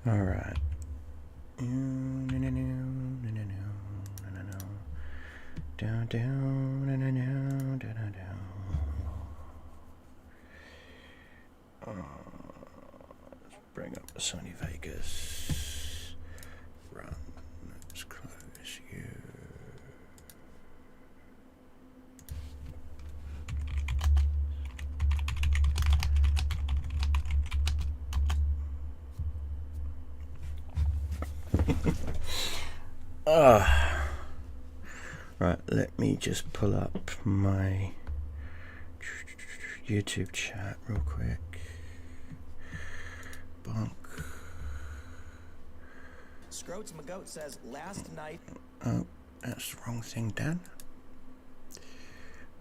All right. Let's bring up the Sony Vegas. Run. Let's close you. Right, let me just pull up my YouTube chat real quick. Bonk. Scroats McGoat says last night. Oh, that's the wrong thing, Dan.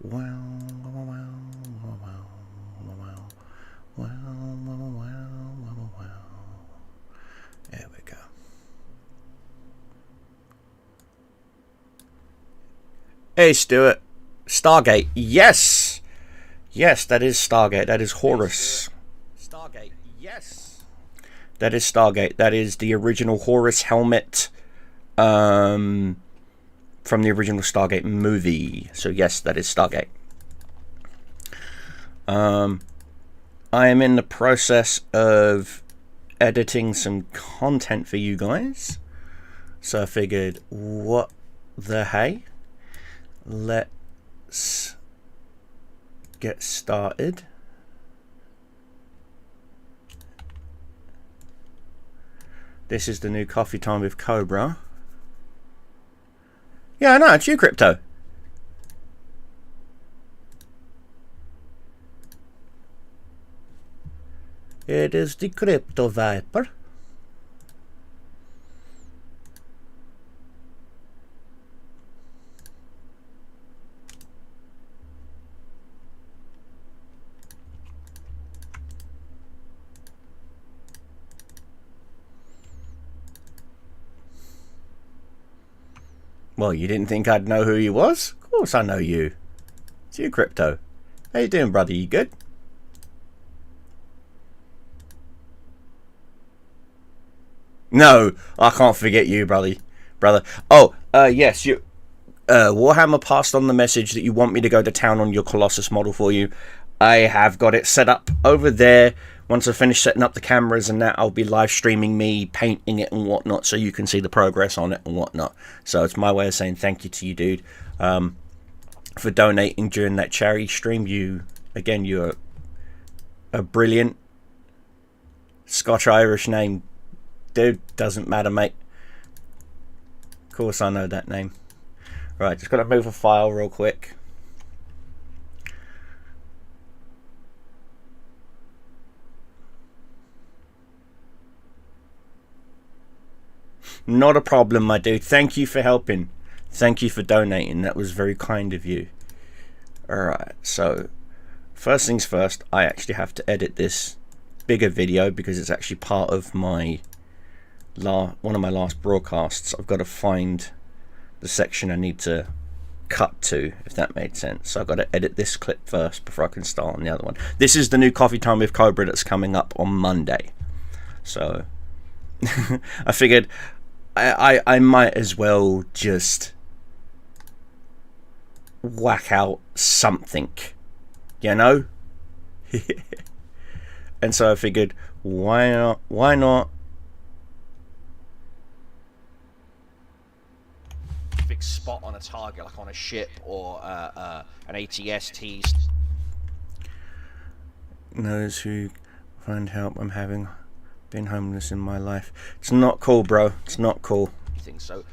Wow. There we go. Hey, Stuart. Stargate. Yes! Yes, that is Stargate. That is Horus. Stargate. Yes. That is Stargate. That is the original Horus helmet from the original Stargate movie. So yes, that is Stargate. I am in the process of editing some content for you guys. So I figured, what the hey? Let's get started. This is the new Coffee Time with Cobra. Yeah, I know, it's you, Crypto. It is the Crypto Viper. Well, you didn't think I'd know who you was? Of course I know you. It's you, Crypto. How you doing, brother? You good? No, I can't forget you, brother. Oh, yes, you. Warhammer passed on the message that you want me to go to town on your Colossus model for you. I have got it set up over there. Once I finish setting up the cameras and that, I'll be live streaming me painting it and whatnot, so you can see the progress on it and whatnot. So it's my way of saying thank you to you, dude, for donating during that charity stream. You're a brilliant Scotch-Irish name, dude. Doesn't matter, mate. Of course I know that name. Right, just gotta move a file real quick. Not a problem, my dude. Thank you for helping. Thank you for donating. That was very kind of you. Alright, so first things first, I actually have to edit this bigger video because it's actually part of my one of my last broadcasts. I've got to find the section I need to cut to, if that made sense. So I've got to edit this clip first before I can start on the other one. This is the new Coffee Time with Cobra that's coming up on Monday. So I figured I might as well just whack out something, you know? And so I figured, why not Spot on a target, like on a ship or an ATST. knows who find help. I'm having been homeless in my life. It's not cool, bro. It's not cool. So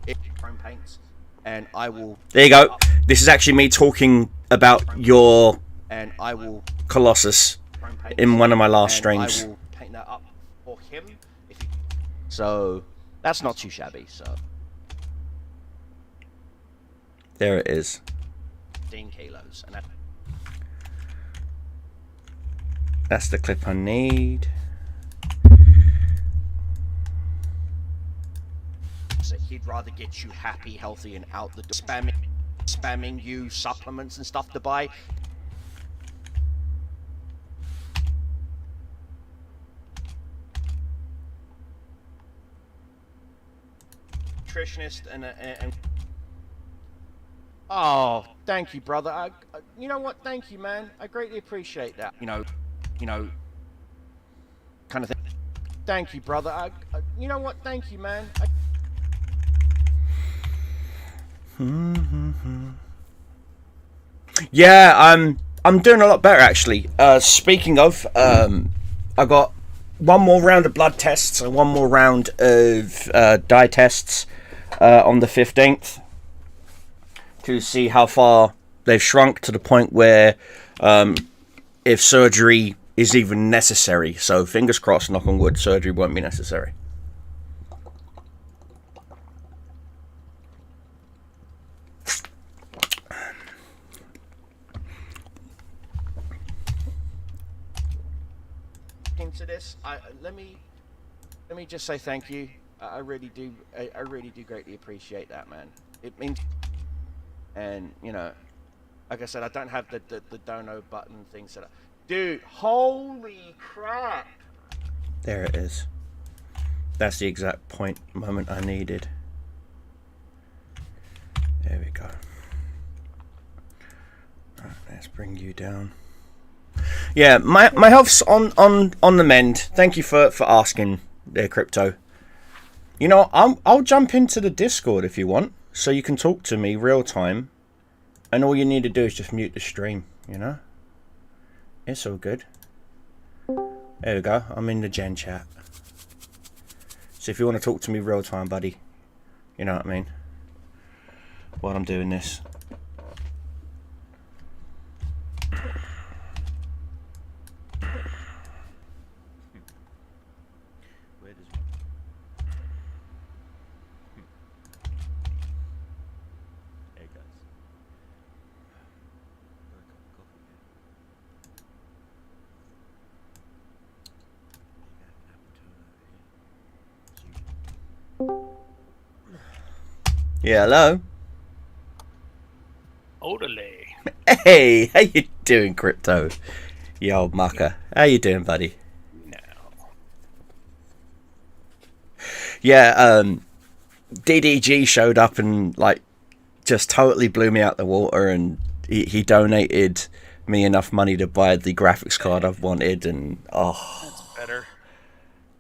it chrome paints, and I will. There you go. This is actually me talking about your Colossus in one of my last streams. I will paint that up for him. So that's not too shabby. So there it is. 15 kilos, and that's the clip I need. So he'd rather get you happy, healthy, and out the door. Spamming you supplements and stuff to buy. nutritionist and oh, thank you, brother. You know what? Thank you, man. I greatly appreciate that. You know, kind of thing. Thank you, brother. You know what? Thank you, man. Yeah, I'm doing a lot better actually. Speaking of, I got one more round of blood tests and one more round of dye tests on the 15th to see how far they've shrunk to the point where if surgery is even necessary. So fingers crossed, knock on wood, surgery won't be necessary. Into this, let me just say thank you. I really do greatly appreciate that, man. It means, and you know, like I said, I don't have the dono button thing set up. Dude, holy crap! There it is. That's the exact moment I needed. There we go. Right, let's bring you down. Yeah, my health's on the mend. Thank you for asking there, Crypto. You know, I'll jump into the Discord if you want, so you can talk to me real time, and all you need to do is just mute the stream, you know? It's all good. There we go, I'm in the Gen chat. So if you want to talk to me real time, buddy, you know what I mean? While I'm doing this. Yeah, hello. Orderly. Hey, how you doing, Crypto? You old mucker. How you doing, buddy? No. Yeah, DDG showed up and like just totally blew me out the water, and he donated me enough money to buy the graphics card I've wanted, and That's better.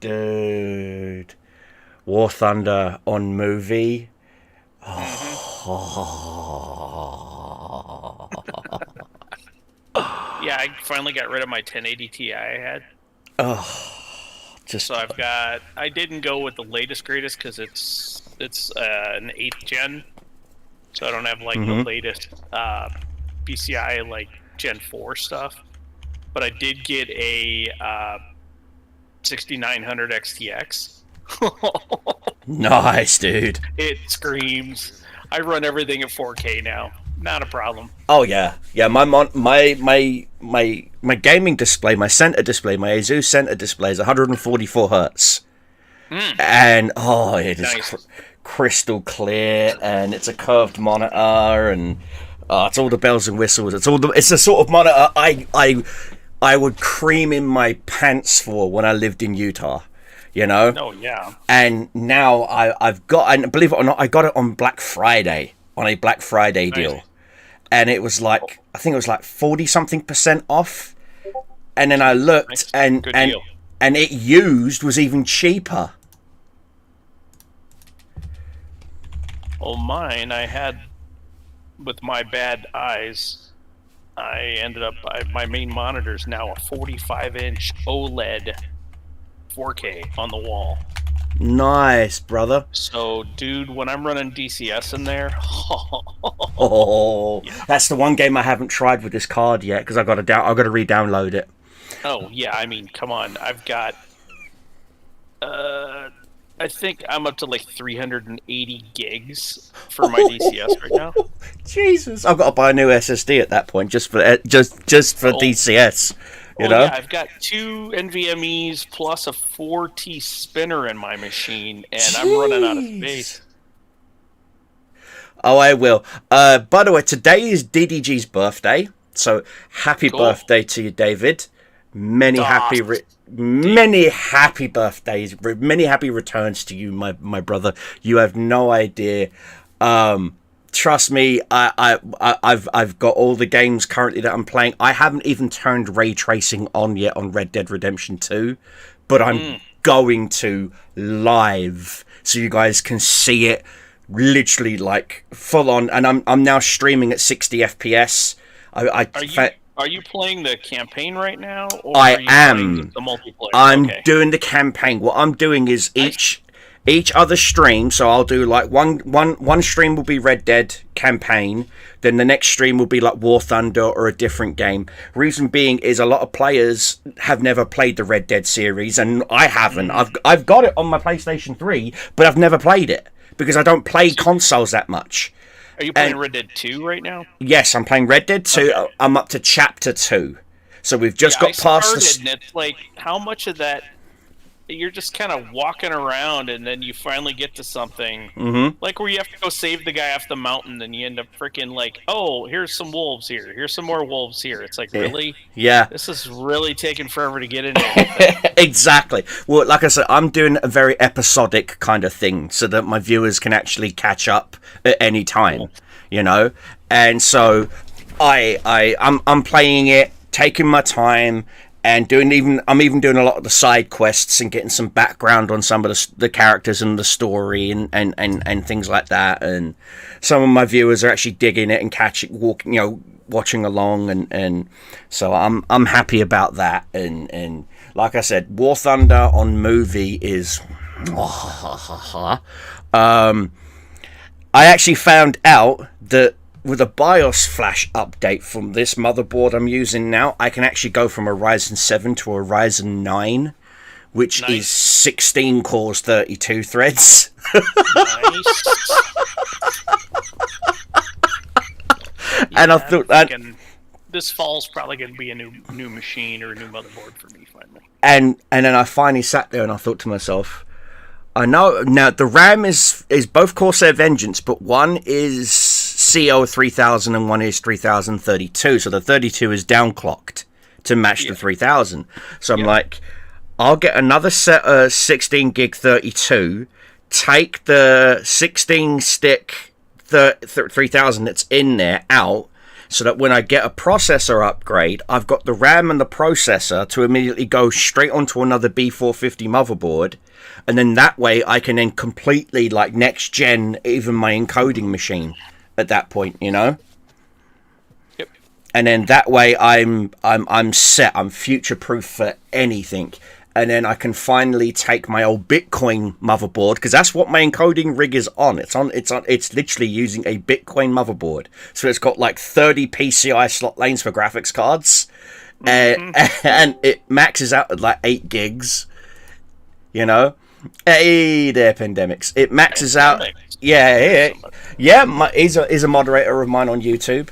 Dude, War Thunder on movie. Yeah, I finally got rid of my 1080 Ti I had. Just So I didn't go with the latest greatest because it's an 8th gen, so I don't have like the latest PCI like Gen 4 stuff. But I did get a 6900 XTX. nice, dude. It screams. I run everything at 4K now. Not a problem. Oh yeah, yeah. My gaming display, my center display, my Asus center display is 144 hertz, and it is Nice. crystal clear, and it's a curved monitor, and it's all the bells and whistles. It's the sort of monitor I would cream in my pants for when I lived in Utah. You know? Oh yeah. And now I've got, and believe it or not, I got it on Black Friday, on a Black Friday deal. And it was like, I think it was like 40-something% off. And then I looked, Nice. and Good and deal. and it used was even cheaper. Well, mine, I had, with my bad eyes, I ended up, my main monitor's now a 45-inch OLED 4K on the wall. Nice, brother. So, dude, when I'm running DCS in there, Oh, that's the one game I haven't tried with this card yet because I've got to re-download it. oh yeah, I mean, come on, I've got, I think I'm up to like 380 gigs for my DCS right now. Jesus, I've got to buy a new SSD at that point just for DCS. You know? Yeah, I've got 2 NVMe's plus a 4T spinner in my machine, and I'm running out of space. Oh, I will. By the way, today is DDG's birthday, so happy Cool. birthday to you, David. Many happy birthdays, many happy returns to you, my brother. You have no idea. Trust me, I've got all the games currently that I'm playing. I haven't even turned ray tracing on yet on Red Dead Redemption 2, but I'm going to live so you guys can see it literally like full on. And I'm now streaming at 60 FPS. Are you playing the campaign right now? Or I are you am. playing the multiplayer? I'm Okay. doing the campaign. What I'm doing is each other stream. So I'll do like one stream will be Red Dead campaign. Then the next stream will be like War Thunder or a different game. Reason being is a lot of players have never played the Red Dead series, and I haven't. I've got it on my PlayStation 3, but I've never played it because I don't play consoles that much. Are you playing Red Dead 2 right now? Yes, I'm playing Red Dead 2. Okay. I'm up to chapter 2. So we've just got past the... And it's like, how much of that... You're just kind of walking around, and then you finally get to something, like where you have to go save the guy off the mountain, and you end up freaking like, oh, here's some wolves here. Here's some more wolves here. It's like, really? Yeah. This is really taking forever to get into. Exactly. Well, like I said, I'm doing a very episodic kind of thing so that my viewers can actually catch up at any time, you know? And so I'm playing it, taking my time, and I'm even doing a lot of the side quests and getting some background on some of the characters and the story and things like that. And some of my viewers are actually digging it and watching along, and so I'm happy about that. And like I said, War Thunder on movie is I actually found out that with a BIOS flash update from this motherboard I'm using now, I can actually go from a Ryzen 7 to a Ryzen 9, which is 16 cores, 32 threads. Nice. And I thought that this fall's probably going to be a new machine or a new motherboard for me finally. And then I finally sat there and I thought to myself, I know now the RAM is both Corsair Vengeance, but one is CO 3000 and one is 3032, so the 32 is downclocked to match the 3000. So I'm like, I'll get another set of 16 gig 32, take the 16 stick 3000 that's in there out, so that when I get a processor upgrade, I've got the RAM and the processor to immediately go straight onto another B450 motherboard, and then that way I can then completely like next gen even my encoding machine at that point, you know. Yep. And then that way I'm set. I'm future proof for anything. And then I can finally take my old Bitcoin motherboard, because that's what my encoding rig is on. It's literally using a Bitcoin motherboard. So it's got like 30 PCI slot lanes for graphics cards, and it maxes out at like 8 gigs. You know, hey there, Pandemics. It maxes out. Yeah. He's a moderator of mine on YouTube.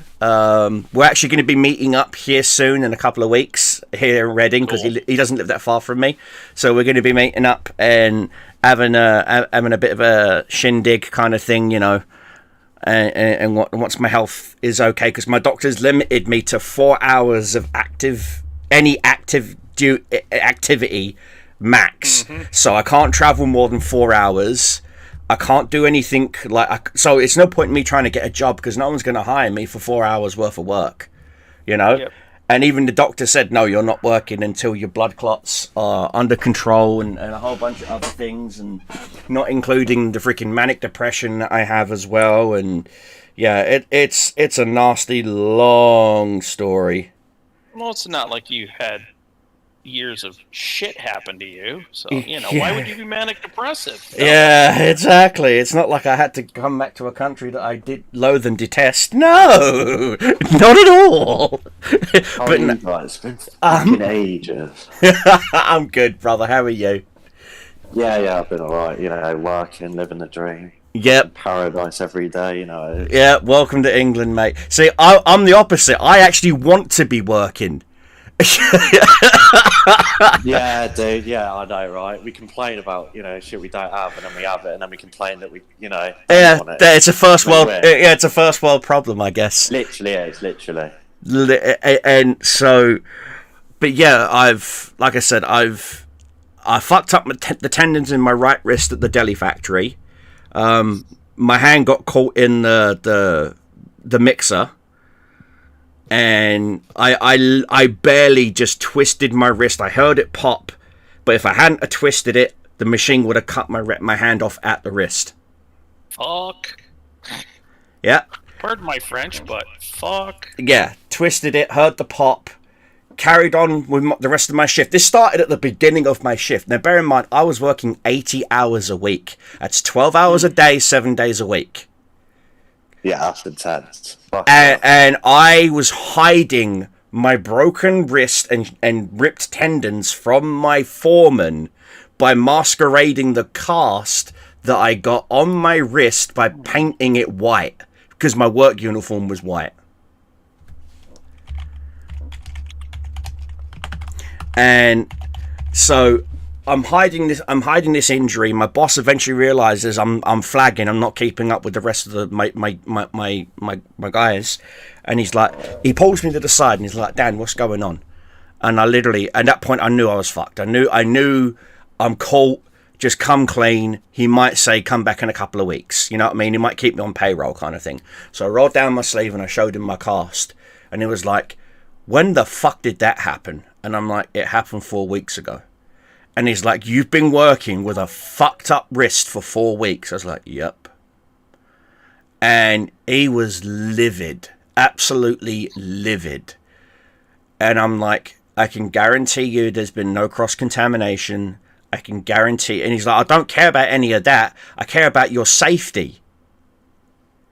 We're actually going to be meeting up here soon in a couple of weeks here in Reading, because he doesn't live that far from me. So we're going to be meeting up and having a bit of a shindig kind of thing, you know. And once my health is okay, because my doctor's limited me to 4 hours of activity max. So I can't travel more than 4 hours. I can't do anything so it's no point in me trying to get a job, because no one's going to hire me for 4 hours worth of work, you know. Yep. And even the doctor said, no, you're not working until your blood clots are under control, and a whole bunch of other things, and not including the freaking manic depression that I have as well. And yeah, it's a nasty long story. Well, it's not like you had years of shit happen to you, so you know, why would you be manic depressive? No. Yeah, exactly. It's not like I had to come back to a country that I did loathe and detest. No, not at all. How are you guys? It's been fucking ages. I'm good, brother. How are you? Yeah, I've been alright. You know, working, living the dream. Yep. Paradise every day, you know. Yeah, welcome to England, mate. See, I'm the opposite. I actually want to be working. Yeah, dude. Yeah, I know, right? We complain about, you know, shit we don't have, and then we have it, and then we complain that we, you know. It's a first world. Yeah, it's a first world problem, I guess. Literally. And so, but yeah, like I said, I fucked up the tendons in my right wrist at the deli factory. My hand got caught in the mixer, and I barely just twisted my wrist. I heard it pop, but if I hadn't twisted it, the machine would have cut my hand off at the wrist. Fuck. Yeah. Pardon my French, but fuck. Yeah, twisted it, heard the pop, carried on with the rest of my shift. This started at the beginning of my shift. Now, bear in mind, I was working 80 hours a week. That's 12 hours a day, 7 days a week. Yeah, that's intense. And I was hiding my broken wrist and ripped tendons from my foreman by masquerading the cast that I got on my wrist by painting it white, because my work uniform was white. And so I'm hiding this injury. My boss eventually realizes I'm flagging. I'm not keeping up with the rest of my guys. And he pulls me to the side and he's like, Dan, what's going on? And I literally, at that point, I knew I was fucked. I knew I'm caught. Just come clean. He might say, come back in a couple of weeks. You know what I mean? He might keep me on payroll kind of thing. So I rolled down my sleeve and I showed him my cast. And he was like, when the fuck did that happen? And I'm like, it happened 4 weeks ago. And he's like, you've been working with a fucked up wrist for 4 weeks. I was like, yep. And he was livid. Absolutely livid. And I'm like, I can guarantee you there's been no cross-contamination. I can guarantee. And he's like, I don't care about any of that. I care about your safety.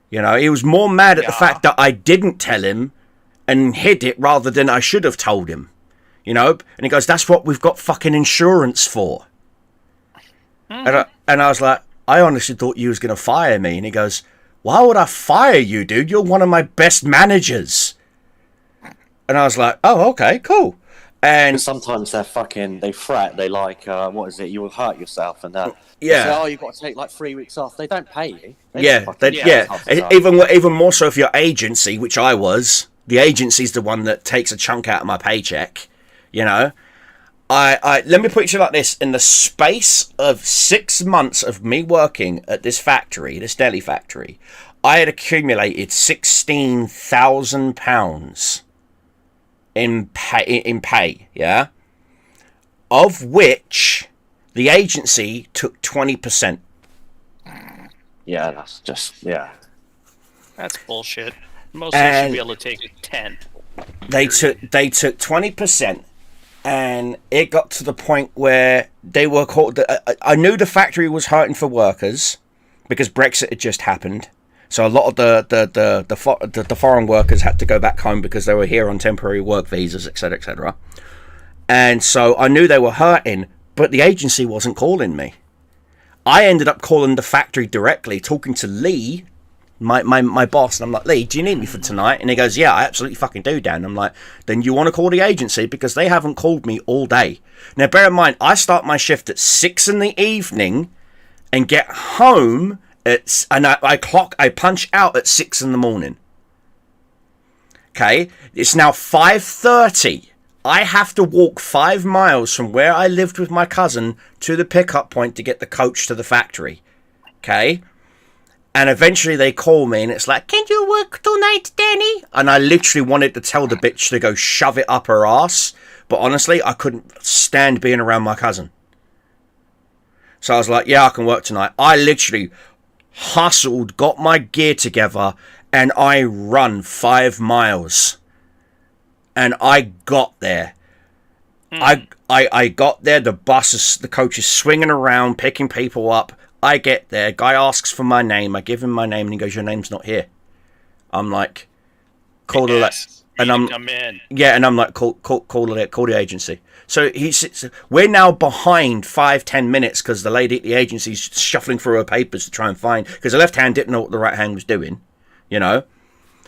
You know, he was more mad at the fact that I didn't tell him and hid it rather than I should have told him. You know? And he goes, that's what we've got fucking insurance for. And I was like, I honestly thought you was going to fire me. And he goes, why would I fire you, dude? You're one of my best managers. And I was like, oh, okay, cool. And sometimes they fret, they like, what is it, you will hurt yourself and that. Yeah. They say, oh, you've got to take like 3 weeks off. They don't pay you. Even more so if your agency, which I was, the agency's the one that takes a chunk out of my paycheck, you know. I let me put it to you like this. In the space of 6 months of me working at this factory, this deli factory, I had accumulated £16,000 in pay, yeah, of which the agency took 20%. Yeah, that's just that's bullshit. Most of them should be able to take 10. They took 20%, and it got to the point where they were called. I knew the factory was hurting for workers because Brexit had just happened. So a lot of the foreign workers had to go back home because they were here on temporary work visas, etc., etc. And so I knew they were hurting, but the agency wasn't calling me. I ended up calling the factory directly, talking to Lee, my boss, and I'm like, Lee, do you need me for tonight? And he goes, yeah, I absolutely fucking do, Dan. I'm like, then you want to call the agency because they haven't called me all day. Now, bear in mind, I start my shift at 6 in the evening and get home. I punch out at 6 in the morning. Okay, it's now 5:30. I have to walk 5 miles from where I lived with my cousin to the pickup point to get the coach to the factory. Okay, and eventually they call me and it's like, can you work tonight, Danny? And I literally wanted to tell the bitch to go shove it up her ass, but honestly, I couldn't stand being around my cousin. So I was like, yeah, I can work tonight. I literally hustled, got my gear together, and I run 5 miles. And I got there. I got there, the coach is swinging around, picking people up. I get there, guy asks for my name, I give him my name, and he goes, your name's not here. I'm like, call the agency. So we're now behind 5-10 minutes because the lady at the agency's shuffling through her papers to try and find, because the left hand didn't know what the right hand was doing, you know.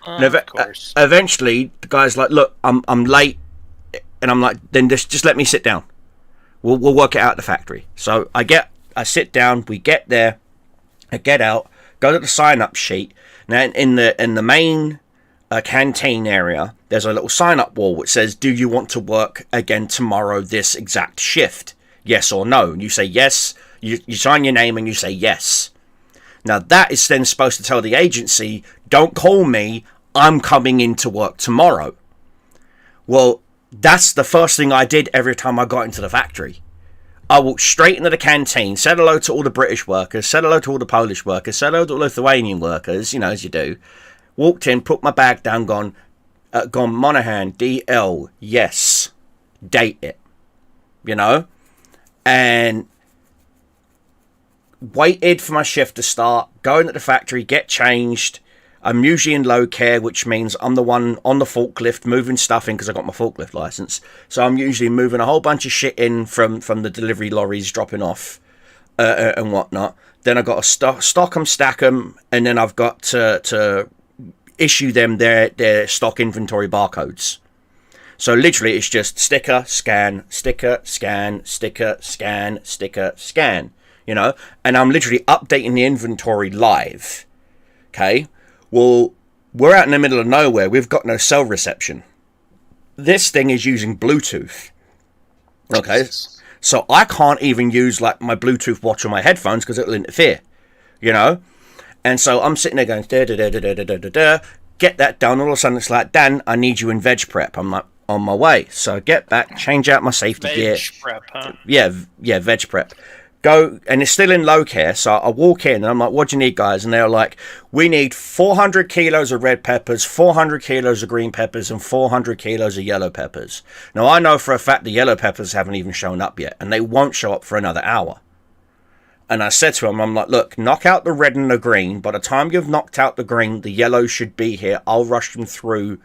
Of course. Eventually, the guy's like, look, I'm late, and I'm like, then just let me sit down. We'll work it out at the factory. So I sit down, we get there, I get out, go to the sign up sheet. Now in the main canteen area, there's a little sign-up wall which says, do you want to work again tomorrow this exact shift? Yes or no? And you say yes. You sign your name and you say yes. Now that is then supposed to tell the agency, don't call me, I'm coming into work tomorrow. Well, that's the first thing I did every time I got into the factory. I walked straight into the canteen, said hello to all the British workers, said hello to all the Polish workers, said hello to all the Lithuanian workers, as you do. Walked in, put my bag down, gone Monaghan, DL, yes, date it, and waited for my shift to start, go into the factory, get changed. I'm usually in low care, which means I'm the one on the forklift moving stuff in because I got my forklift license. So I'm usually moving a whole bunch of shit in from the delivery lorries dropping off and whatnot. Then I've got to stock them, stack them, and then I've got to issue them their stock inventory barcodes. So literally it's just sticker, scan, sticker, scan, sticker, scan, sticker, scan, and I'm literally updating the inventory live. Okay. Well, we're out in the middle of nowhere. We've got no cell reception. This thing is using Bluetooth. Okay. So I can't even use like my Bluetooth watch or my headphones because it'll interfere, And so I'm sitting there going, da, da, da, da, da, da, da, da. Get that done. All of a sudden it's like, Dan, I need you in veg prep. I'm like, on my way. So I get back, change out my safety gear. Veg prep, huh? Yeah, veg prep. Go, and it's still in low care. So I walk in and I'm like, what do you need, guys? And they're like, we need 400 kilos of red peppers, 400 kilos of green peppers, and 400 kilos of yellow peppers. Now, I know for a fact the yellow peppers haven't even shown up yet, and they won't show up for another hour. And I said to him, I'm like, look, knock out the red and the green. By the time you've knocked out the green, the yellow should be here. I'll rush them through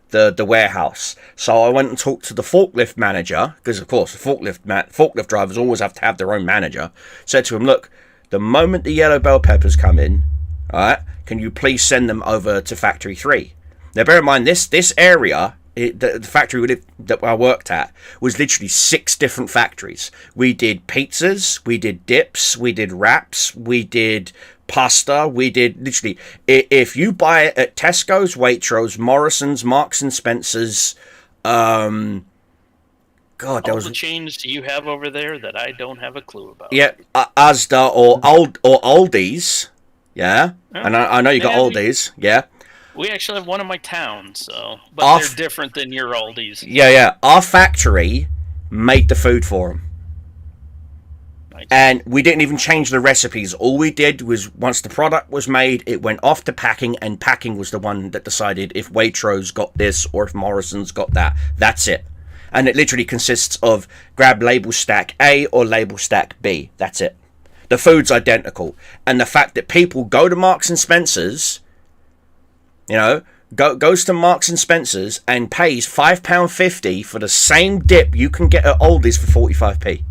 the warehouse. So I went and talked to the forklift manager, because of course the forklift drivers always have to have their own manager. Said to him, look, the moment the yellow bell peppers come in, all right, can you please send them over to factory 3? Now bear in mind, this area, the factory that I worked at was literally 6 different factories. We did pizzas, we did dips, we did wraps, we did pasta, we did literally, if you buy it at Tesco's, Waitrose, Morrison's, Marks and Spencer's, God, there was the chains you have over there that I don't have a clue about. Yeah, Asda or Aldi's, yeah, and I know you got Aldi's, yeah. We actually have one in my town, but they're different than your Aldi's. Yeah. Our factory made the food for them. Nice. And we didn't even change the recipes. All we did was, once the product was made, it went off to packing, and packing was the one that decided if Waitrose got this or if Morrison's got that. That's it. And it literally consists of grab label stack A or label stack B. That's it. The food's identical. And the fact that people go to Marks and Spencer's, goes to Marks and Spencer's and pays £5.50 for the same dip you can get at Aldi's for 45p.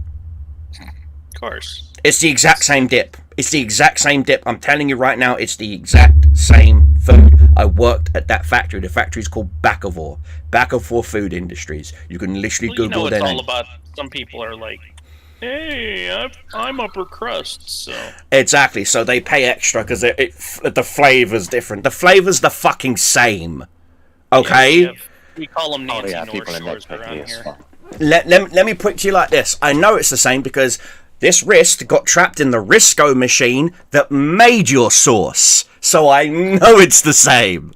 Of course. It's the exact same dip. It's the exact same dip. I'm telling you right now, it's the exact same food. I worked at that factory. The factory's called Bakkavor Food Industries. You can literally Google their name. All about, some people are like, hey, I'm upper crust, so... Exactly, so they pay extra because the flavor's different. The flavor's the fucking same. Okay? Yeah, we call them Nancy North Shores around here. Let me put it to you like this. I know it's the same because this wrist got trapped in the Risco machine that made your sauce. So I know it's the same.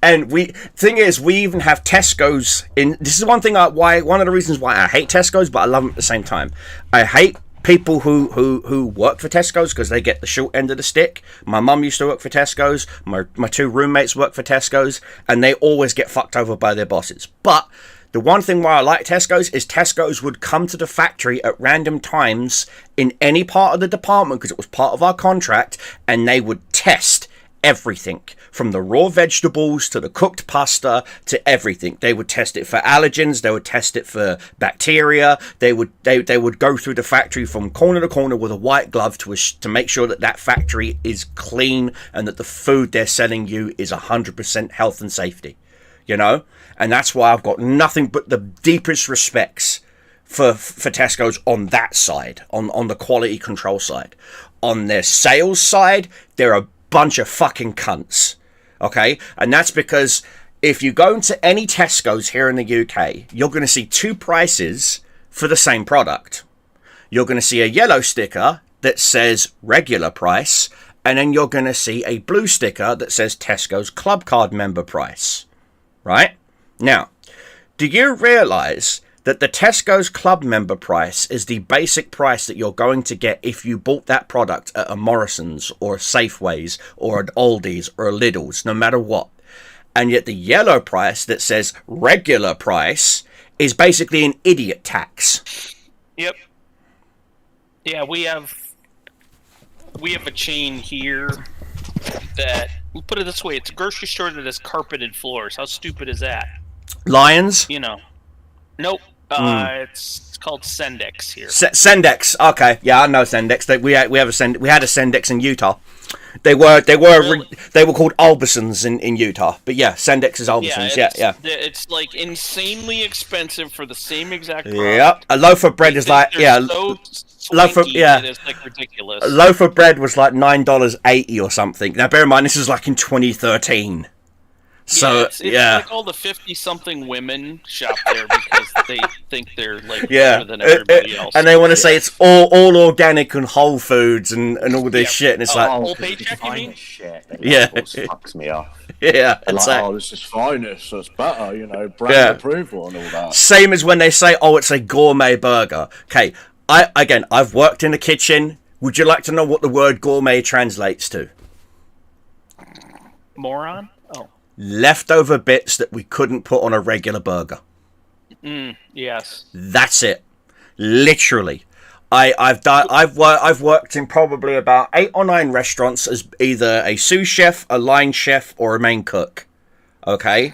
And thing is, we even have Tesco's in. This is one of the reasons why I hate Tesco's, but I love them at the same time. I hate people who work for Tesco's because they get the short end of the stick. My mum used to work for Tesco's. My 2 roommates work for Tesco's, and they always get fucked over by their bosses. But the one thing why I like Tesco's is Tesco's would come to the factory at random times in any part of the department because it was part of our contract, and they would test everything from the raw vegetables to the cooked pasta to everything. They would test it for allergens. They would test it for bacteria. They would go through the factory from corner to corner with a white glove to make sure that factory is clean and that the food they're selling you is 100% health and safety. And that's why I've got nothing but the deepest respects for Tesco's on that side, on the quality control side. On their sales side, they're a bunch of fucking cunts. Okay, and that's because if you go into any Tesco's here in the UK, you're going to see two prices for the same product. You're going to see a yellow sticker that says regular price, and then you're going to see a blue sticker that says Tesco's Club Card member price. Right? Now, do you realise that the Tesco's Club member price is the basic price that you're going to get if you bought that product at a Morrison's or a Safeways or an Aldi's or a Lidl's, no matter what? And yet the yellow price that says regular price is basically an idiot tax. Yep. Yeah, we have a chain here that, we'll put it this way, it's a grocery store that has carpeted floors. How stupid is that? Lions? You know. Nope. It's called Sendex here. Sendex. Okay, yeah, I know Sendex. We had a Sendex in Utah. They were called Albertsons in Utah. But yeah, Sendex is Albertsons. Yeah. It's like insanely expensive for the same exact product. Yeah, a loaf of bread is like loaf of it's like ridiculous. A loaf of bread was like $9.80 or something. Now bear in mind this is like in 2013. So it's like all the 50-something women shop there because they think they're like better than everybody else, and they want to say it's all organic and Whole Foods and all this shit, and it's like whole paycheck, you mean? Shit, yeah, fucks me off. Yeah, it's like, this is finest, so it's better, brand approval and all that. Same as when they say, it's a gourmet burger. Okay, I've worked in the kitchen. Would you like to know what the word gourmet translates to? Moron? Oh. Leftover bits that we couldn't put on a regular burger. Yes. That's it. Literally. I've worked in probably about 8 or 9 restaurants as either a sous chef, a line chef, or a main cook. Okay?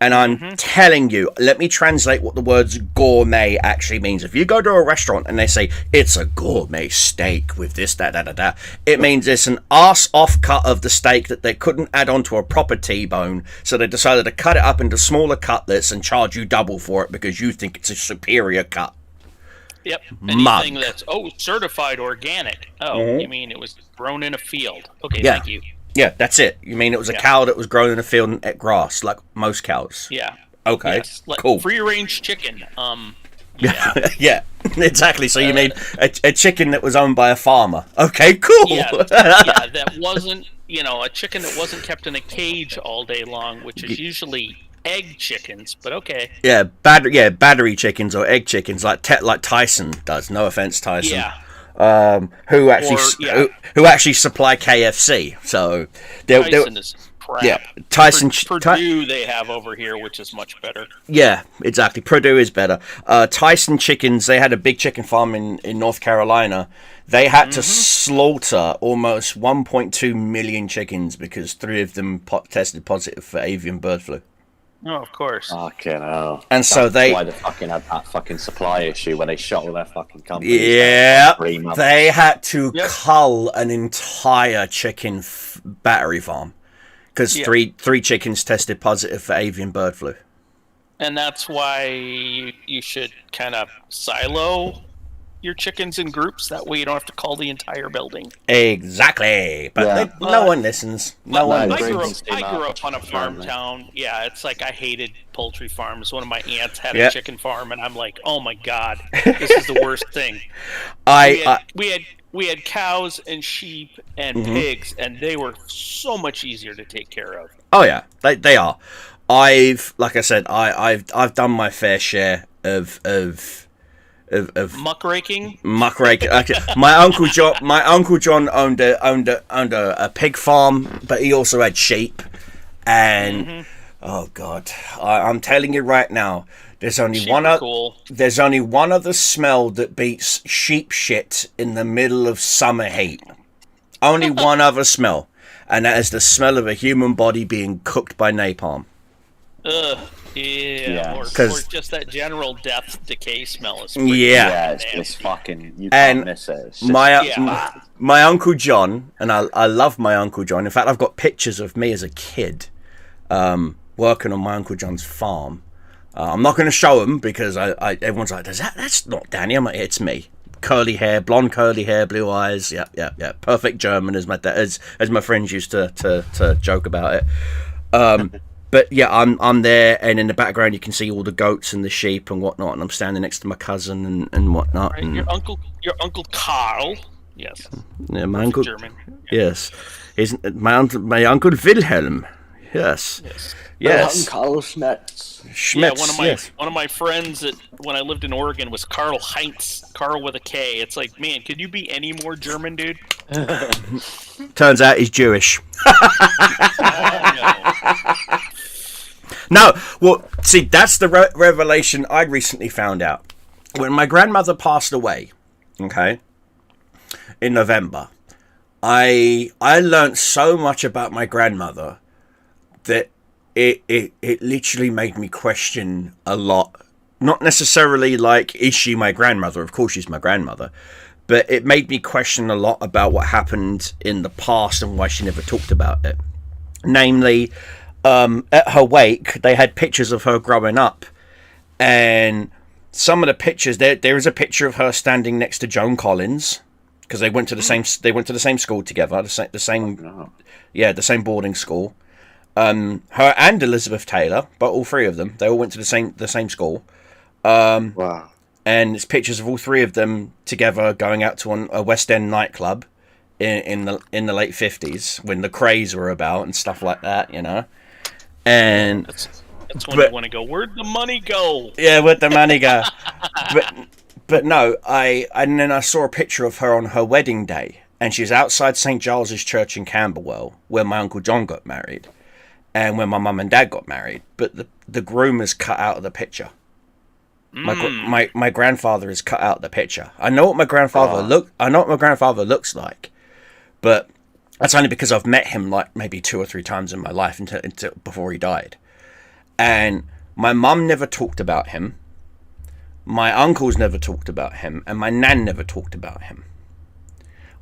And I'm telling you, let me translate what the words gourmet actually means. If you go to a restaurant and they say, it's a gourmet steak with this, that, it means it's an arse-off cut of the steak that they couldn't add onto a proper T-bone, so they decided to cut it up into smaller cutlets and charge you double for it because you think it's a superior cut. Yep. Anything that's, certified organic. Oh, you mean it was grown in a field. Okay, thank you. Yeah, that's it. You mean it was a cow that was grown in a field and ate grass, like most cows? Yeah. Okay, yes. Cool. Free-range chicken. Yeah. Yeah, exactly. So you mean a chicken that was owned by a farmer. Okay, cool. Yeah, that wasn't, a chicken that wasn't kept in a cage all day long, which is usually egg chickens, but okay. Yeah, battery chickens or egg chickens like Tyson does. No offense, Tyson. Yeah. Who actually supply KFC? So Tyson is crap. Yeah, Tyson. Purdue they have over here, which is much better. Yeah, exactly. Purdue is better. Tyson chickens. They had a big chicken farm in North Carolina. They had to slaughter almost 1.2 million chickens because 3 of them tested positive for avian bird flu. Oh, of course. Fucking hell. And so that's why they fucking had that fucking supply issue when they shut all their fucking companies. Yeah, they had to cull an entire chicken battery farm because three chickens tested positive for avian bird flu. And that's why you should kind of silo your chickens in groups. That way you don't have to call the entire building. Exactly. But no one listens. No one I grew up on a farm town. Yeah, it's like I hated poultry farms. One of my aunts had a chicken farm, and I'm like, oh my God, this is the worst thing. We had cows and sheep and pigs, and they were so much easier to take care of. Oh yeah, they are. I've done my fair share of muckraking. My uncle John owned a pig farm, but he also had sheep. And oh God, I'm telling you right now, there's only one other smell that beats sheep shit in the middle of summer heat. Only one other smell, and that is the smell of a human body being cooked by napalm. Ugh. Yeah, or just that general death decay smell. Is it's fucking, you can't miss it. My Uncle John, and I love my Uncle John. In fact, I've got pictures of me as a kid working on my Uncle John's farm. I'm not going to show them because everyone's like, that's not Danny. I'm like, it's me. curly hair, blonde curly hair, blue eyes. Yeah. Perfect German, as my friends used to joke about it. But yeah, I'm there, and in the background you can see all the goats and the sheep and whatnot, and I'm standing next to my cousin and whatnot. Right, And, your uncle Carl. Yes. yeah, my uncle. German. Yes, my uncle Wilhelm. Yes. Yes. Karl Schmetz. Schmitz. Yeah, Yes. one of my friends when I lived in Oregon was Karl Heinz. Karl with a K. It's like, man, could you be any more German, dude? Turns out he's Jewish. Oh, No, well, see, that's the revelation I recently found out. When my grandmother passed away, okay, in November, I learned so much about my grandmother that it literally made me question a lot. Not necessarily like, is she my grandmother? Of course she's my grandmother. But it made me question a lot about what happened in the past and why she never talked about it. Namely, at her wake, they had pictures of her growing up, and some of the pictures there is a picture of her standing next to Joan Collins, because they went to the same school together, the same boarding school. Her and Elizabeth Taylor, but all three of them, they all went to the same school. Wow. And it's pictures of all three of them together going out to a West End nightclub in the late 50s when the Krays were about and stuff like that, you know. And that's when you want to go, where'd the money go? Yeah, where'd the money go? but no, and then I saw a picture of her on her wedding day, and she's outside St. Giles's Church in Camberwell, where my Uncle John got married, and where my mum and dad got married. But the groom is cut out of the picture. My grandfather is cut out of the picture. I know what my grandfather looks like, but that's only because I've met him like maybe 2 or 3 times in my life until before he died. And my mum never talked about him. My uncles never talked about him, and my nan never talked about him.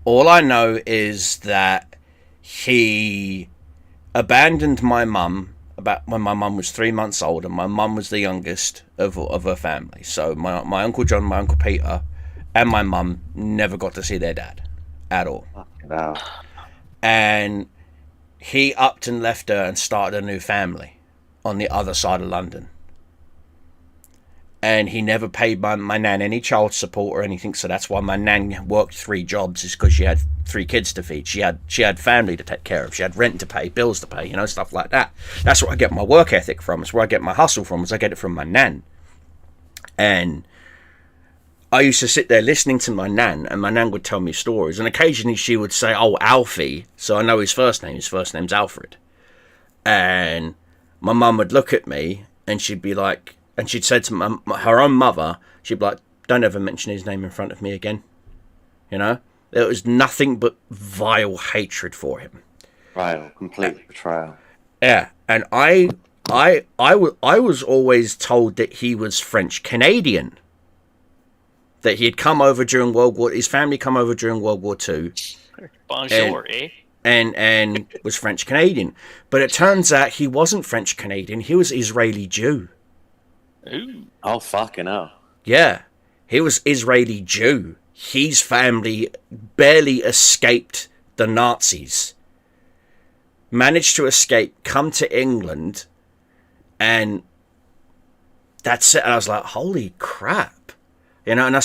All I know is that he abandoned my mum about when my mum was 3 months old, and my mum was the youngest of her family. So my Uncle John, my Uncle Peter, and my mum never got to see their dad at all. Wow. And he upped and left her and started a new family on the other side of London. And he never paid my nan any child support or anything, so that's why my nan worked 3 jobs, is because she had 3 kids to feed. She had family to take care of. She had rent to pay, bills to pay, you know, stuff like that. That's where I get my work ethic from. It's where I get my hustle from. I get it from my nan. And I used to sit there listening to my nan, and my nan would tell me stories. And occasionally she would say, "Oh, Alfie." So I know his first name. His first name's Alfred. And my mum would look at me, and she'd be like, and she'd say to her own mother, she'd be like, "Don't ever mention his name in front of me again." You know? There was nothing but vile hatred for him. Right, complete betrayal. Yeah, and I was always told that he was French Canadian. That he had come over during his family come over during World War II. Bonjour, eh? And was French Canadian. But it turns out he wasn't French Canadian, he was Israeli Jew. Ooh. Oh, fucking hell. Yeah, he was Israeli Jew. His family barely escaped the Nazis. Managed to escape, come to England, and that's it. And I was like, holy crap. You know, and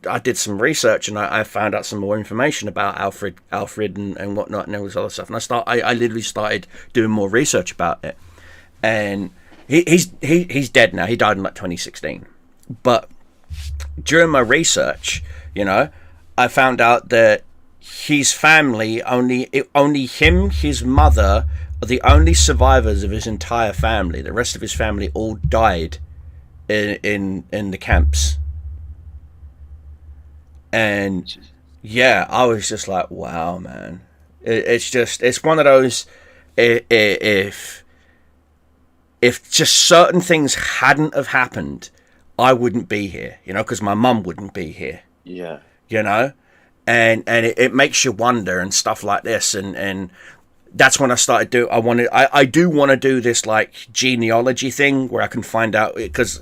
I did some research, and I found out some more information about Alfred and whatnot, and all this other stuff. And I literally started doing more research about it. And he's dead now. He died in like 2016. But during my research, you know, I found out that his family, only him, his mother, are the only survivors of his entire family. The rest of his family all died in the camps. And yeah, I was just like, wow, man. It's one of those, if just certain things hadn't have happened, I wouldn't be here, you know, because my mum wouldn't be here. Yeah. You know? And it makes you wonder and stuff like this. And that's when I started I do want to do this like genealogy thing where I can find out, because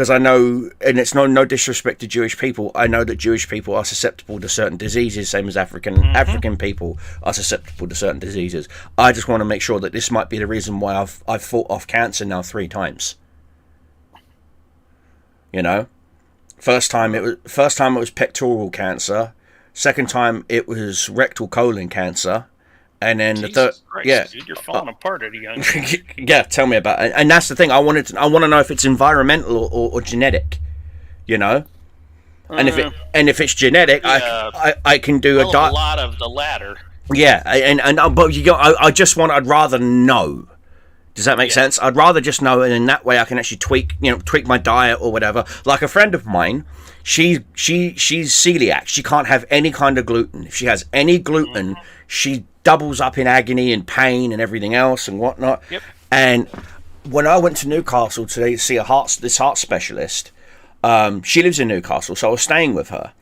I know, and it's no disrespect to Jewish people, I know that Jewish people are susceptible to certain diseases, same as African people are susceptible to certain diseases. I just want to make sure that this might be the reason why I've fought off cancer now 3 times. You know, first time it was pectoral cancer, second time it was rectal colon cancer. And then Jesus the third, Christ, yeah, dude, you're falling apart at a young age. yeah. Tell me about it. And that's the thing. I want to know if it's environmental or genetic. You know, and if it's genetic, I can do a lot of the latter. Yeah, but I'd rather know. Does that make sense? I'd rather just know, and in that way I can actually tweak my diet or whatever. Like a friend of mine, she's celiac. She can't have any kind of gluten. If she has any gluten, she doubles up in agony and pain and everything else and whatnot. Yep. And when I went to Newcastle today to see this heart specialist, she lives in Newcastle, so I was staying with her,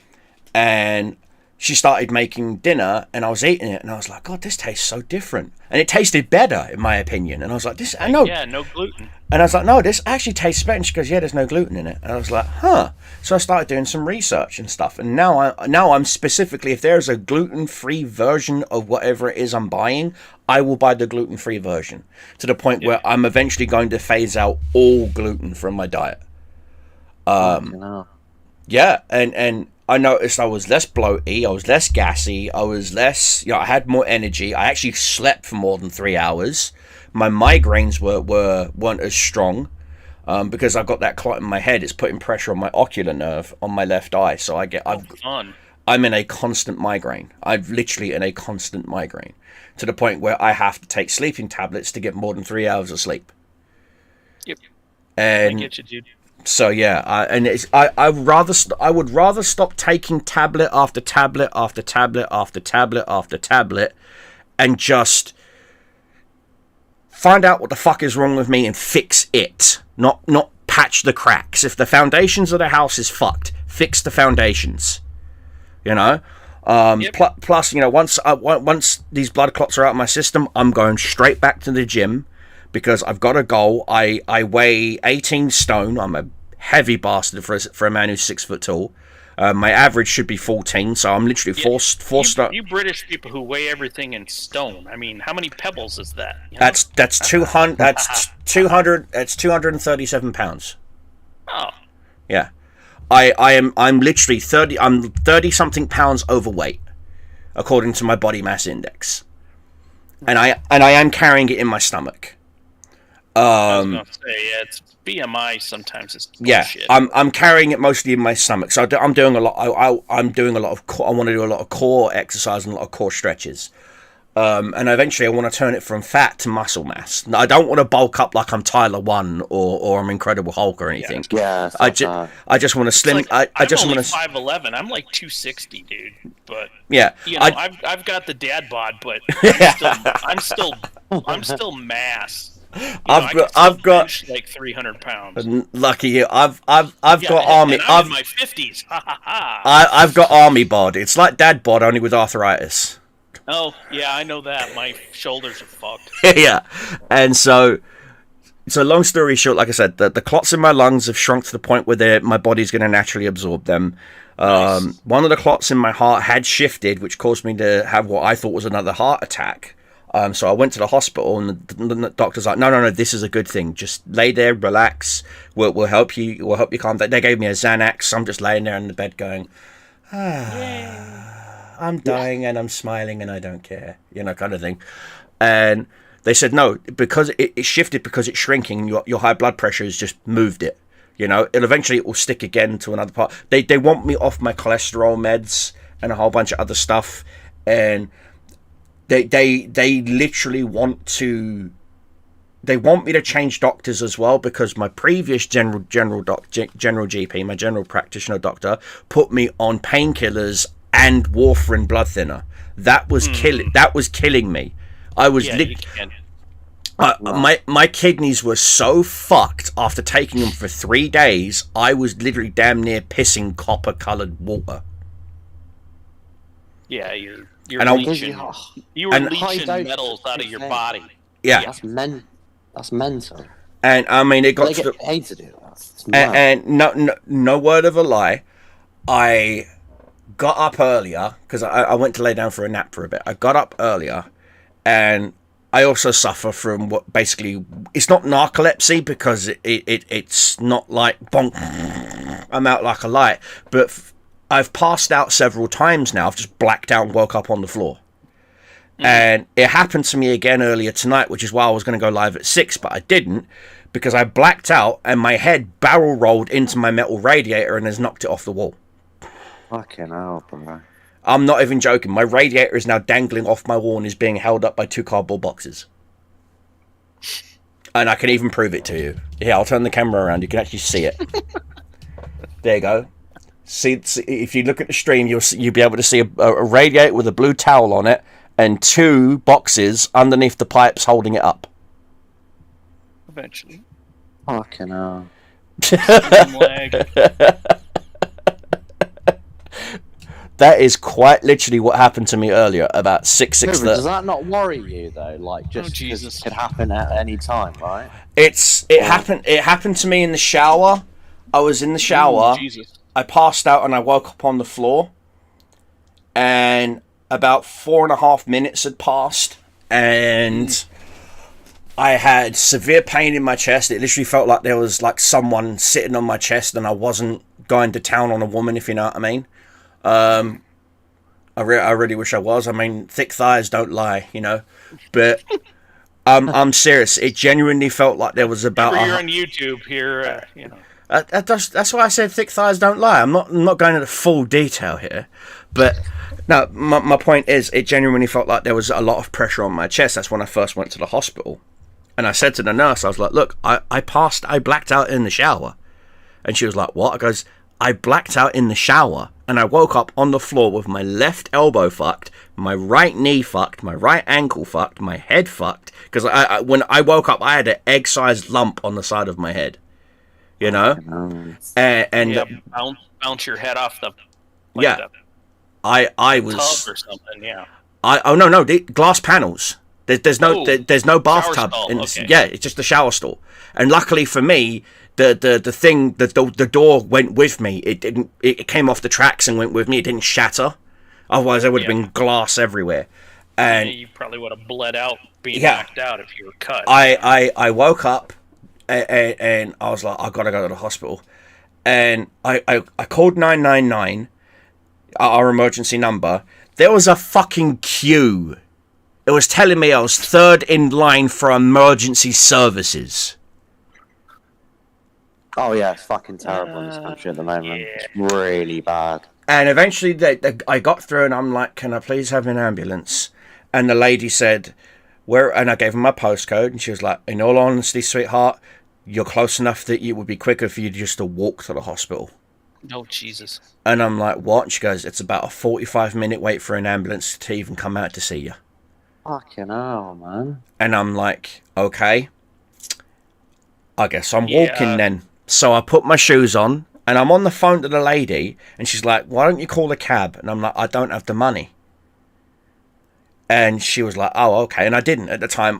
and she started making dinner, and I was eating it, and I was like, God, this tastes so different. And it tasted better, in my opinion. And I was like, I know. Yeah, no gluten. And I was like, no, this actually tastes better. And she goes, yeah, there's no gluten in it. And I was like, huh. So I started doing some research and stuff. And now I'm specifically, if there's a gluten-free version of whatever it is I'm buying, I will buy the gluten-free version, to the point where I'm eventually going to phase out all gluten from my diet. Yeah, and I noticed I was less bloaty, I was less gassy, I was less, I had more energy. I actually slept for more than 3 hours. My migraines weren't as strong, because I've got that clot in my head. It's putting pressure on my ocular nerve on my left eye. So I'm in a constant migraine. I'm literally in a constant migraine, to the point where I have to take sleeping tablets to get more than 3 hours of sleep. Yep. And I get you, dude. So yeah, I would rather stop taking tablet after tablet after tablet after tablet after tablet, and just find out what the fuck is wrong with me and fix it, not patch the cracks. If the foundations of the house is fucked, fix the foundations. You know. Plus, once these blood clots are out of my system, I'm going straight back to the gym. Because I've got a goal. I weigh 18 stone. I'm a heavy bastard for a man who's 6 foot tall. My average should be 14, so I'm literally four stone. You British people who weigh everything in stone. I mean, how many pebbles is that? You know? That's 200. That's 200. That's 237 pounds. Oh. Yeah, I'm literally 30. I'm 30 something pounds overweight, according to my body mass index, and I am carrying it in my stomach. I was gonna say, it's BMI sometimes is bullshit. Yeah, I'm carrying it mostly in my stomach. So I'm doing a lot. I'm doing a lot of. I want to do a lot of core exercise and a lot of core stretches. And eventually I want to turn it from fat to muscle mass. I don't want to bulk up like I'm Tyler 1 or I'm Incredible Hulk or anything. Yeah. I just want to slim. Like, I just want to. 5'11". I'm like 260, dude. But yeah, I've got the dad bod, but I'm still mass. I've got like 300 pounds. Lucky you. I've got army. I'm in my 50s. I've got army bod. It's like dad bod, only with arthritis. Oh yeah, I know that. My shoulders are fucked. Yeah, and so long story short, like I said, the clots in my lungs have shrunk to the point where my body's going to naturally absorb them. Nice. One of the clots in my heart had shifted, which caused me to have what I thought was another heart attack. So I went to the hospital, and the doctor's like, no, this is a good thing. Just lay there, relax. We'll help you. We'll help you calm down. They gave me a Xanax. So I'm just laying there in the bed going, I'm dying and I'm smiling and I don't care, kind of thing. And they said no, because it shifted, because it's shrinking. Your high blood pressure has just moved it. It will stick again to another part. They want me off my cholesterol meds and a whole bunch of other stuff, and They literally want me to change doctors as well, because my previous general GP, my general practitioner doctor, put me on painkillers and warfarin blood thinner. That was killing me. I was my kidneys were so fucked after taking them for 3 days. I was literally damn near pissing copper-colored water. Yeah, you're And I- leaching. You were and- leaching High dose metals out of your body. Yeah, That's mental. and I mean, it got They to the, get paid to do that. It's mad. and no word of a lie, I got up earlier because I went to lay down for a nap for a bit. I got up earlier, and I also suffer from what basically it's not narcolepsy because it's not like bonk, I'm out like a light, but I've passed out several times now. I've just blacked out and woke up on the floor. And it happened to me again earlier tonight, which is why I was going to go live at 6, but I didn't because I blacked out and my head barrel rolled into my metal radiator and has knocked it off the wall. Fucking hell, bro. I'm not even joking. My radiator is now dangling off my wall and is being held up by 2 cardboard boxes. And I can even prove it to you. Yeah, I'll turn the camera around. You can actually see it. There you go. See, if you look at the stream, you'll be able to see a radiator with a blue towel on it and 2 boxes underneath the pipes holding it up. Eventually. Fucking hell. Lag. That is quite literally what happened to me earlier, about 6:30. Does that not worry you though? Like just because Jesus. it could happen at any time, right? It happened to me in the shower. I was in the shower. Jesus. I passed out and I woke up on the floor. And about 4.5 minutes had passed, and I had severe pain in my chest. It literally felt like there was like someone sitting on my chest, and I wasn't going to town on a woman, if you know what I mean. I really wish I was. I mean, thick thighs don't lie, you know. But I'm serious. It genuinely felt like there was about. You're on YouTube here, you know. That's why I said thick thighs don't lie. I'm not going into full detail here, but no, my point is, it genuinely felt like there was a lot of pressure on my chest. That's when I first went to the hospital, and I said to the nurse, I was like, "Look, I blacked out in the shower," and she was like, "What?" I goes, "I blacked out in the shower, and I woke up on the floor with my left elbow fucked, my right knee fucked, my right ankle fucked, my head fucked, because when I woke up, I had an egg-sized lump on the side of my head." You know, and Yeah, bounce your head off the yeah, the I was tub or something. Yeah. no, the glass panels. There's no bathtub. stall, In okay. Yeah, it's just a shower stall. And luckily for me, the door went with me. It came off the tracks and went with me. It didn't shatter. Otherwise, there would have been glass everywhere. And You probably would have bled out, being Yeah. knocked out if you were cut. I woke up and I was like, I gotta go to the hospital. And I called 999, our emergency number. There was a fucking queue. It was telling me I was 3rd in line for emergency services. Oh yeah, it's fucking terrible in this country at the moment. yeah. It's really bad. And eventually I got through and I'm like, can I please have an ambulance? And the lady said, where? And I gave her my postcode and she was like, in all honesty, sweetheart, you're close enough that it would be quicker for you just to walk to the hospital. Oh, Jesus. And I'm like, what? And she goes, it's about a 45-minute wait for an ambulance to even come out to see you. Fucking hell, man. And I'm like, okay, I guess I'm Yeah. walking then. So I put my shoes on and I'm on the phone to the lady and she's like, why don't you call a cab? And I'm like, I don't have the money. And she was like, oh, okay. And I didn't at the time.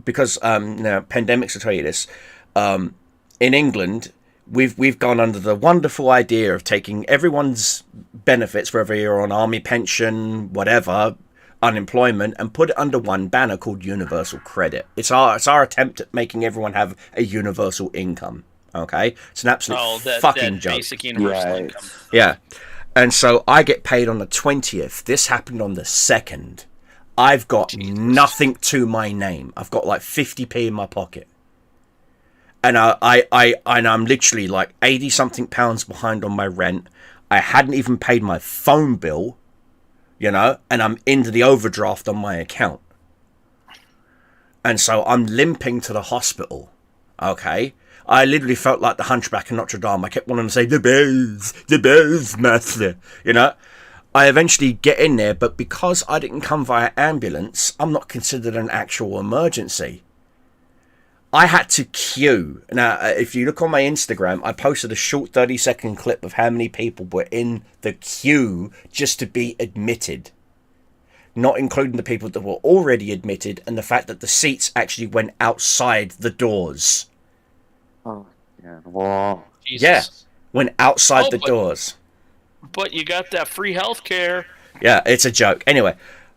Because pandemics will tell you this. In England, we've gone under the wonderful idea of taking everyone's benefits, whether you're on army pension, whatever, unemployment, and put it under one banner called universal credit. It's our attempt at making everyone have a universal income. Okay, it's an absolute fucking that joke. basic universal Right. income. Yeah. And so I get paid on the 20th. This happened on the 2nd. I've got nothing to my name. I've got like 50p in my pocket. And I'm literally like 80 something pounds behind on my rent. I hadn't even paid my phone bill, you know, and I'm into the overdraft on my account. And so I'm limping to the hospital. Okay. I literally felt like the Hunchback of Notre Dame. I kept wanting to say, the bells, master. You know, I eventually get in there, but because I didn't come via ambulance, I'm not considered an actual emergency. I had to queue. Now, if you look on my Instagram, I posted a short 30-second clip of how many people were in the queue just to be admitted. Not including the people that were already admitted, and the fact that the seats actually went outside the doors. Oh, yeah. Wow. Jesus. Yeah, went outside Oh, the doors. But you got that free health care. Yeah, it's a joke. Anyway,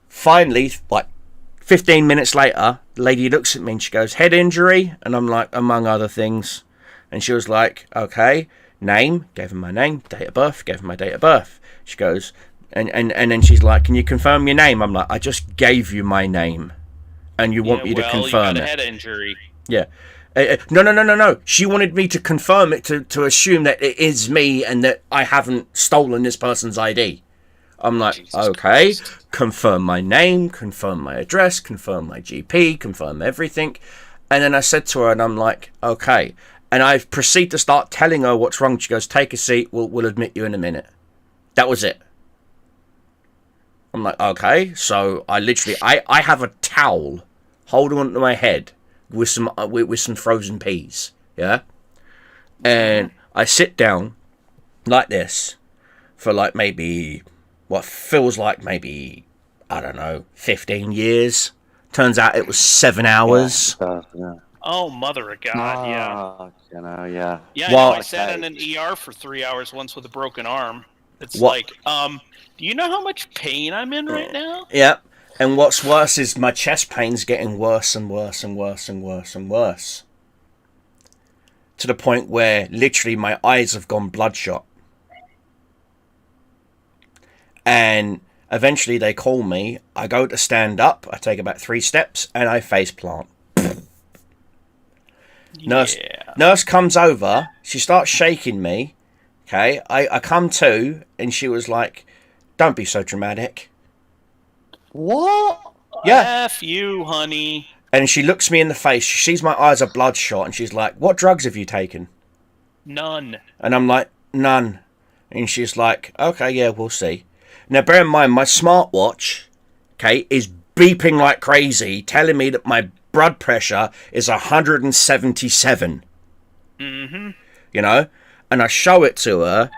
finally, like 15 minutes later, the lady looks at me and she goes, head injury? And I'm like, among other things. And she was like, okay, name, gave her my name, date of birth, gave her my date of birth. She goes, and then she's like, can you confirm your name? I'm like, I just gave you my name. And you want me to confirm you got a it. head injury. Yeah. No. She wanted me to confirm it to assume that it is me and that I haven't stolen this person's ID. I'm like, Jesus okay, Christ. confirm my name, confirm my address, confirm my GP, confirm everything. And then I said to her, and I'm like, okay. And I proceed to start telling her what's wrong. She goes, take a seat, we'll admit you in a minute. That was it. I'm like, okay. So I literally, I have a towel holding onto my head with some frozen peas, yeah? And I sit down like this for like maybe what feels like maybe, I don't know, 15 years. Turns out it was 7 hours. Yeah. Oh, mother of God, yeah. You know, yeah. Yeah, Well- I sat in an ER for 3 hours once with a broken arm. It's What- like, do you know how much pain I'm in right now? Yeah. And what's worse is my chest pain's getting worse and worse and worse and worse and worse. To the point where literally my eyes have gone bloodshot. And eventually they call me. I go to stand up. I take about 3 steps and I face plant. Nurse comes over. She starts shaking me. Okay. I come to and she was like, don't be so dramatic. What? Yeah. F you, honey. And she looks me in the face. She sees my eyes are bloodshot and she's like, what drugs have you taken? None. And I'm like, none. And she's like, okay, yeah, we'll see. Now, bear in mind, my smartwatch, okay, is beeping like crazy, telling me that my blood pressure is 177. Mm-hmm. You know? And I show it to her,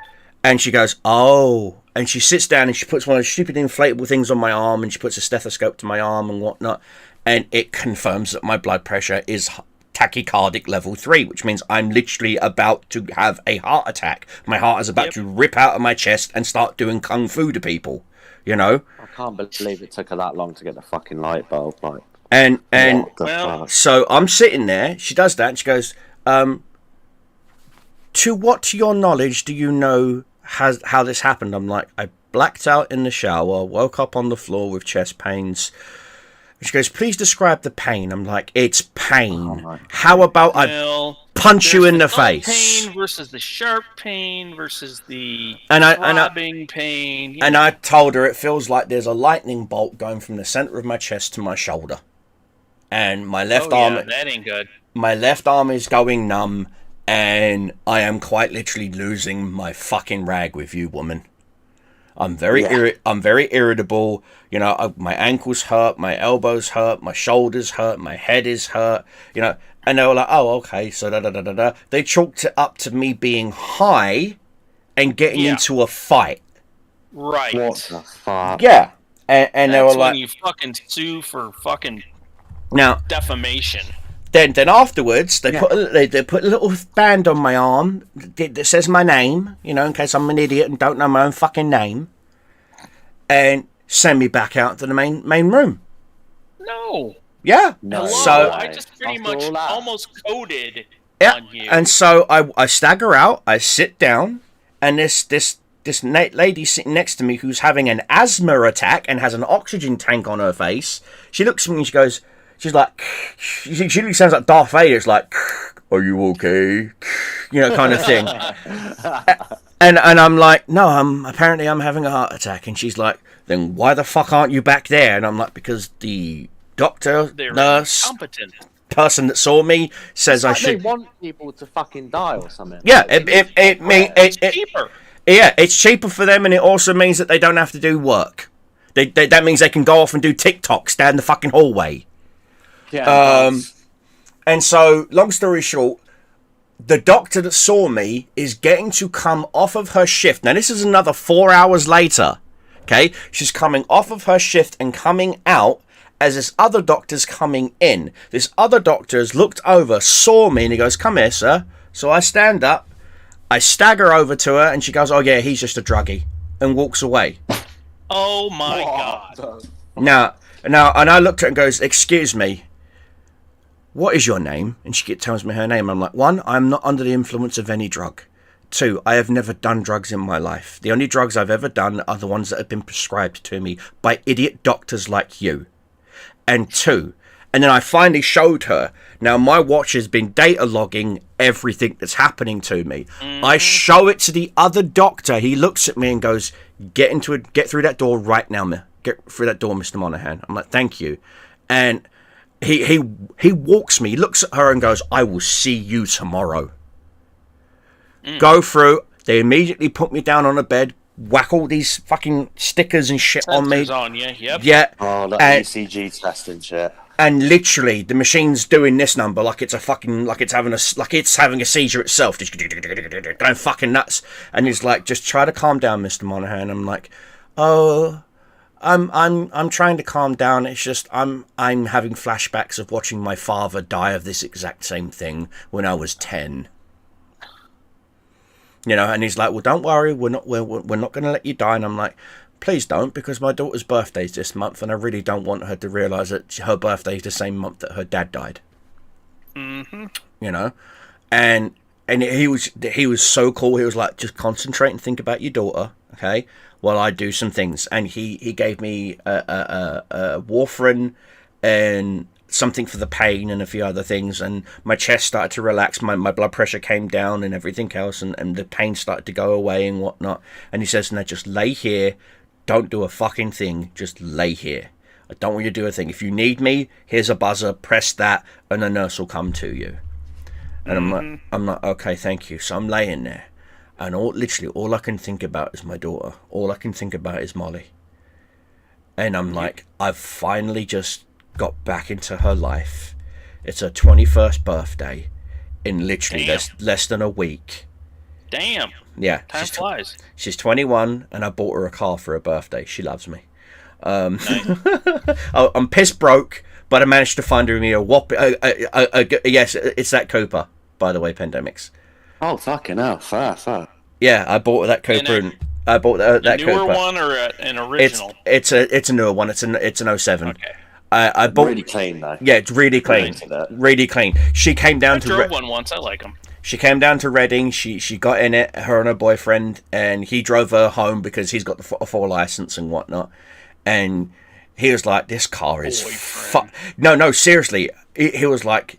and she goes, oh. And she sits down and she puts one of those stupid inflatable things on my arm, and she puts a stethoscope to my arm and whatnot. And it confirms that my blood pressure is tachycardic level 3, which means I'm literally about to have a heart attack. My heart is about to rip out of my chest and start doing kung fu to people, you know? I can't believe it took her that long to get the fucking light bulb. Like, And what the well, fuck? so I'm sitting there, she does that, and she goes, to what, to your knowledge, do you know how this happened? I'm like, I blacked out in the shower, woke up on the floor with chest pains. She goes, please describe the pain. I'm like, it's pain. Oh my How about I well, punch you there's in the dull face? pain versus the sharp pain versus the And I- throbbing pain. And I told her it feels like there's a lightning bolt going from the center of my chest to my shoulder. And my left arm, that ain't good. my left arm is going numb, and I am quite literally losing my fucking rag with you, woman. I'm very irritable. You know, my ankles hurt, my elbows hurt, my shoulders hurt, my head is hurt. You know, and they were like, "Oh, okay." So They chalked it up to me being high and getting Yeah. into a fight. Right. What the fuck? Yeah, and they That's were when like, you fucking sue for fucking now. defamation. Then afterwards, they put a little band on my arm that says my name, you know, in case I'm an idiot and don't know my own fucking name, and send me back out to the main room. No. Yeah. No. Hello. So I just pretty After much all that. almost coded yeah, on you. and so I stagger out, I sit down, and this lady sitting next to me who's having an asthma attack and has an oxygen tank on her face. She looks at me and she goes. She's like, she literally sounds like Darth Vader. It's like, are you okay? You know, kind of thing. and I'm like, no, apparently I'm having a heart attack. And she's like, then why the fuck aren't you back there? And I'm like, because the doctor, They're nurse, incompetent. person that saw me says I Like they should. want people to fucking die or something. Yeah, It's cheaper. yeah, it's cheaper for them, and it also means that they don't have to do work. That means they can go off and do TikToks down the fucking hallway. Yeah. And so, long story short, the doctor that saw me is getting to come off of her shift. Now, this is another 4 hours later. Okay? She's coming off of her shift and coming out as this other doctor's coming in. This other doctor's looked over, saw me, and he goes, "Come here, sir." So I stand up, I stagger over to her, and she goes, "Oh, yeah, he's just a druggie," and walks away. Oh my god. Now, and I looked at her and goes, "Excuse me, what is your name?" And she tells me her name. I'm like, 1, I'm not under the influence of any drug. 2, I have never done drugs in my life. The only drugs I've ever done are the ones that have been prescribed to me by idiot doctors like you. And 2, and then I finally showed her. Now, my watch has been data logging everything that's happening to me. I show it to the other doctor. He looks at me and goes, Get through that door right now, get through that door, Mr. Monaghan." I'm like, "Thank you." And he walks me, he looks at her and goes, "I will see you tomorrow." Go through. They immediately put me down on a bed, whack all these fucking stickers and shit on me. On you. Yep. Yeah. Oh, that And- ECG test and shit. And literally, the machine's doing this number like it's having a seizure itself, just going fucking nuts. And he's like, "Just try to calm down, Mr. Monaghan." I'm like, "Oh, I'm trying to calm down. It's just I'm having flashbacks of watching my father die of this exact same thing when I was 10." You know, and he's like, "Well, don't worry, we're not going to let you die." And I'm like, "Please don't, because my daughter's birthday's this month, and I really don't want her to realise that her birthday's the same month that her dad died." Mm-hmm. You know, and he was so cool. He was like, "Just concentrate and think about your daughter, okay, while I do some things." And he gave me a warfarin and something for the pain and a few other things, and my chest started to relax, my blood pressure came down and everything else, and the pain started to go away and whatnot. And he says, "Now just lay here, don't do a fucking thing, just lay here. I don't want you to do a thing. If you need me, here's a buzzer, press that, and a nurse will come to you." And I'm like, "Okay, thank you." So I'm laying there, and literally all I can think about is my daughter. All I can think about is Molly. And I'm like, I've finally just got back into her life. It's her 21st birthday in literally less than a week. Damn. Yeah, Time flies. she's 21, and I bought her a car for her birthday. She loves me. Nice. I'm pissed broke, but I managed to find her me a whopping. Yes, it's that Cooper, by the way, Pandemics. Oh, fucking hell. Fair. Yeah, I bought her that Cooper, and I bought that newer Cooper. one or an original? It's a newer one. It's an 07. Okay. I bought. Really clean, though. Yeah, it's really clean. Into that. Really clean. She came down I to. drove one once. I like them. She came down to Reading. She got in it. Her and her boyfriend, and he drove her home because he's got the 4 license and whatnot. And he was like, "This car is No, seriously. He was like,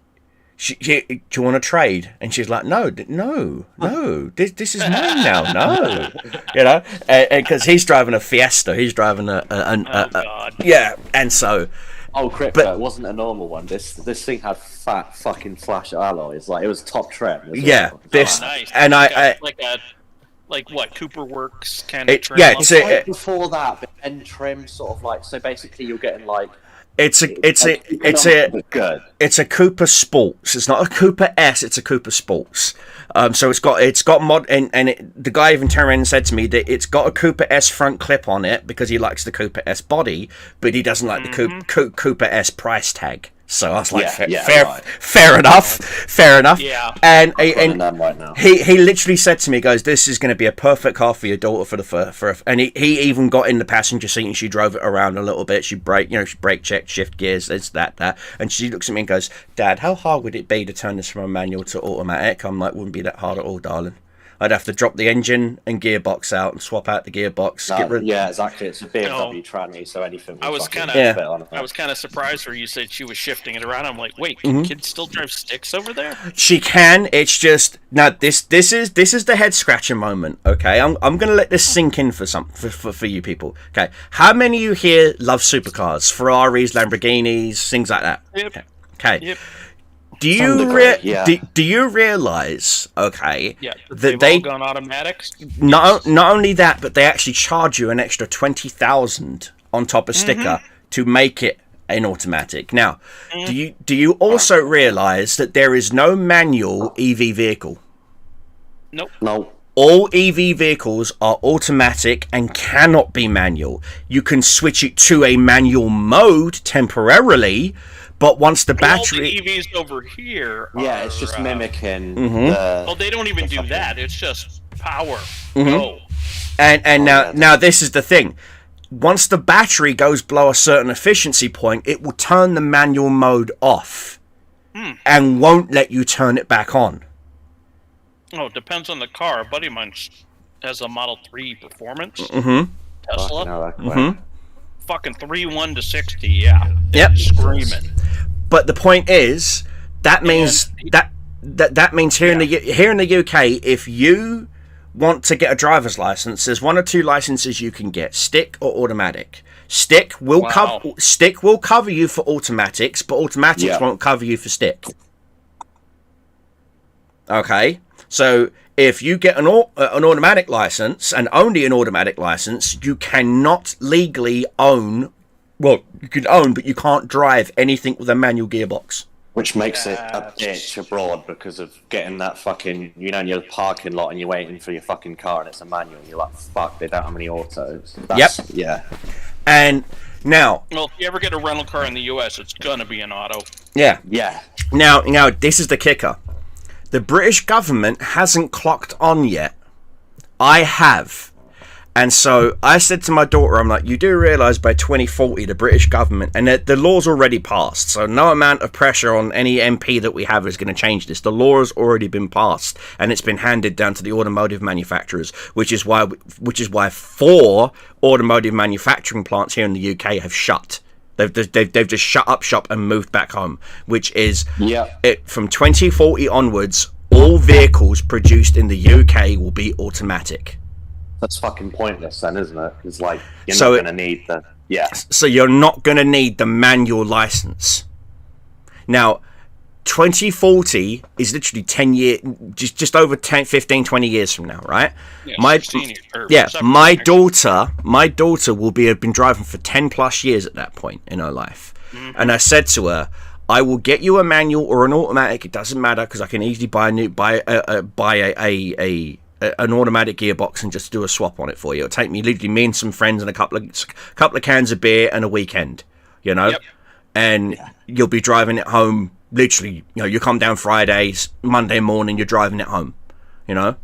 "Do you want to trade?" And she's like, No. This is mine now. No, you know, because he's driving a Fiesta. He's driving a God. yeah, and so. Oh, Crypto, it wasn't a normal one. This thing had fat fucking flash alloys. Like, it was top trim. Yeah, this Nice. and I like what Cooper Works kind of trim. yeah, level? it's Right before that, but then trim sort of like, so basically you're getting like, it's a good. It's a Cooper Sports. It's not a Cooper S. It's a Cooper Sports. So it's got mod, and the guy even turned around and said to me that it's got a Cooper S front clip on it because he likes the Cooper S body, but he doesn't like the Cooper S price tag. So I was like, fair enough. Yeah. And Right now. he literally said to me, "Guys, this is going to be a perfect car for your daughter and he even got in the passenger seat and she drove it around a little bit. She brake checked, shift gears, this, that, and she looks at me and goes, "Dad, how hard would it be to turn this from a manual to automatic?" I'm like, "Wouldn't be that hard at all, darling. I'd have to drop the engine and gearbox out and swap out the gearbox." Yeah, exactly. It's a BMW tranny, so anything. I was kind of surprised where you said she was shifting it around. I'm like, wait, can kids still drive sticks over there? She can. It's just now this is the head scratcher moment. Okay, I'm gonna let this sink in for you people. Okay, how many of you here love supercars, Ferraris, Lamborghinis, things like that? Yep. Okay. Yep. Do you realize, okay, Yeah. that They've all gone automatics. not only that, but they actually charge you an extra 20,000 on top of sticker to make it an automatic. Now, do you also realise that there is no manual EV vehicle? Nope. No. All EV vehicles are automatic and cannot be manual. You can switch it to a manual mode temporarily, but once the battery... All the EVs over here Yeah, it's just mimicking Well, they don't even do that. It's just power. Go. And now this is the thing. Once the battery goes below a certain efficiency point, it will turn the manual mode off and won't let you turn it back on. Oh, it depends on the car. A buddy of mine has a Model 3 Performance. Tesla. Fucking 3.1 to 60, yeah. Yep. Screaming. But the point is, that means that means here in the UK, if you want to get a driver's license, there's one or two licenses you can get: stick or automatic. Stick will cover you for automatics, but automatics won't cover you for stick. Okay, so if you get an automatic license, and only an automatic license, you cannot legally own. Well, you can own, but you can't drive anything with a manual gearbox. Which makes it a bitch abroad because of getting that fucking, you know, in your parking lot and you're waiting for your fucking car and it's a manual and you're like, fuck, they don't have any autos. Yeah. And now... Well, if you ever get a rental car in the US, it's gonna be an auto. Yeah. Yeah. Now, this is the kicker. The British government hasn't clocked on yet. I have. And so I said to my daughter, I'm like, you do realise by 2040 the British government, and the law's already passed, so no amount of pressure on any MP that we have is going to change this. The law has already been passed, and it's been handed down to the automotive manufacturers, which is why 4 automotive manufacturing plants here in the UK have shut. They've just shut up shop and moved back home, which is from 2040 onwards, all vehicles produced in the UK will be automatic. That's fucking pointless then, isn't it? It's like, you're not going to need the... Yeah. So you're not going to need the manual license. Now, 2040 is literally 10 years, just over 10, 15, 20 years from now, right? Yeah, my daughter will have been driving for 10 plus years at that point in her life. And I said to her, I will get you a manual or an automatic, it doesn't matter, because I can easily buy an automatic gearbox and just do a swap on it for you. It'll take me and some friends and a couple of cans of beer and a weekend, you know. And you'll be driving it home. Literally, you know, you come down Fridays, Monday morning, you're driving it home, you know.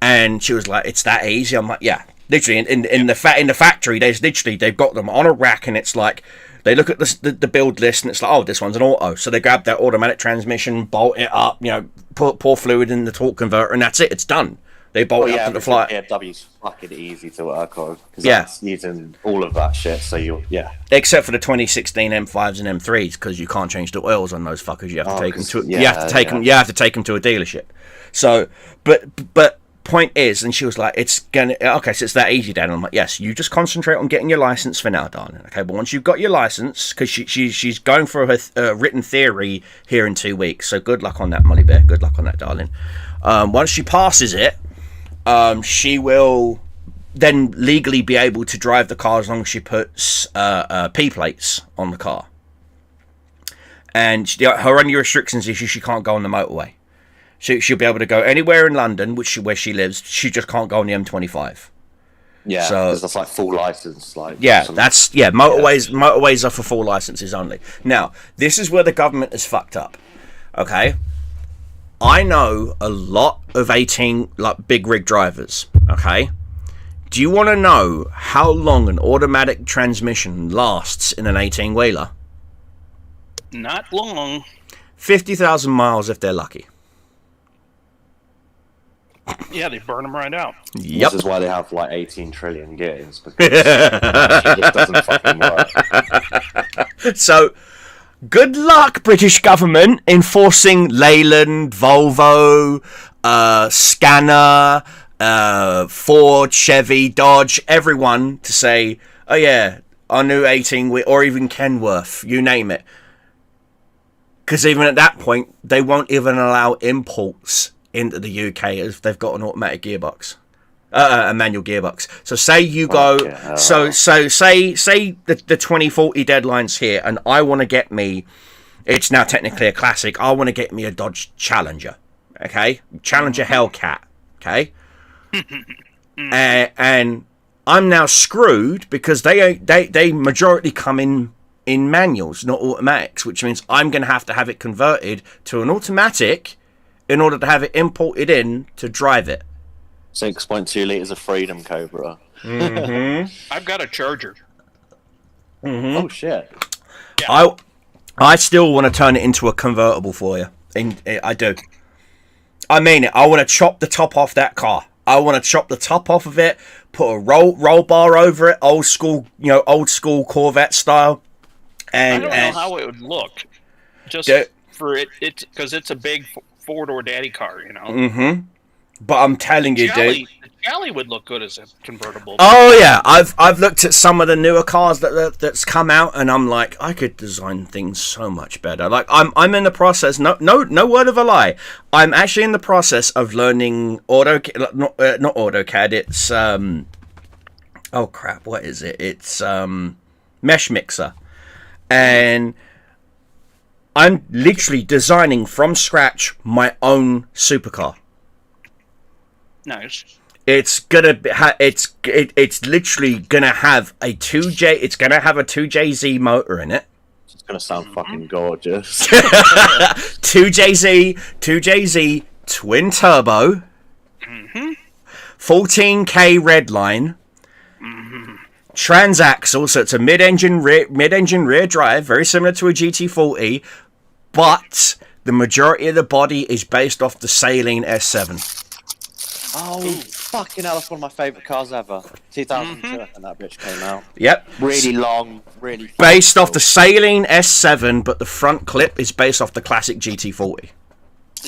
And she was like, "It's that easy." I'm like, "Yeah." Literally, in the factory, they've got them on a rack, and it's like they look at the build list, and it's like, "Oh, this one's an auto." So they grab that automatic transmission, bolt it up, you know, pour fluid in the torque converter, and that's it. It's done. They bolt up to the fly. BMW's fucking easy to work on. That's using all of that shit, so except for the 2016 M5s and M3s, because you can't change the oils on those fuckers. You have to take them to. You have to take them to a dealership. So, but point is, and she was like, "It's gonna okay, so it's that easy, Dad." And I'm like, "Yes, you just concentrate on getting your license for now, darling. Okay, but once you've got your license, because she's going for her written theory here in 2 weeks. So good luck on that, Molly Bear. Good luck on that, darling. Once she passes it." She will then legally be able to drive the car as long as she puts P plates on the car. And her only restrictions is she can't go on the motorway. She'll be able to go anywhere in London, where she lives. She just can't go on the M25. Yeah, so that's like full license. Motorways are for full licenses only. Now, this is where the government is fucked up. Okay. I know a lot of 18 big rig drivers, okay? Do you want to know how long an automatic transmission lasts in an 18-wheeler? Not long. 50,000 miles if they're lucky. Yeah, they burn them right out. Yep. This is why they have like 18 trillion gears, because it just doesn't fucking work. So... good luck, British government, enforcing Leyland, Volvo, Scanner, Ford, Chevy, Dodge, everyone to say, oh yeah, our new 18, or even Kenworth, you name it. Because even at that point, they won't even allow imports into the UK if they've got an automatic gearbox. A manual gearbox. So say you go, Okay, say the 2040 deadline's here, and I want to get me. It's now technically a classic. I want to get me a Dodge Challenger. Okay, Challenger Hellcat. Okay, and I'm now screwed because they majority come in manuals, not automatics, which means I'm going to have it converted to an automatic in order to have it imported in to drive it. 6.2 liters of Freedom Cobra. I've got a Charger. Oh shit! I still want to turn it into a convertible for you. I do. I mean it. I want to chop the top off that car. I want to chop the top off of it, put a roll bar over it, old school Corvette style. And I don't know how it would look. Just for it because it's a big four-door daddy car, you know. But I'm telling you, dude. The Jolly would look good as a convertible. Oh yeah, I've looked at some of the newer cars that's come out, and I'm like, I could design things so much better. Like I'm in the process. No word of a lie. I'm actually in the process of learning not AutoCAD. It's oh crap, what is it? It's Mesh Mixer, and I'm literally designing from scratch my own supercar. Nice. It's gonna it's literally gonna have a 2J. It's gonna have a 2JZ motor in it. It's gonna sound fucking gorgeous. 2JZ twin turbo. 14K redline. Transaxle, so it's a mid-engine rear drive, very similar to a GT40, but the majority of the body is based off the Saleen S7. Oh, fucking hell, that's one of my favourite cars ever. 2002, I think that bitch came out. Yep. Really long, really... Based off the Saleen S7, but the front clip is based off the classic GT40.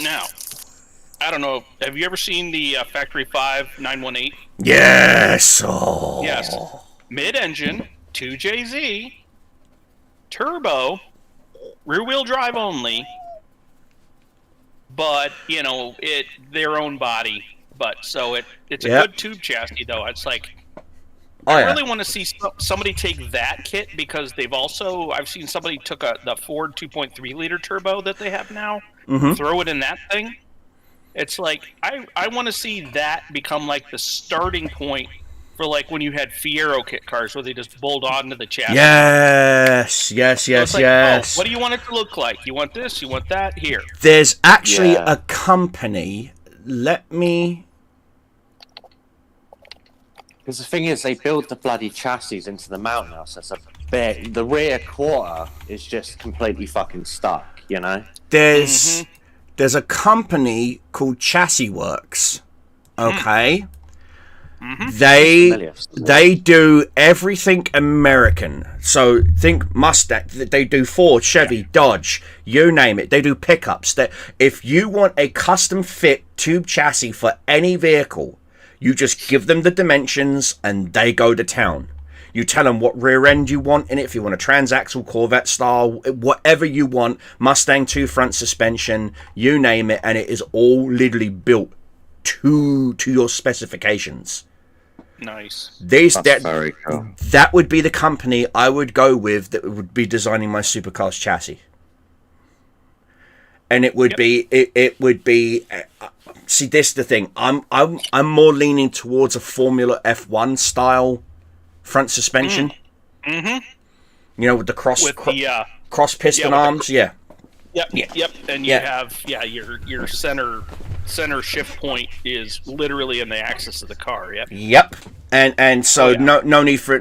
Now, I don't know, have you ever seen the Factory 5 918? Yes! Oh. Yes. Mid-engine, 2JZ, turbo, rear-wheel drive only, but, you know, their own body. But so it's a good tube chassis though. It's like I really want to see somebody take that kit because I've seen somebody took the Ford 2.3 liter turbo that they have now, throw it in that thing. It's like I want to see that become like the starting point for like when you had Fiero kit cars where they just bolt onto the chassis. Yes. Oh, what do you want it to look like? You want this? You want that? Here. There's actually a company. Let me. Because the thing is, they build the bloody chassis into the mount now, so it's a bit. The rear quarter is just completely fucking stuck, you know? There's a company called Chassis Works. Okay? They do everything American. So think Mustang. They do Ford, Chevy, Dodge, you name it. They do pickups. That if you want a custom fit tube chassis for any vehicle, you just give them the dimensions and they go to town. You tell them what rear end you want in it. If you want a transaxle, Corvette style, whatever you want, Mustang 2 front suspension, you name it, and it is all literally built to your specifications. Nice. That's very cool. That would be the company I would go with that would be designing my supercars chassis. And it would be it would be see, this is the thing. I'm more leaning towards a Formula F1 style front suspension. You know, with the cross piston arms. Yep. And you have your center shift point is literally in the axis of the car. Yep. And so no need for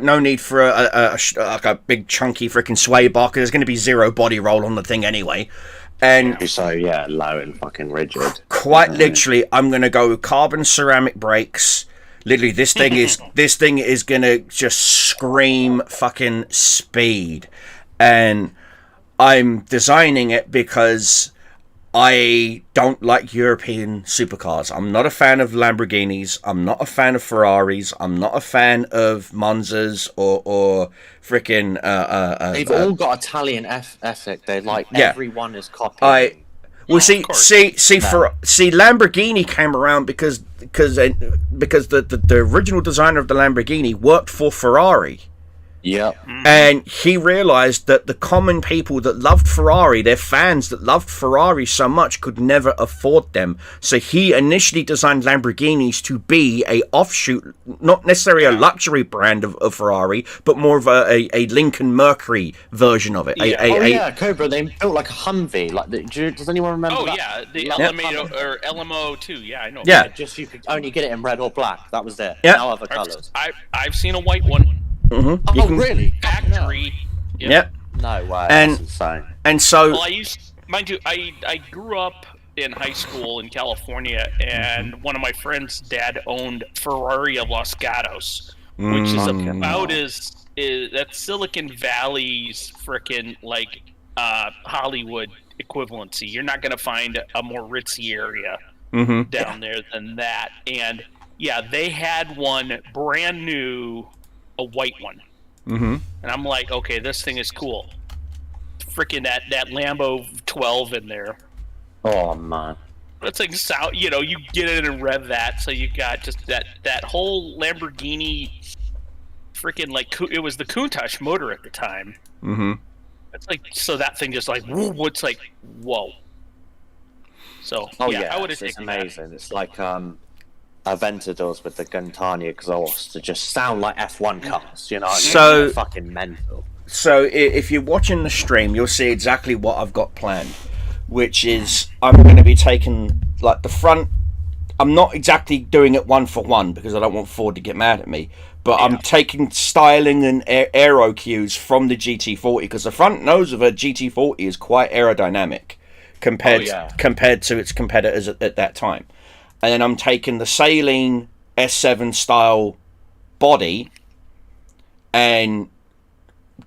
a big chunky freaking sway bar because there's going to be zero body roll on the thing anyway. And so low and fucking rigid. Quite literally, I'm going to go with carbon ceramic brakes. Literally, this thing is going to just scream fucking speed. And I'm designing it because I don't like European supercars. I'm not a fan of Lamborghinis. I'm not a fan of Ferraris. I'm not a fan of Monzas or freaking. They've all got Italian ethic. They everyone is copying. Well, of course. see, Lamborghini came around because the original designer of the Lamborghini worked for Ferrari. Yep. And he realized that the common people that loved Ferrari, their fans that loved Ferrari so much, could never afford them. So he initially designed Lamborghinis to be a offshoot, not necessarily a luxury brand of Ferrari, but more of a Lincoln Mercury version of it. Cobra. They built like a Humvee. Like, does anyone remember? Oh that? yeah, the Like, LMO or LMO too. Yeah, I know. Yeah. Just you could only get it in red or black. That was it. Yeah. No other colours. I've seen a white one. You Oh, can- really? Factory. Yep. No way. And- That's insane. And so, Well, mind you, I grew up in high school in California, and one of my friends' dad owned Ferrari of Los Gatos, which is about that's Silicon Valley's frickin' like Hollywood equivalency. You're not gonna find a more ritzy area down there than that. And yeah, they had one brand new, a white one. And I'm like, okay, this thing is cool. Freaking that Lambo 12 in there. Oh man. It's like you get in and rev that, so you got just that whole Lamborghini. Freaking like it was the Countach motor at the time. It's like so that thing just like what's like whoa. So Oh yeah, yeah, I would have it's taken that. amazing. It's like Aventadors with the Guntani exhaust to just sound like F1 cars. You know what I mean? So- They're fucking mental. So if you're watching the stream, you'll see exactly what I've got planned, which is I'm going to be taking like the front. I'm not exactly doing it one for one because I don't want Ford to get mad at me, but I'm taking styling and aero cues from the GT40 because the front nose of a GT40 is quite aerodynamic compared to its competitors at that time. And then I'm taking the Saleen S7 style body and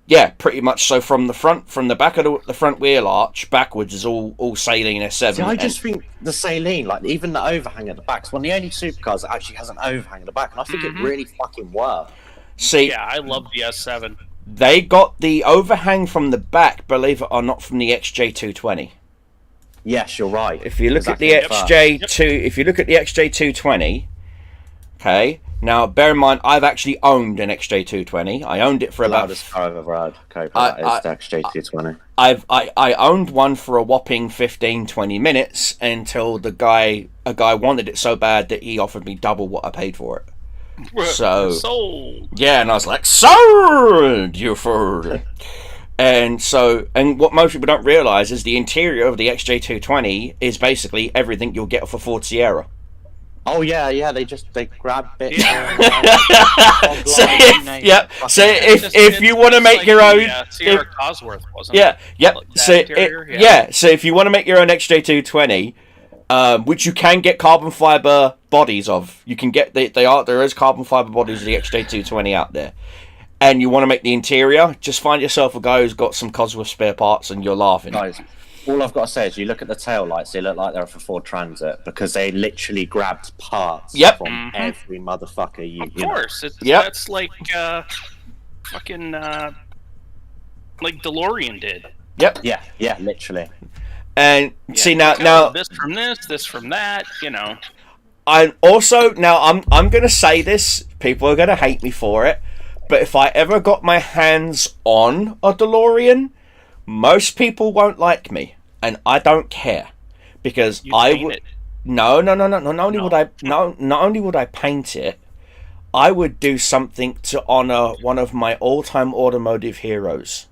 yeah, pretty much so from the back of the front wheel arch backwards is all Saleen S7. See, I just think the Saleen, like even the overhang at the back, is one of the only supercars that actually has an overhang at the back, and I think it really fucking works. See, Yeah, I love the S7. they got the overhang from the back, believe it or not, from the XJ220. Yes, you're right. If you look Exactly at the first. if you look at the XJ220, okay. Now, bear in mind, I've actually owned an XJ220. I owned it for the about. loudest car I've ever had. Okay, I- that is the XJ220. I owned one for a whopping 15-20 minutes until a guy wanted it so bad that he offered me double what I paid for it. So Sold. yeah, and I was like, sold you fool. And what most people don't realize is the interior of the XJ220 is basically everything you'll get off a Ford Sierra. Oh yeah, they grab bits. So if you want to make your own, Sierra Cosworth wasn't yeah, yep. That So interior, so if you want to make your own XJ220, which you can get carbon fiber bodies of, you can get there is carbon fiber bodies of the XJ220 out there, and you want to make the interior, just find yourself a guy who's got some Cosworth spare parts, and you're laughing. Guys, all I've got to say is you look at the tail lights; they look like they're for Ford Transit because they literally grabbed parts from every motherfucker. Of course, Yep. That's like fucking like DeLorean did. Yep. Yeah, literally. And see now this from this from that, I also I'm gonna say this. People are gonna hate me for it, but if I ever got my hands on a DeLorean, most people won't like me, and I don't care because You'd I paint would. it. No. Not only would I paint it, I would do something to honor one of my all-time automotive heroes,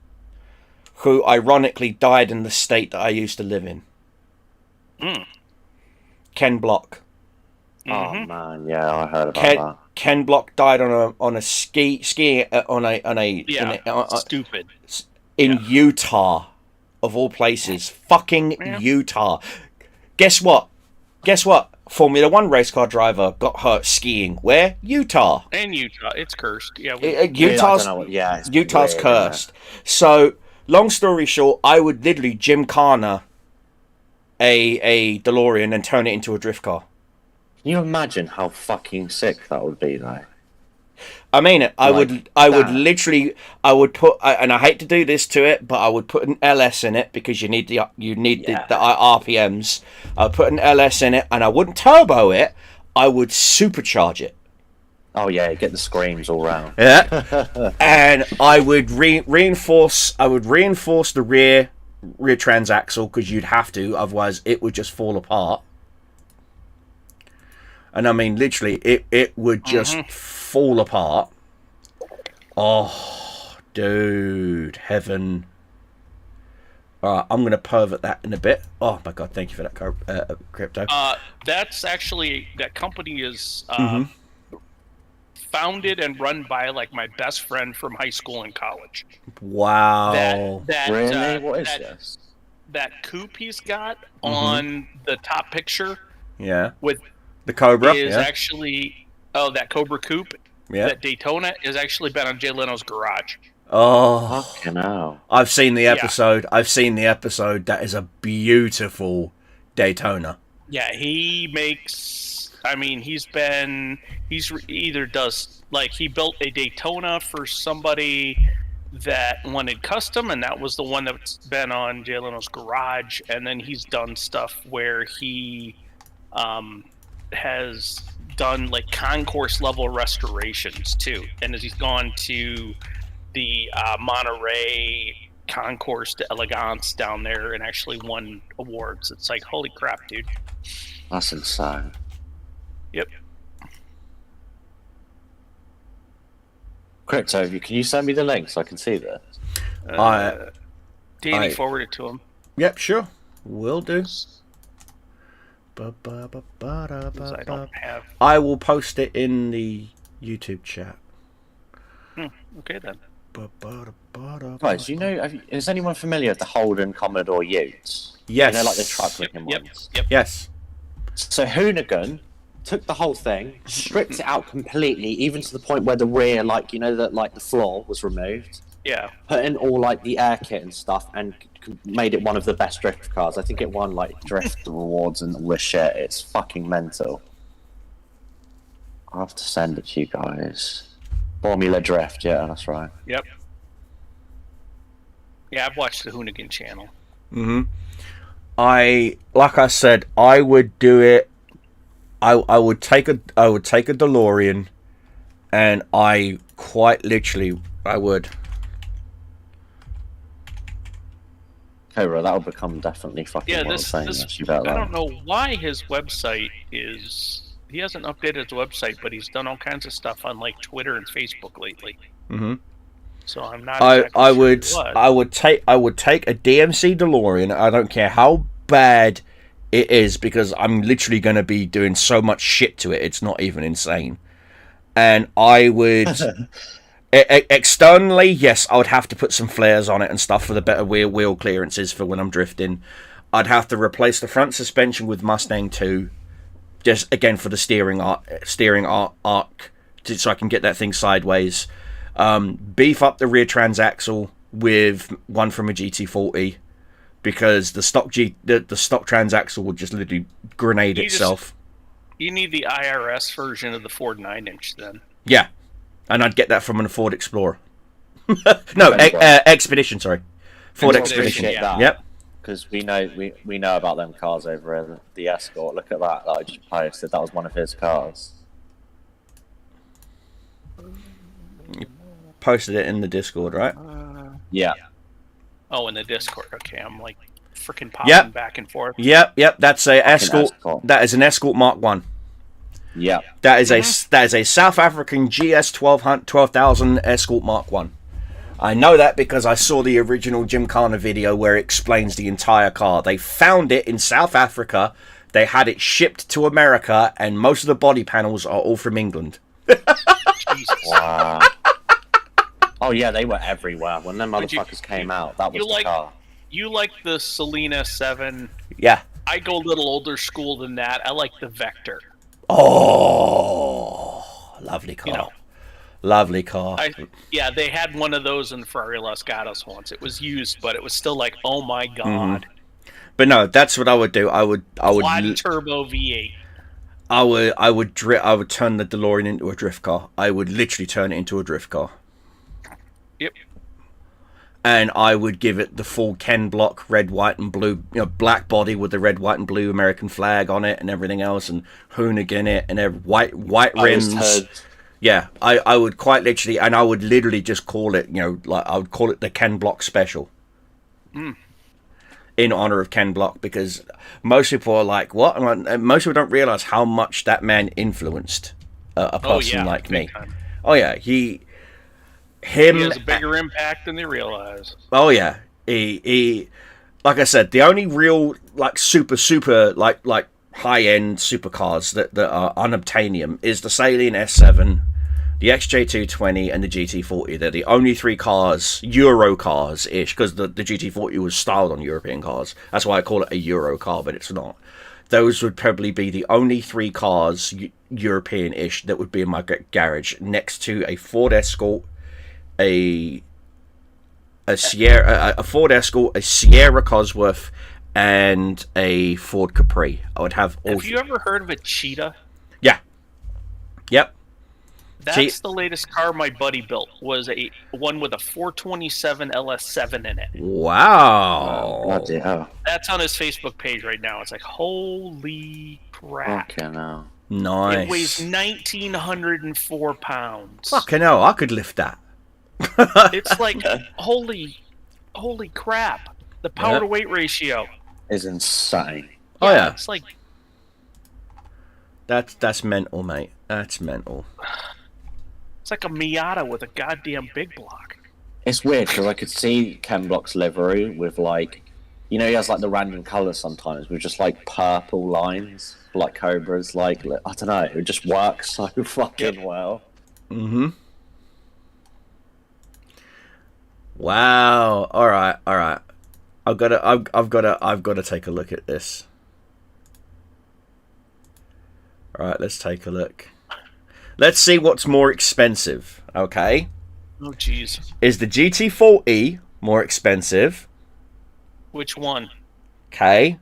who ironically died in the state that I used to live in. Ken Block. Oh man, yeah, I heard about that. Ken Block died on a skiing Stupid. in Utah, of all places. Fucking Utah. Guess what? Formula One race car driver got hurt skiing. Where? Utah. And Utah, it's cursed. Yeah, Utah's It's Utah's weird, cursed. So, long story short, I would literally Jim Carner a DeLorean and turn it into a drift car. Can you imagine how fucking sick that would be, though? I mean it. I would that. literally, I would put, and I hate to do this to it, but I would put an LS in it because you need the RPMs. I'd put an LS in it, and I wouldn't turbo it. I would supercharge it. Oh yeah, get the screams all round. Yeah, and I would reinforce. I would reinforce the rear transaxle because you'd have to, otherwise it would just fall apart. And I mean, literally, it would just fall apart. Oh, dude, heaven. All right, I'm going to pervert that in a bit. Oh, my God, thank you for that, Crypto. That's actually, that company is founded and run by, like, my best friend from high school and college. Wow. Really? What is this? That coupe he's got on the top picture Yeah. with... The Cobra is actually that Cobra coupe. Yeah. That Daytona has actually been on Jay Leno's garage. Oh, Fucking hell. I've seen the episode. Yeah. I've seen the episode. That is a beautiful Daytona. Yeah, he makes. I mean, he either does, like, he built a Daytona for somebody that wanted custom, and that was the one that's been on Jay Leno's garage. And then he's done stuff where he has done, like, concourse level restorations too, and as he's gone to the Monterey Concours d'Elegance down there and actually won awards. It's like, holy crap, dude. That's insane. Yep. Crypto, can you send me the link so I can see this? Danny forwarded to him. Yep, sure. Will do. I don't have. I will post it in the YouTube chat. Okay then. Right, so is anyone familiar with the Holden Commodore Utes? Yes. You know, like the truck-looking ones? Yep. Yes. So Hoonigan took the whole thing, stripped it out completely, even to the point where the rear, like, you know, that, like, the floor was removed. Yeah. Put in all, like, the air kit and stuff, and made it one of the best drift cars. I think it won, like, drift awards and all this shit. It's fucking mental. I'll have to send it to you guys. Formula Drift, yeah, that's right. Yep. Yeah, I've watched the Hoonigan channel. Like I said, I would do it. I would take a DeLorean, and I quite literally would. Cobra, that'll become definitely fucking I don't know why his website is. He hasn't updated his website, but he's done all kinds of stuff on, like, Twitter and Facebook lately. So I'm not. I would take a DMC DeLorean. I don't care how bad it is, because I'm literally going to be doing so much shit to it. It's not even insane. And I would externally, yes, I would have to put some flares on it and stuff for the better wheel clearances for when I'm drifting. I'd have to replace the front suspension with Mustang 2. Just again for the steering arc, so I can get that thing sideways. Beef up the rear transaxle with one from a GT40, because the stock transaxle would just literally grenade itself. You need the IRS version of the Ford 9-inch then. Yeah, and I'd get that from a Ford Explorer. No, Expedition. Sorry, Ford Expedition. Yeah. Yep. Because we know about them cars over at the Escort. Look at that I just posted. That was one of his cars. You posted it in the Discord, right? Yeah. Oh, in the Discord. Okay, I'm like freaking popping back and forth. Yep. That's a Escort. That is an Escort Mark 1. Yeah. That is a South African GS 12,000 Escort Mark 1. I know that because I saw the original Gymkhana video where it explains the entire car. They found it in South Africa, they had it shipped to America, and most of the body panels are all from England. Jesus. Wow. Oh yeah, they were everywhere. When them motherfuckers came out, that was the car. You like the Selena 7. Yeah. I go a little older school than that. I like the Vector. Oh, lovely car. You know, lovely car. They had one of those in Ferrari Los Gatos once. It was used, but it was still like, oh my god. But no, that's what I would do. I would quad turbo V8. I would turn the DeLorean into a drift car. I would literally turn it into a drift car. Yep. And I would give it the full Ken Block red, white, and blue, black body with the red, white, and blue American flag on it and everything else, and Hoonigan in it, and white rims. Yeah, I would quite literally, and I would literally just call it, I would call it the Ken Block Special. In honor of Ken Block, because most people are like, what? Most people don't realize how much that man influenced a person like me. Time. Oh yeah, he has a bigger impact than they realize. Oh yeah, he like I said, the only real like super like high end supercars that are unobtainium is the Saleen S7, the XJ220, and the GT40. They're the only three cars, Euro cars ish, because the GT40 was styled on European cars. That's why I call it a Euro car, but it's not. Those would probably be the only three cars European-ish that would be in my garage, next to a Ford Escort, a Ford Escort, a Sierra Cosworth, and a Ford Capri. I would have all. Have you ever heard of a Cheetah? Yeah. Yep. That's the latest car my buddy built. Was a one with a 427 LS7 in it. Wow. Bloody hell. That's on his Facebook page right now. It's like, holy crap! Fucking hell. Nice. It weighs 1,904 pounds. Fucking hell, I could lift that. It's like holy crap! The power to weight ratio Is insane. Oh yeah, it's like that's mental, mate. That's mental. it's like a Miata with a goddamn big block. It's weird because I could see Ken Block's livery with like, he has like the random colours sometimes with just like purple lines, like Cobras. Like I don't know, it just works so fucking well. Mm-hmm. Wow. All right. I've got to take a look at this. All right, let's take a look. Let's see what's more expensive. Okay. Oh jeez. Is the GT40 more expensive? Which one? Okay.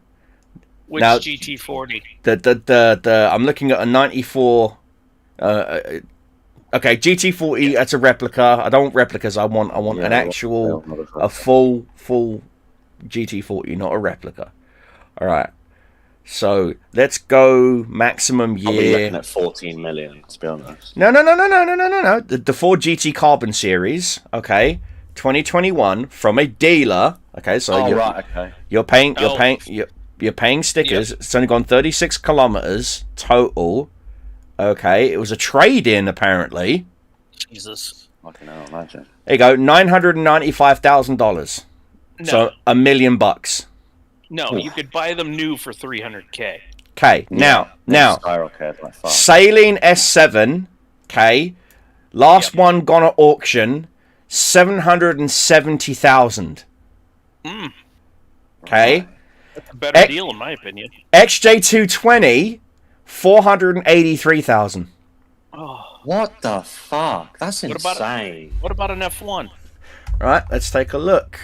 Which Now, GT40? The I'm looking at a 94. Okay, GT40. That's a replica. I don't want replicas. I want an actual, a full GT40, not a replica. All right. So let's go maximum year. I'll be looking at 14 million, to be honest. No. The Ford GT Carbon Series, okay, 2021 from a dealer. Okay, so you're paying stickers. Yep. It's only gone 36 kilometers total. Okay, it was a trade-in apparently. Jesus. I can imagine. There you go, $995,000. No. So $1 million. No, you could buy them new for $300K. Okay, now, skyrocketed like fuck. Saleen S7, okay, last one gone at auction, 770,000. Okay. That's a better deal in my opinion. XJ220, 483,000. Oh. What the fuck? That's insane. What about an F1? Right, let's take a look.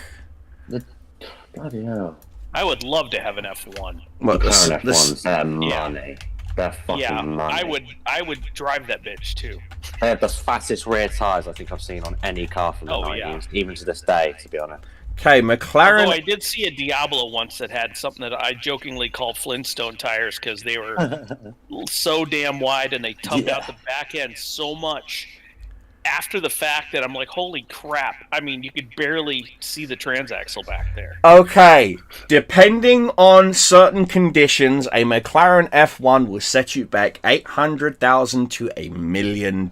Bloody hell. I would love to have an F1. Well, F1's their money. They're fucking money. I would drive that bitch too. They have the fattest rear tyres I think I've seen on any car from the 90s, even to this day, to be honest. Okay, McLaren. Although I did see a Diablo once that had something that I jokingly called Flintstone tires because they were so damn wide and they tubbed out the back end so much after the fact that I'm like, holy crap. I mean, you could barely see the transaxle back there. Okay, depending on certain conditions, a McLaren F1 will set you back $800,000 to $1 million.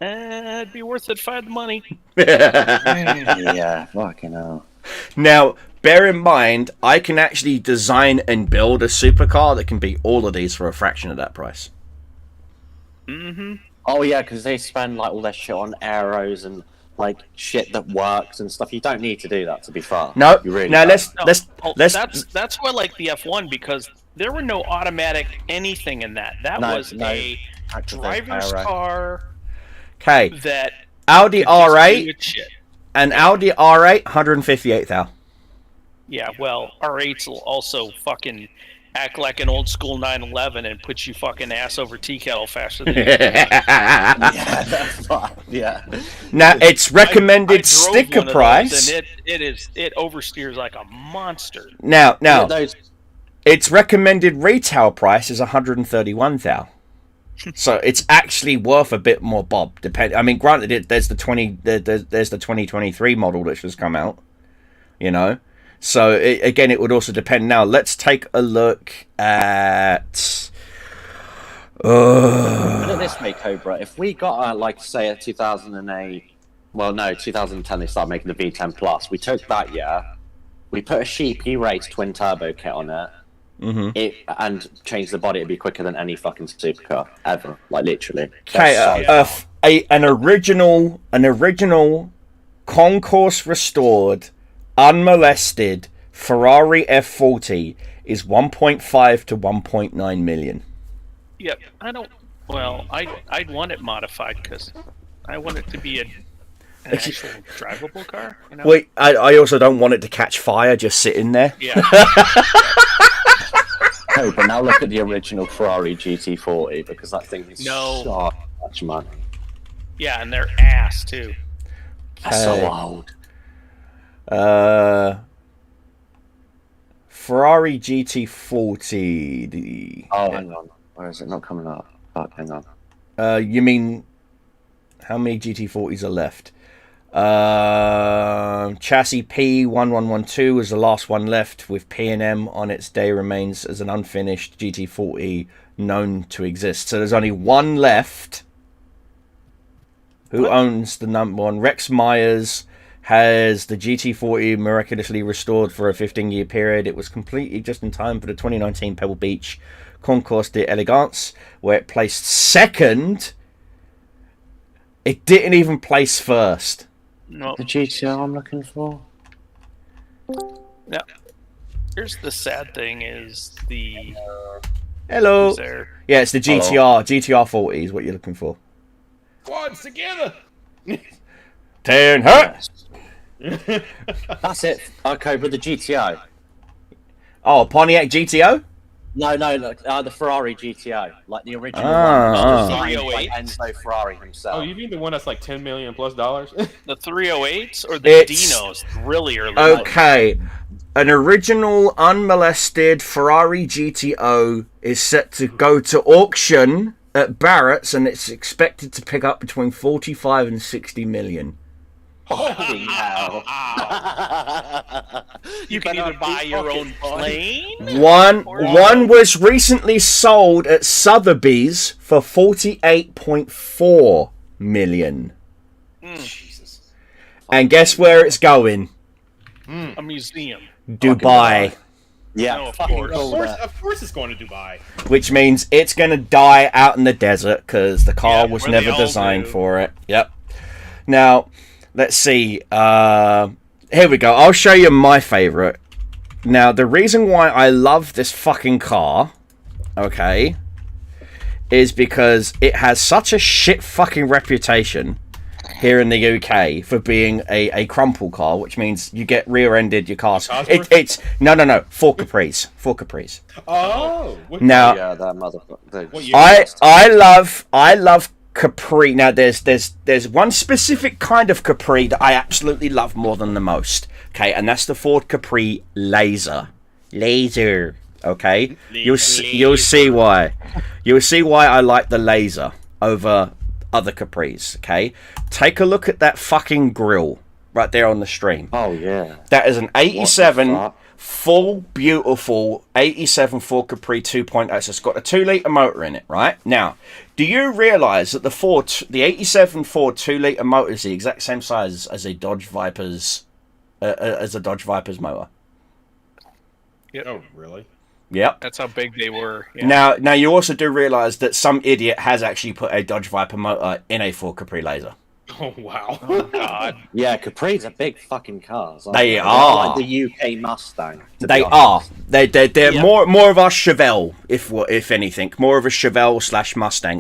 It'd be worth it if I had the money. Yeah, fucking hell. Now, bear in mind, I can actually design and build a supercar that can beat all of these for a fraction of that price. Mm-hmm. Oh yeah, because they spend like all their shit on arrows and like shit that works and stuff. You don't need to do that, to be fair. No, you really now don't. let's. That's why I like the F1 because there were no automatic anything in that. That was a driver's car. Okay. That Audi R8 and Audi R8 158,000. Yeah, well, R8s will also fucking act like an old school 911 and put you fucking ass over tea kettle faster than you Yeah, that's fine. Yeah. Now it's recommended I drove sticker one of those, price. and it oversteers like a monster. Now Yeah, those. its recommended retail price is 131,000. So it's actually worth a bit more bob. I mean, granted, there's the 2023 model that's just come out. You know, so again, it would also depend. Now let's take a look at. Put it this way, Cobra. If we got like say a 2008, well no, 2010 they started making the V10 Plus. We took that year, we put a Sheep E-Race twin turbo kit on it. And change the body, it'd be quicker than any fucking supercar ever, like literally. Okay, an original concourse restored, unmolested Ferrari F40 is 1.5 to 1.9 million. Yep, I'd want it modified because I want it to be an actual drivable car. You know? Wait, I also don't want it to catch fire just sitting there. Yeah. No, but now look at the original Ferrari GT40 because that thing is so much money. Yeah, and they're ass too. That's so old. Ferrari GT40. Oh, hang on. Where is it not coming up? Fuck, hang on. You mean how many GT40s are left? Chassis P1112 is the last one left, with P&M on its day remains as an unfinished GT40 known to exist. So there's only one left. Who owns the number one? Rex Myers has the GT40 miraculously restored for a 15-year period. It was completely just in time for the 2019 Pebble Beach Concours d'Elegance, where it placed second. It didn't even place first. No. The GTR I'm looking for. Now, here's the sad thing: is the Hello. is there? Yeah, it's the GTR. GTR 40 is what you're looking for. Quads together. 10 hertz. That's it. Okay, but the GTO. Oh, Pontiac GTO? No, look, the Ferrari GTO, like the original Ah. one, designed by 308. Enzo Ferrari himself. Oh, you mean the one that's like $10 million plus? The 308s or the It's- Dinos? Really early. Okay. An original unmolested Ferrari GTO is set to go to auction at Barrett's, and it's expected to pick up between 45 and 60 million. Holy hell! You can either buy your own plane. One was recently sold at Sotheby's for 48.4 million. Jesus. And guess where it's going? A museum. Dubai. Yeah, No, of fucking course. cool, that. Of course it's going to Dubai. Which means it's going to die out in the desert because the car Yeah, was where never they all designed do. for it. Yep. Now, let's see. Here we go. I'll show you my favorite. Now, the reason why I love this fucking car, okay, is because it has such a shit fucking reputation here in the UK for being a crumple car, which means you get rear-ended your cars. It's no, Ford Caprice. Oh. What, Now, Yeah, that motherfucker. What year? I love Capri. Now there's one specific kind of Capri that I absolutely love more than the most. Okay, and that's the Ford Capri Laser. Okay, you'll see why. You'll see why I like the Laser over other Capris. Okay, take a look at that fucking grille right there on the stream. Oh yeah. That is an 87 fuck? full beautiful 87 Ford Capri 2.0. So it's got a 2-litre motor in it, right? Now, do you realise that the 87 Ford 2-litre motor is the exact same size as a Dodge Viper's motor? Oh, really? Yep. That's how big they were. Yeah. Now you also do realise that some idiot has actually put a Dodge Viper motor in a Ford Capri Laser. Oh, wow. Oh God. Yeah, Capri's are big fucking cars. Aren't They They're are. like the UK Mustang. to They be are. honest. They're Yeah. more of a Chevelle, if anything, more of a Chevelle / Mustang.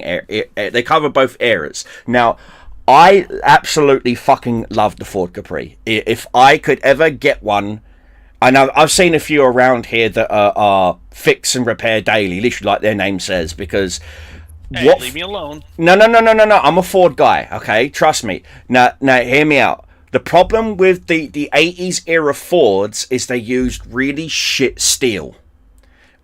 They cover both eras. Now, I absolutely fucking love the Ford Capri. If I could ever get one, I know I've seen a few around here that are fix and repair daily, literally like their name says, because Hey, leave me alone. No. I'm a Ford guy, okay? Trust me. Now, hear me out. The problem with the 80s era Fords is they used really shit steel.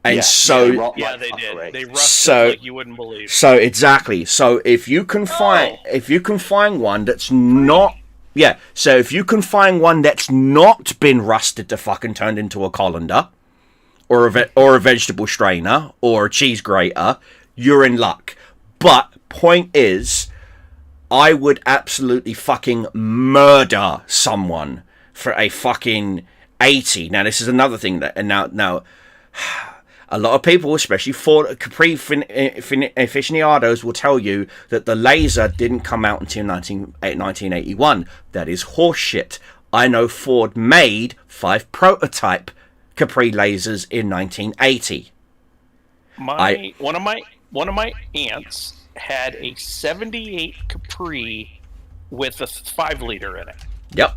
And Yeah, so... they rot Yeah, like they fuckery. did. They rusted like you wouldn't believe. So, exactly. So, if you can find one that's not... Yeah, so if you can find one that's not been rusted to fucking turned into a colander, or a vegetable strainer, or a cheese grater, you're in luck. But point is, I would absolutely fucking murder someone for a fucking 80. Now, this is another thing that, and now, a lot of people, especially Ford Capri aficionados, will tell you that the Laser didn't come out until 1981. That is horseshit. I know Ford made 5 prototype Capri Lasers in 1980. One of my aunts had a 78 Capri with a 5-liter in it. Yep.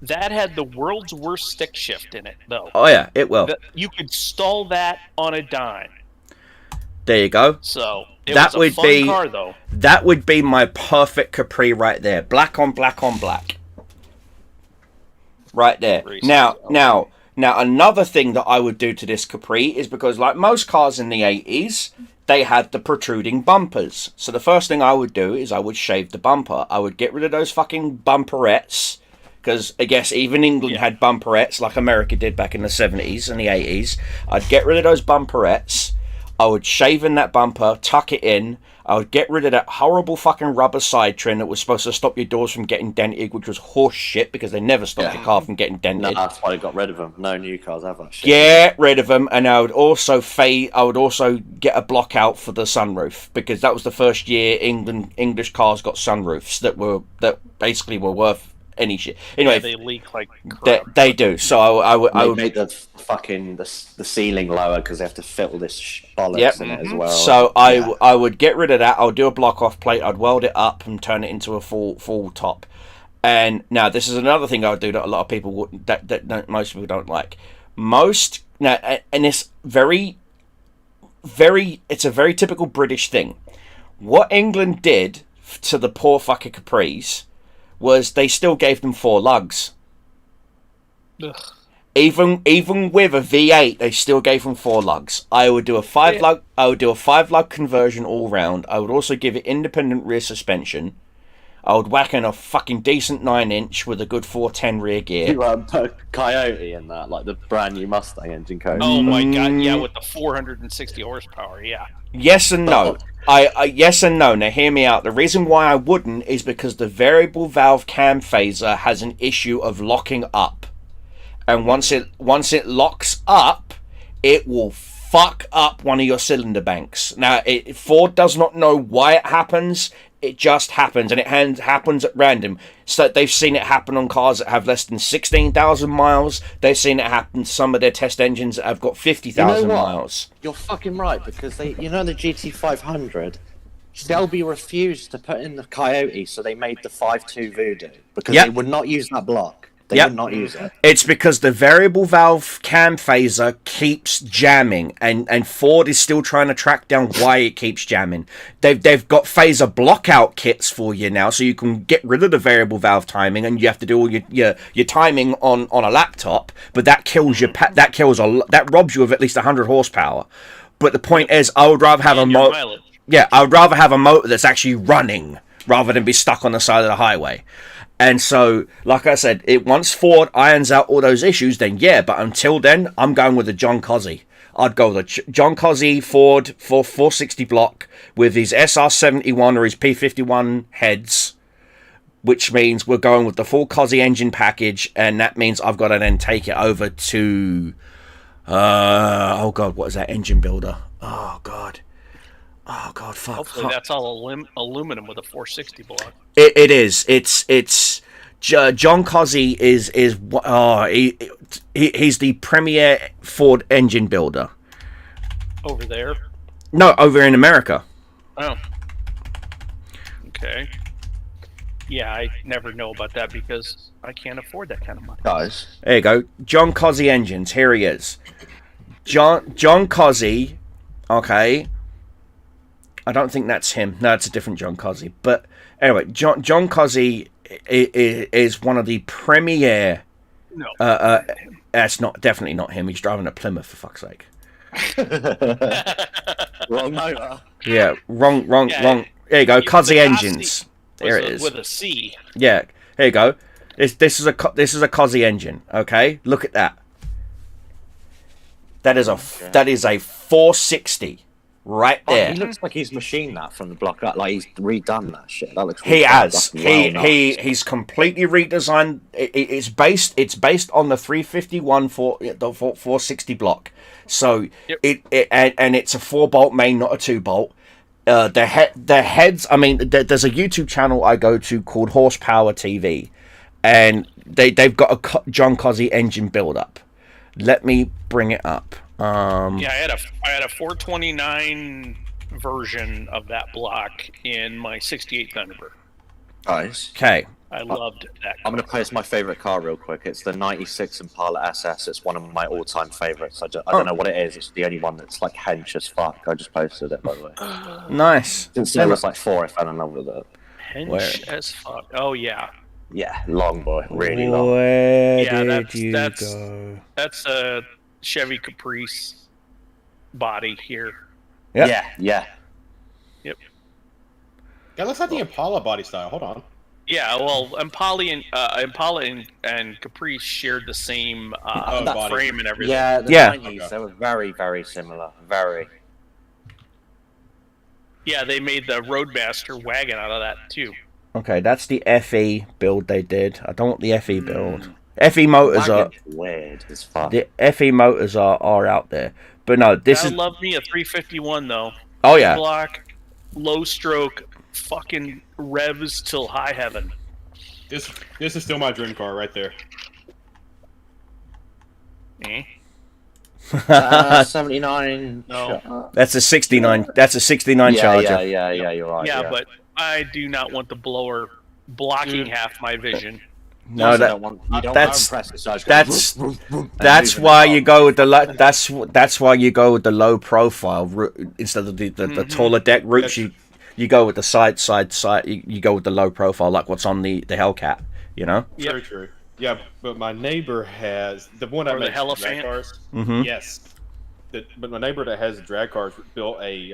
That had the world's worst stick shift in it, though. Oh yeah, it will. You could stall that on a dime. There you go. So That was a would fun be- car, though. That would be my perfect Capri right there. Black on black on black. Right there. Now, another thing that I would do to this Capri is because, like most cars in the 80s, they had the protruding bumpers. So the first thing I would do is I would shave the bumper. I would get rid of those fucking bumperettes, because I guess even England had bumperettes like America did back in the 70s and the 80s. I'd get rid of those bumperettes. I would shave in that bumper, tuck it in. I would get rid of that horrible fucking rubber side trim that was supposed to stop your doors from getting dented, which was horse shit because they never stopped your car from getting dented. No, that's why I got rid of them. No new cars ever. Shit. Get rid of them, and I would also get a block out for the sunroof, because that was the first year English cars got sunroofs that basically were worth any shit. Anyway, They leak like crap. they do. So I would make the fucking the ceiling lower because they have to fit all this bollocks in it as well. So I would get rid of that. I would do a block off plate. I'd weld it up and turn it into a full top. And now this is another thing I would do that a lot of people wouldn't, that most people don't like. And it's it's a very typical British thing. What England did to the poor fucking Capris was they still gave them 4 lugs. Ugh. Even with a V8, they still gave them 4 lugs. I would do a 5 lug. I would do a 5 lug conversion all round. I would also give it independent rear suspension. I would whack in a fucking decent 9-inch with a good 410 rear gear. You put Coyote in that, like the brand new Mustang engine code. Oh my god, yeah, with the 460 horsepower, yeah. Yes and no. Yes and no. Now hear me out. The reason why I wouldn't is because the variable valve cam phaser has an issue of locking up, and once it locks up, it will fuck up one of your cylinder banks. Now Ford does not know why it happens. It just happens, and it happens at random. So they've seen it happen on cars that have less than 16,000 miles. They've seen it happen to some of their test engines that have got 50,000 miles. You're fucking right, because the GT500, Shelby refused to put in the Coyote, so they made the 5.2 Voodoo, because they would not use that block. They would not use it. It's because the variable valve cam phaser keeps jamming, and Ford is still trying to track down why it keeps jamming. They've got phaser blockout kits for you now, so you can get rid of the variable valve timing, and you have to do all your timing on a laptop. But that kills that robs you of at least 100 horsepower. But the point is, I would rather have a motor. Yeah, I would rather have a motor that's actually running rather than be stuck on the side of the highway. And so, like I said, once Ford irons out all those issues, then yeah. But until then, I'm going with the John Cossey. I'd go with a John Cossey Ford 460 block with his SR71 or his P51 heads, which means we're going with the full Cossey engine package, and that means I've got to then take it over to, oh god, what is that engine builder? Oh god, fuck. Hopefully that's all aluminum with a 460 block. It is. It's John Cossey is he's the premier Ford engine builder. Over there? No, over in America. Oh. Okay. yeah, I never know about that because I can't afford that kind of money. Guys, There you go. John Cozzy Engines. Here he is. John Cozzy. Okay. I don't think that's him. No, it's a different John Cozzy. But anyway, John Cozzy is one of the premier. No. That's definitely not him. He's driving a Plymouth, for fuck's sake. wrong motor. Yeah, wrong. Yeah. There you go. Yeah, Cozzy the Engines. There it is. With a C. Yeah. Here you go. This is a Cozzy engine. Okay. Look at that. That is a 460 right Oh, there. he looks like he's machined that from the block up. Like he's redone that shit. That looks. He really has. fucking well done. He's completely redesigned. It's based on the 351 460 block. So Yep. and it's a 4-bolt main, not a 2-bolt. The heads. I mean, there's a YouTube channel I go to called Horsepower TV, and they've got a John Cozzy engine build up. Let me bring it up. Yeah, I had a 429 version of that block in my 68 Thunderbird. Guys, Okay. I loved that. I'm gonna place my favorite car real quick. It's the '96 Impala SS. It's one of my all-time favorites. I don't know what it is. It's the only one that's like hench as fuck. I just posted it, by the way. Nice. Since there was like 4, I fell in love with it. Hench Where? as fuck. Oh yeah, Yeah, long boy, really long. Where Yeah, did you that's- go? that's a Chevy Caprice body here. Yep. Yeah. That looks like the Impala body style. Hold on. Yeah, well, Impala and Caprice shared the same body. frame and everything. Yeah, the Yeah. 90s, they were very, very similar. Very. Yeah, they made the Roadmaster wagon out of that too. Okay, that's the FE build they did. I don't want the FE build. FE motors are Wagon's weird as fuck. the FE motors are out there, but no, this I is. love me a 351 though. Oh yeah, Block, low stroke, fucking revs till high heaven. This is still my dream car right there. Eh? 79. No. that's a 69. That's a 69 Charger. Yeah, you're right. Yeah, but I do not want the blower blocking half my vision. No, you that don't want that's- press the charge that's- going and that's moving why it you up. go with the that's why you go with the low profile route instead of the taller deck routes. You go with the side. You go with the low profile, like what's on the Hellcat. You know. Yep. Very true. Yeah, but my neighbor has the one that Or the makes Hellafant? drag cars. Mm-hmm. Yes, but my neighbor that has the drag cars built a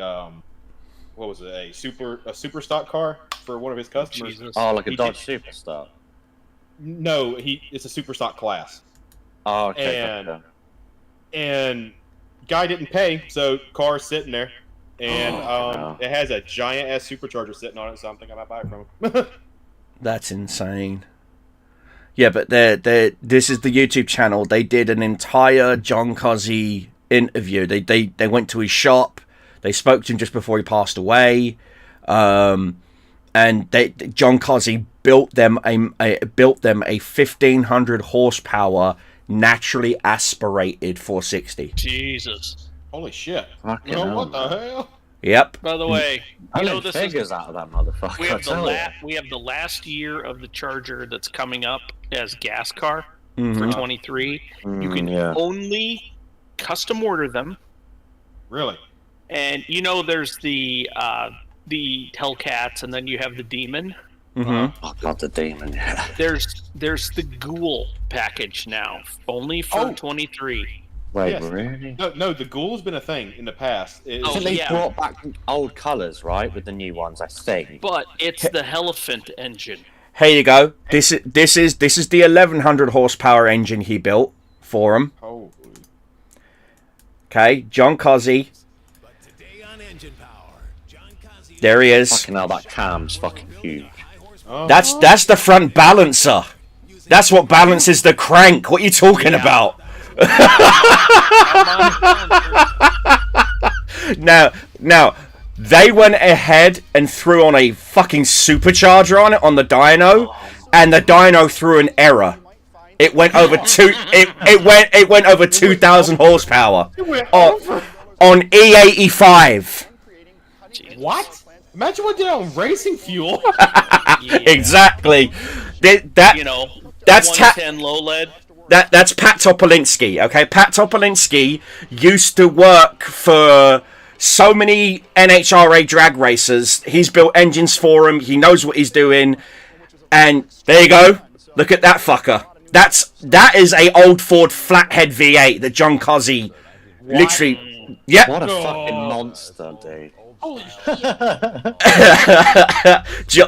what was it? A super stock car for one of his customers. Jesus. Oh, like a He Dodge did- Superstar. No, it's a super stock class, Oh, okay. And- gotcha. and guy didn't pay, so car's sitting there, and wow. it has a giant ass supercharger sitting on it. So I'm thinking I might buy it from him. That's insane. Yeah, but this is the YouTube channel. They did an entire John Cozzy interview. They went to his shop. They spoke to him just before he passed away. And John Cozzy built them a 1500 horsepower naturally aspirated 460. Jesus. Holy shit! Fucking Oh, hell, what the man. hell? Yep. By the way, I you know made this figures is out of that motherfucker. we I have the tell ya. we have the last year of the Charger that's coming up as gas car for Mhm. 23. You can yeah. only custom order them, Really? and you know there's the Hellcats, and then you have the Demon. Mhm. Oh god, the demon. There's the Ghoul package now, only for Oh. 23. Wait, Yes. really? No, the ghoul's been a thing in the past. I Oh, think they yeah. brought back old colours, right, with the new ones. I think. But it's the Helephant engine. Here you go. This is the 1100 horsepower engine he built for him. Holy. Okay, John Cozzy. But today on Engine Power, John Cozzy There he is. Fucking hell, that cam's fucking huge. Oh. That's the front balancer. That's what balances the crank. What are you talking about? Now, they went ahead and threw on a fucking supercharger on it on the dyno, and the dyno threw an error. It went over it went over 2,000 horsepower on E85. What? Imagine what they did on racing fuel. Exactly. That You know, That's 110 low lead. that's Pat Topolinsky. Okay, Pat Topolinsky used to work for so many NHRA drag racers. He's built engines for them. He knows what he's doing. And there you go. Look at that fucker. That is a old Ford flathead V8 that John Cozzi literally. Yep. What a fucking monster, dude.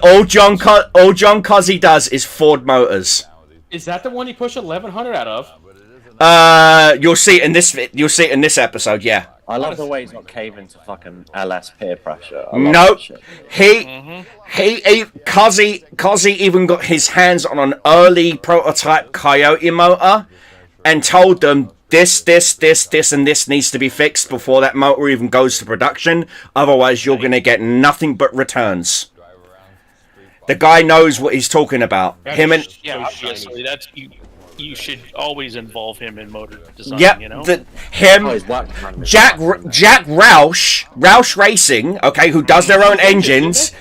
All John Cozzi does is Ford Motors. Is that the one he pushed 1100 out of? You'll see it in this. You'll see it in this episode. Yeah. I love the way he's not caving to fucking LS peer pressure. I love Nope. that shit. He Cozzi even got his hands on an early prototype Coyote motor and told them this, and this needs to be fixed before that motor even goes to production. Otherwise, you're going to get nothing but returns. The guy knows what he's talking about. Him and Yeah, obviously, that's you should always involve him in motor design. yep, You know. Oh, he's worked on him. Jack Roush Racing, okay, who does their own engines,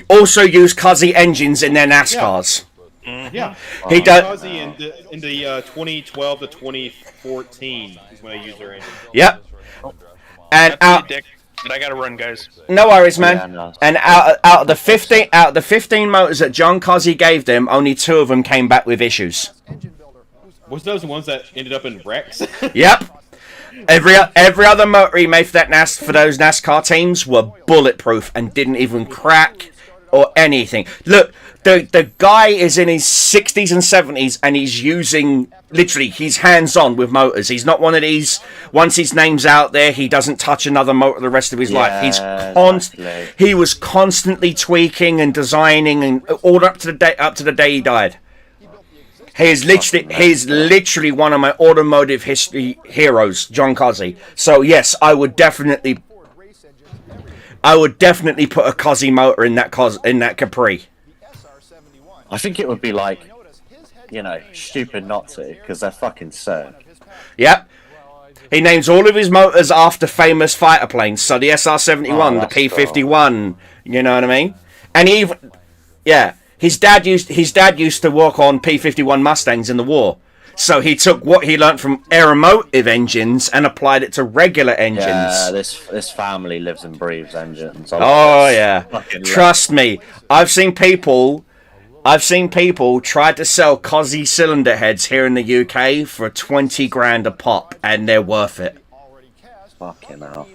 also use Cozzi engines in their NASCARs. Yeah. He does. Cozzi in the 2012 to 2014 is when they used their engine. Yep. And That's it, Dick. But I gotta run, guys. no worries, man. Yeah, no. And out of the 15 motors that John Cozzi gave them, only 2 of them came back with issues. Was those the ones that ended up in wrecks? Yep. Every other motor he made for those NASCAR teams were bulletproof and didn't even crack or anything. Look, the guy is in his 60s and 70s and he's using, literally, he's hands-on with motors. He's not one of these, once his name's out there, he doesn't touch another motor the rest of his life. He's exactly. He was constantly tweaking and designing and all up to the day he died. He's literally one of my automotive history heroes, John Cozzi. So yes, I would definitely put a Cozzi motor in that Capri. I think it would be like, stupid not to, because they're fucking sick. Yep. He names all of his motors after famous fighter planes. So the SR-71, the P-51, you know what I mean? And his dad used to work on P-51 Mustangs in the war. So he took what he learnt from aeromotive engines and applied it to regular engines. Yeah, this family lives and breathes engines. Oh yeah, trust me. I've seen people try to sell Cozzi cylinder heads here in the UK for 20 grand a pop, and they're worth it. Fucking hell.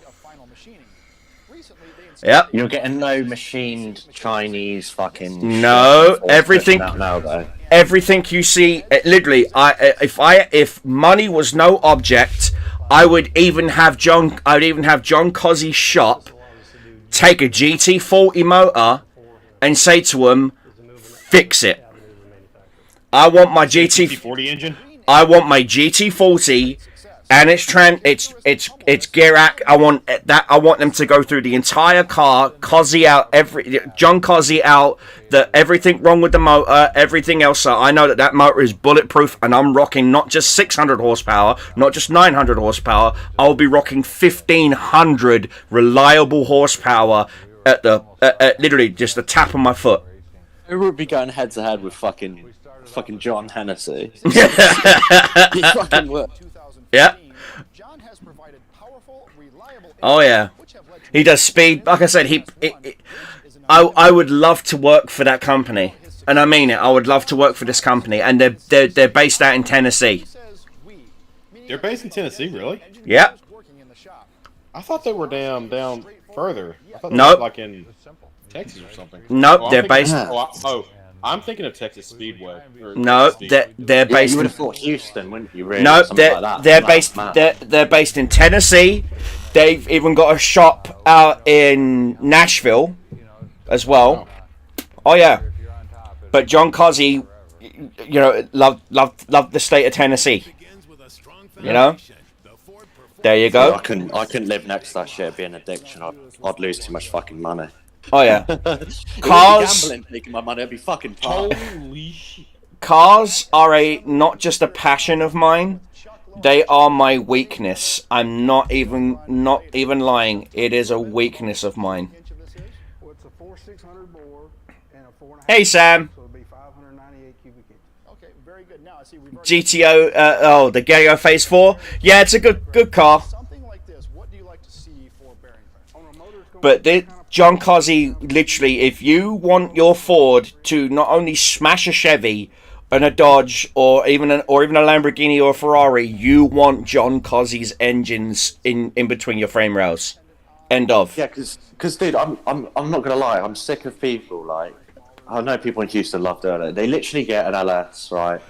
Yep. You're getting no machined Chinese fucking. No, shit everything. now, though. Everything you see, literally, if money was no object, I would even have John Cozzi's shop take a GT40 motor and say to him, fix it. I want my GT40 engine. I want my GT40 and it's gear rack. I want them to go through the entire car, Cozzi out, John Cozzi out, everything wrong with the motor, everything else. So I know that motor is bulletproof, and I'm rocking not just 600 horsepower, not just 900 horsepower. I'll be rocking 1500 reliable horsepower at literally just the tap of my foot. Who would be going head to head with fucking John Hennessy? He fucking would. Yeah. Oh yeah. He does speed. Like I said, I would love to work for that company, and I mean it. I would love to work for this company, and they're based out in Tennessee. They're based in Tennessee, really? Yep. I thought they were down further. I thought they Nope. were like in Texas or something. Nope, Oh, I'm they're thinking- based. I'm thinking of Texas Speedway. No, they're Yeah, based. you would in, have thought Houston, wouldn't you? Really? no, Something like that. they're Mad, based. mad. They're based in Tennessee. They've even got a shop out in Nashville as well. Oh yeah. But John Cozzi, loved the state of Tennessee. You know. There you go. I couldn't live next to that shit. It'd be an addiction. I'd lose too much fucking money. Oh yeah. Cars. Gambling, taking my money. It'd be fucking tough. Holy shit. Cars are not just a passion of mine. They are my weakness. I'm not even lying. It is a weakness of mine. Hey, Sam. So it'll be 598 cubic inches. Okay, very good. Now I see we've already GTO, the Galio Phase 4. Yeah, it's a good car. something like this. What do you like to see for bearing pressure? On a motor, it's gonna But be John Cozzi, literally, if you want your Ford to not only smash a Chevy and a Dodge or even a Lamborghini or a Ferrari, you want John Cozzi's engines in between your frame rails. End of. Yeah, because dude, I'm not gonna lie, I'm sick of people like I know people in Houston love doing it. They literally get an LS, right?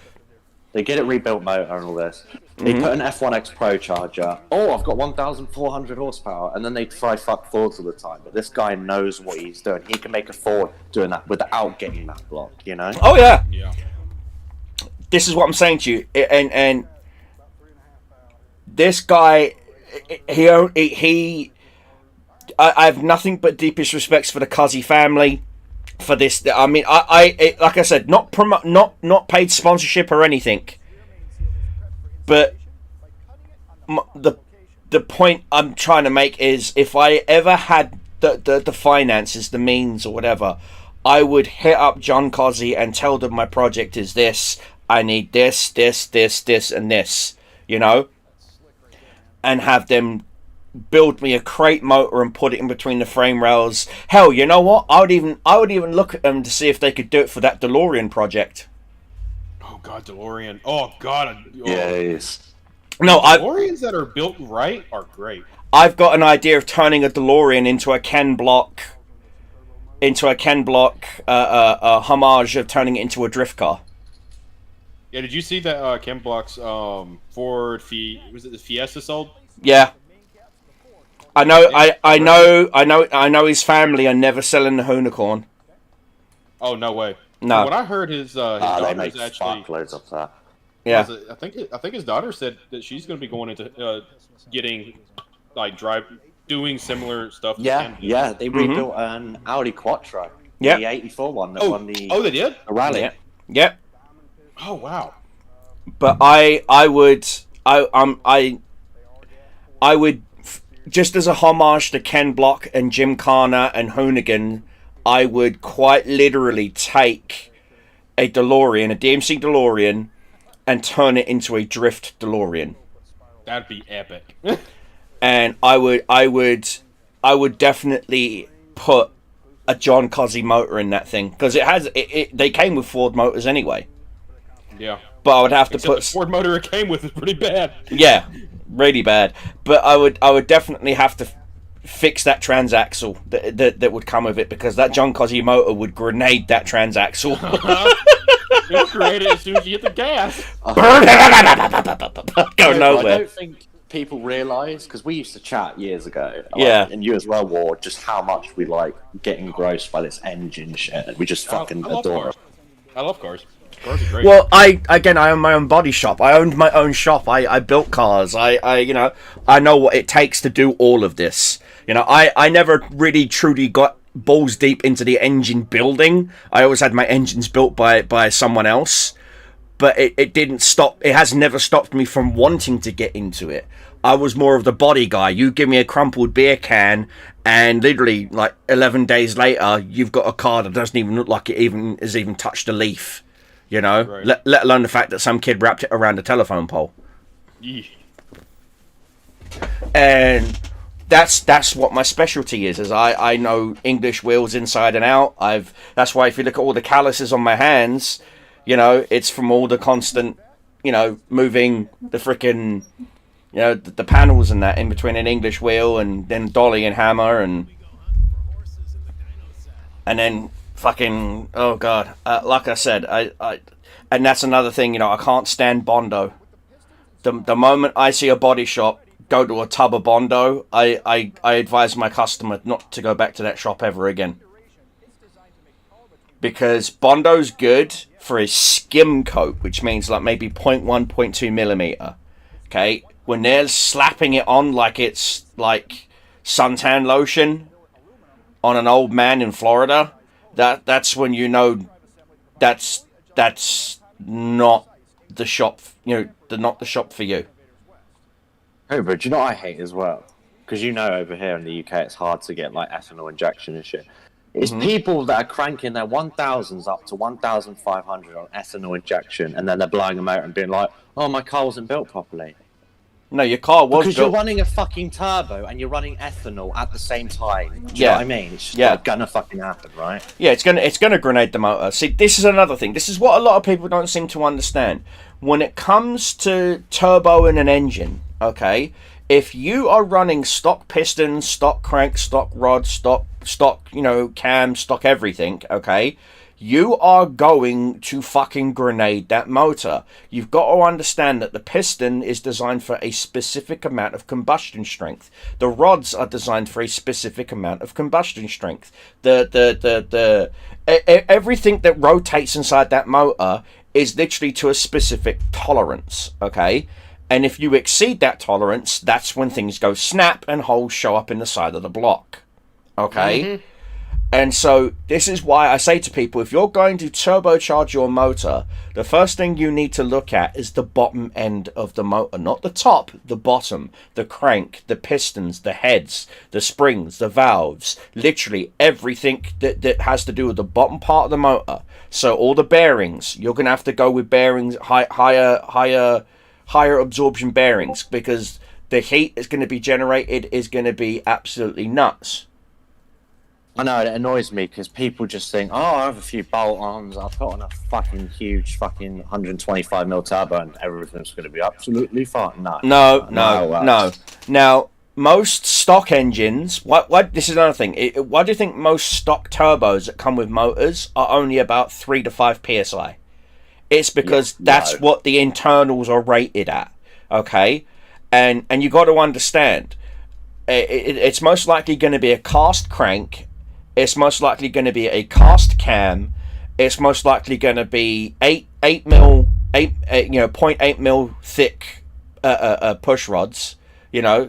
They get it rebuilt motor and all this. They put an F1X Pro charger. Oh, I've got 1,400 horsepower, and then they try fuck Fords all the time. But this guy knows what he's doing. He can make a Ford doing that without getting that block, you know? Oh yeah. Yeah. This is what I'm saying to you, and this guy, I have nothing but deepest respects for the Cozzi family, for this. I mean, like I said, not paid sponsorship or anything, but the point I'm trying to make is, if I ever had the finances, the means, or whatever, I would hit up John Cozzi and tell them my project is this. I need this, and this, you know, and have them build me a crate motor and put it in between the frame rails. Hell, you know what? I would even look at them to see if they could do it for that DeLorean project. Oh God, DeLorean. Oh God. Oh. Yes. No, DeLoreans that are built right are great. I've got an idea of turning a DeLorean into a Ken Block, a homage of turning it into a drift car. Yeah, did you see that Ken Block's Ford was it the Fiesta sold? Yeah. I know his family are never selling the Hoonicorn. Oh no way. No. What I heard his They daughter make is actually. fuckloads of that. Yeah. I think his daughter said that she's going to be going into getting like doing similar stuff. to Yeah, Ken did. yeah. They rebuilt an Audi Quattro. Yep. The 84 one that won the Oh, they did. rally. Yeah. Yep. Oh wow. But I would just as a homage to Ken Block and Jim Carner and Hoonigan, I would quite literally take a DeLorean, a DMC DeLorean, and turn it into a drift DeLorean. That'd be epic. And I would definitely put a John Cozzi motor in that thing, because they came with Ford motors anyway. Yeah. But I would have to Except put the Ford motor it came with is pretty bad. yeah, really bad. But I would definitely have to fix that transaxle that would come with it, because that John Cozzi motor would grenade that transaxle. It'll create it as soon as you hit the gas. Go I nowhere. don't think people realise, because we used to chat years ago, Yeah. and you as well, Ward, just how much we like get engrossed by this engine shit, and we just fucking I love adore cars. it. I love cars. Cars are great. Well, I own my own body shop. I owned my own shop. I built cars. I know what it takes to do all of this. You know, I never really truly got balls deep into the engine building. I always had my engines built by someone else. But it didn't stop. It has never stopped me from wanting to get into it. I was more of the body guy. You give me a crumpled beer can, and literally like 11 days later, you've got a car that doesn't even look like it has even touched a leaf. You know, Right. let alone the fact that some kid wrapped it around a telephone pole. Yeesh. And that's what my specialty is I know English wheels inside and out. That's why if you look at all the calluses on my hands, you know, it's from all the constant, you know, moving the frickin', you know, the panels and that in between an English wheel and then dolly and hammer and then fucking, oh god, like I said, I and that's another thing, you know, I can't stand Bondo. The moment I see a body shop go to a tub of Bondo, I advise my customer not to go back to that shop ever again. Because Bondo's good for a skim coat, which means like maybe 0.1, 0.2 millimeter. Okay? When they're slapping it on like it's like suntan lotion on an old man in Florida, that's when you know that's not the shop, you know, not the shop for you. Hey, but do you know what I hate as well? Because you know over here in the UK it's hard to get like ethanol injection and shit. It's people that are cranking their 1000s up to 1500 on ethanol injection, and then they're blowing them out and being like, "Oh, my car wasn't built properly." No, your car was Because built. you're running a fucking turbo and you're running ethanol at the same time. Do you know Yeah. what I mean? It's just Yeah. not gonna fucking happen, right? Yeah, it's gonna grenade the motor. See, this is another thing. This is what a lot of people don't seem to understand. When it comes to turbo in an engine, okay, if you are running stock pistons, stock crank, stock rod, stock, cam, stock everything, okay, you are going to fucking grenade that motor. You've got to understand that the piston is designed for a specific amount of combustion strength. The rods are designed for a specific amount of combustion strength. Everything that rotates inside that motor is literally to a specific tolerance, okay? And if you exceed that tolerance, that's when things go snap and holes show up in the side of the block, okay? And so this is why I say to people, if you're going to turbocharge your motor, the first thing you need to look at is the bottom end of the motor, not the top, the bottom, the crank, the pistons, the heads, the springs, the valves, literally everything that has to do with the bottom part of the motor. So all the bearings, you're going to have to go with bearings, higher absorption bearings, because the heat is going to be generated is going to be absolutely nuts. I know, it annoys me because people just think, oh, I have a few bolt-ons, I'll put on a fucking huge 125mm turbo and everything's going to be absolutely fine. No. Now, most stock engines, what? This is another thing. Why do you think most stock turbos that come with motors are only about 3 to 5 psi? It's because that's what the internals are rated at, okay? And you got to understand, it's most likely going to be a cast crank. It's most likely going to be a cast cam. It's most likely going to be 0.8 mil thick push rods,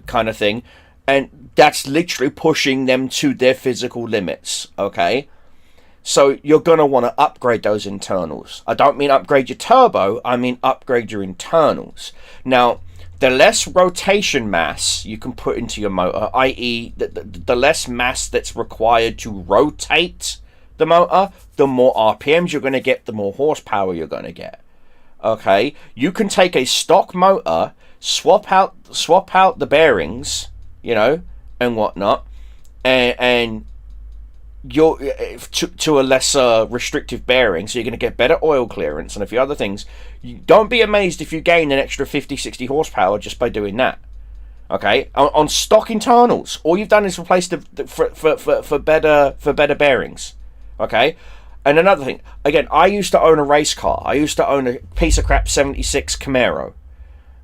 kind of thing, and that's literally pushing them to their physical limits. Okay, so you're going to want to upgrade those internals. I don't mean upgrade your turbo. I mean upgrade your internals. Now, the less rotation mass you can put into your motor, i.e. the less mass that's required to rotate the motor, the more RPMs you're going to get, the more horsepower you're going to get. Okay, you can take a stock motor, swap out the bearings, and whatnot, and you're to a lesser restrictive bearing, so you're going to get better oil clearance and a few other things. Don't be amazed if you gain an extra 50-60 horsepower just by doing that. Okay, on stock internals, all you've done is replace for better bearings. Okay, and another thing, again, I used to own a race car. I used to own a piece of crap 76 Camaro.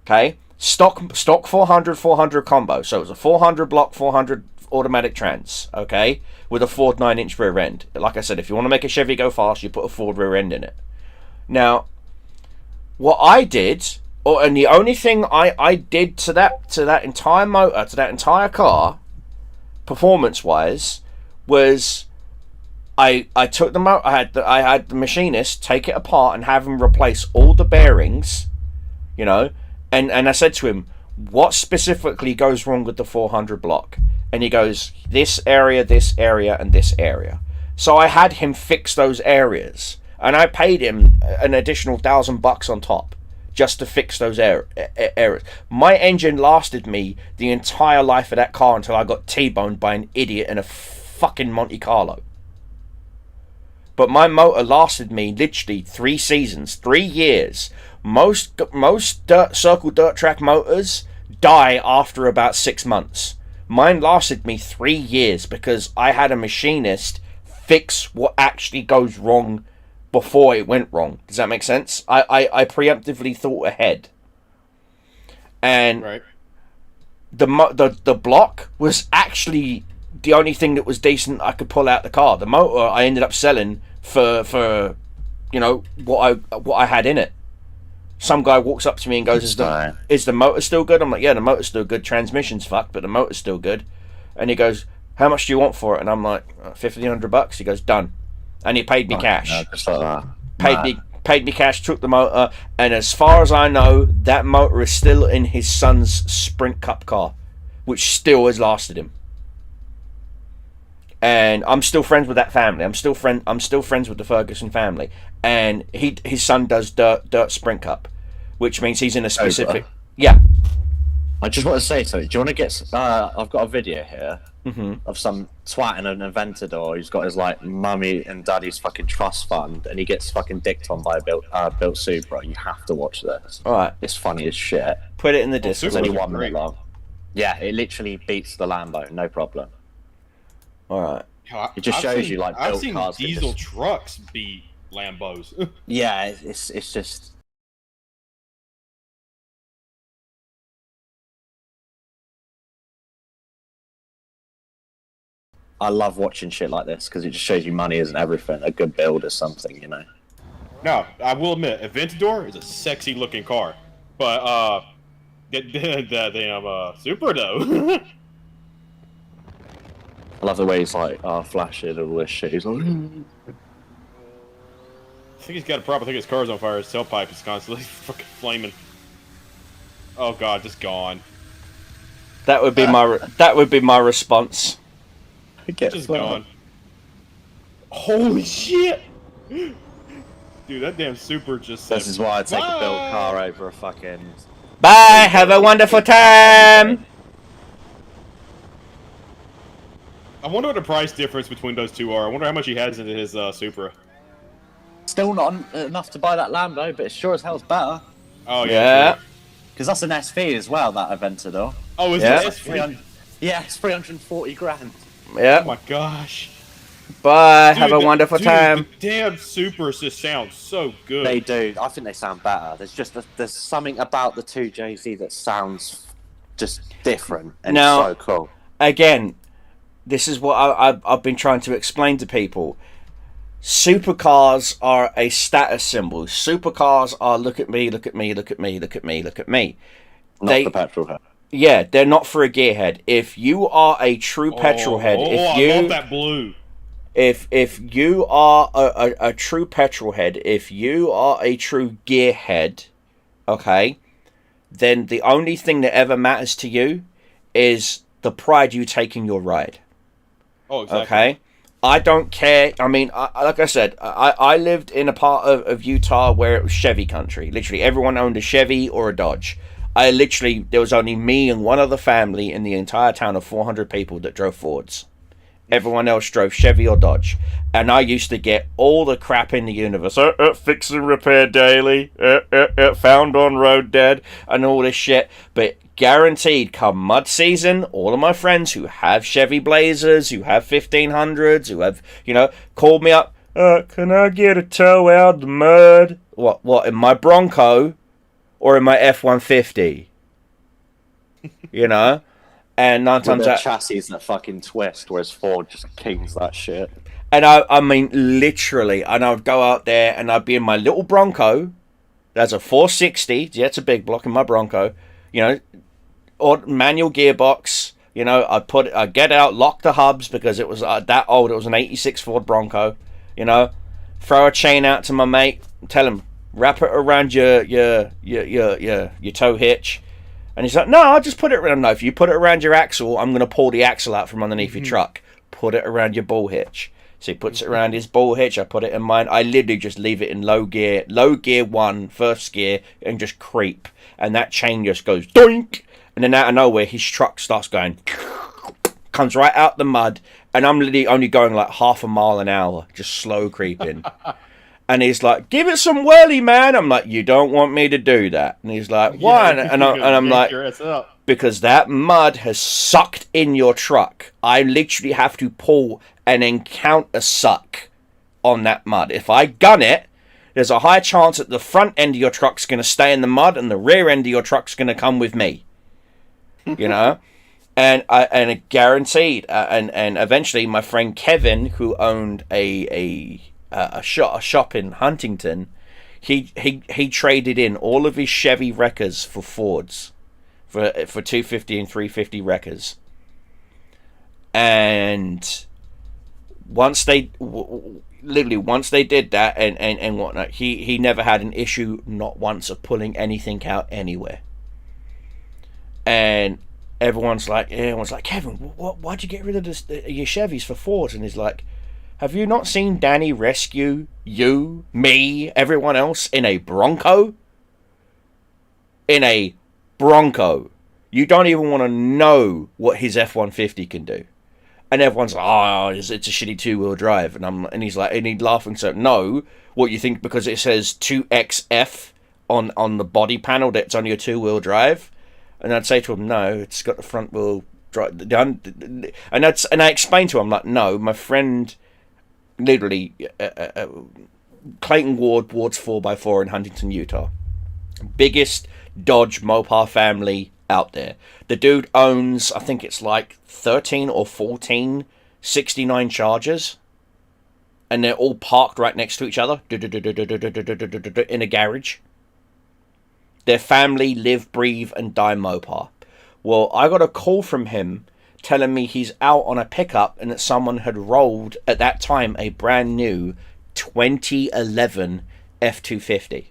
Okay, stock 400 combo, so it was a 400 block, 400 automatic trans, okay, with a Ford 9-inch rear end. Like I said, if you want to make a Chevy go fast, you put a Ford rear end in it. Now, what I did, and the only thing I did to that entire motor, to that entire car, performance-wise, was I took the motor, I had the machinist take it apart and have him replace all the bearings, and I said to him, what specifically goes wrong with the 400 block? And he goes, this area, and this area. So I had him fix those areas, and I paid him an additional $1,000 on top just to fix those areas. My engine lasted me the entire life of that car until I got T-boned by an idiot in a fucking Monte Carlo. But my motor lasted me literally 3 seasons, 3 years. Most circle dirt track motors die after about 6 months. Mine lasted me 3 years because I had a machinist fix what actually goes wrong before it went wrong. Does that make sense? I preemptively thought ahead. And Right. the block was actually the only thing that was decent I could pull out the car. The motor I ended up selling for what I had in it. Some guy walks up to me and goes, is the motor still good? I'm like, yeah, the motor's still good. Transmission's fucked, but the motor's still good. And he goes, how much do you want for it? And I'm like, $1,500. He goes, done. And he paid me cash. No, just like that. Paid me cash, took the motor, and as far as I know, that motor is still in his son's Sprint Cup car, which still has lasted him. and I'm still friends with that family. I'm still friends with the Ferguson family, and his son does dirt sprint cup, which means he's in a specific. Yeah. I just want to say something. Do you want to get? I've got a video here of some twat in an Aventador who's got his like mummy and daddy's fucking trust fund, and he gets fucking dicked on by a built Supra. You have to watch this. All right. It's funny as shit. Put it in the Discord. It's only 1 minute long. Yeah, it literally beats the Lambo, no problem. All right. It just shows you like I've built seen cars. diesel trucks beat Lambos. Yeah, it's just. I love watching shit like this because it just shows you money isn't everything. A good build is something, you know. No, I will admit, Aventador is a sexy looking car, but the damn Supra though. I love the way he's like, flashing and all this shit. He's like, I think he's got a problem. I think his car's on fire. His tailpipe is constantly fucking flaming. Oh god, just gone. That would be my response. Just gone. Holy shit! Dude, that damn Supra just said, this is why I take a built "Bye." car over a fucking. Bye. Have a wonderful time. I wonder what the price difference between those two are. I wonder how much he has into his Supra. Still not enough to buy that Lambo, but it sure as hell's better. Oh Yeah. true. Because that's an SV as well, that Aventador. Oh, is Yeah. it? It's 300. Yeah, it's 340 grand. Oh Yeah. my gosh. Bye. Have a Dude, wonderful dude, time. The damn Supras just sound so good. They do. I think they sound better. There's something about the two JZ that sounds just different and Now- so cool. Again, this is what I've been trying to explain to people. Supercars are a status symbol. Supercars are look at me, look at me, look at me, look at me, look at me. Not They- the petrol head. Yeah, they're not for a gearhead. If you are a true petrol head, Oh, if I you love that blue. if you are a true petrol head, if you are a true gearhead, okay, then the only thing that ever matters to you is the pride you take in your ride. Oh, exactly. Okay, I don't care. I mean, like I said, I lived in a part of Utah where it was Chevy country. Literally, everyone owned a Chevy or a Dodge. There was only me and one other family in the entire town of 400 people that drove Fords. Everyone else drove Chevy or Dodge. And I used to get all the crap in the universe. Fix and repair daily. Found on road dead. And all this shit. But guaranteed, come mud season, all of my friends who have Chevy Blazers, who have 1500s, who have, called me up. Can I get a tow out of the mud? What, in my Bronco? Or in my F-150? And 9 times With out... chassis that fucking twist, whereas Ford just kings that shit. And I mean, literally, and I would go out there and I'd be in my little Bronco. That's a 460. Yeah, it's a big block in my Bronco. Or manual gearbox. I'd get out, lock the hubs because it was that old. It was an 86 Ford Bronco. Throw a chain out to my mate. Tell him, wrap it around your tow hitch. And he's like, no, I'll just put it around. No, if you put it around your axle, I'm going to pull the axle out from underneath your truck. Put it around your ball hitch. So he puts it around his ball hitch. I put it in mine. I literally just leave it in low gear 1, first gear, and just creep. And that chain just goes doink. And then out of nowhere, his truck starts going, comes right out the mud. And I'm literally only going like half a mile an hour, just slow creeping. And he's like, give it some whirly, man. I'm like, you don't want me to do that. And he's like, why? And I'm like, because that mud has sucked in your truck. I literally have to pull and encounter suck on that mud. If I gun it, there's a high chance that the front end of your truck's going to stay in the mud and the rear end of your truck's going to come with me. And I guaranteed. And eventually my friend Kevin, who owned a shop in Huntington, he traded in all of his Chevy Wreckers for Fords for 250 and 350 Wreckers. And once they did that and whatnot, he never had an issue, not once, of pulling anything out anywhere. And everyone's like, Kevin, why'd you get rid of your Chevys for Fords? And he's like, have you not seen Danny rescue you, me, everyone else in a Bronco? In a Bronco. You don't even want to know what his F-150 can do. And everyone's like, oh, it's a shitty 2-wheel drive. And he's like, and he'd laughing, so no, what you think because it says 2XF on the body panel that's only a 2-wheel drive? And I'd say to him, no, it's got the front wheel drive. And I explained to him, like, no, my friend, literally, Clayton Ward's 4x4 in Huntington, Utah. Biggest Dodge Mopar family out there. The dude owns, I think it's like 13 or 14 69 Chargers, and they're all parked right next to each other in a garage. Their family live, breathe, and die Mopar. Well, I got a call from him telling me he's out on a pickup and that someone had rolled, at that time, a brand new 2011 F-250.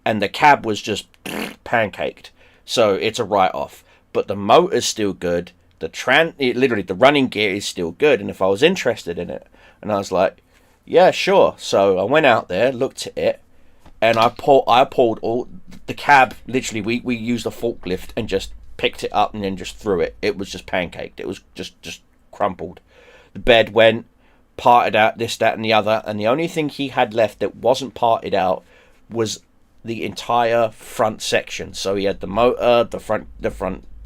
And the cab was just pancaked. So it's a write-off. But the motor's still good. Literally, the running gear is still good. And if I was interested in it, and I was like, yeah, sure. So I went out there, looked at it, and I pulled all the cab. Literally, we used a forklift and just picked it up and then just threw it. It was just pancaked. It was just crumpled. The bed went, parted out, this, that, and the other. And the only thing he had left that wasn't parted out was the entire front section. So he had the motor, the front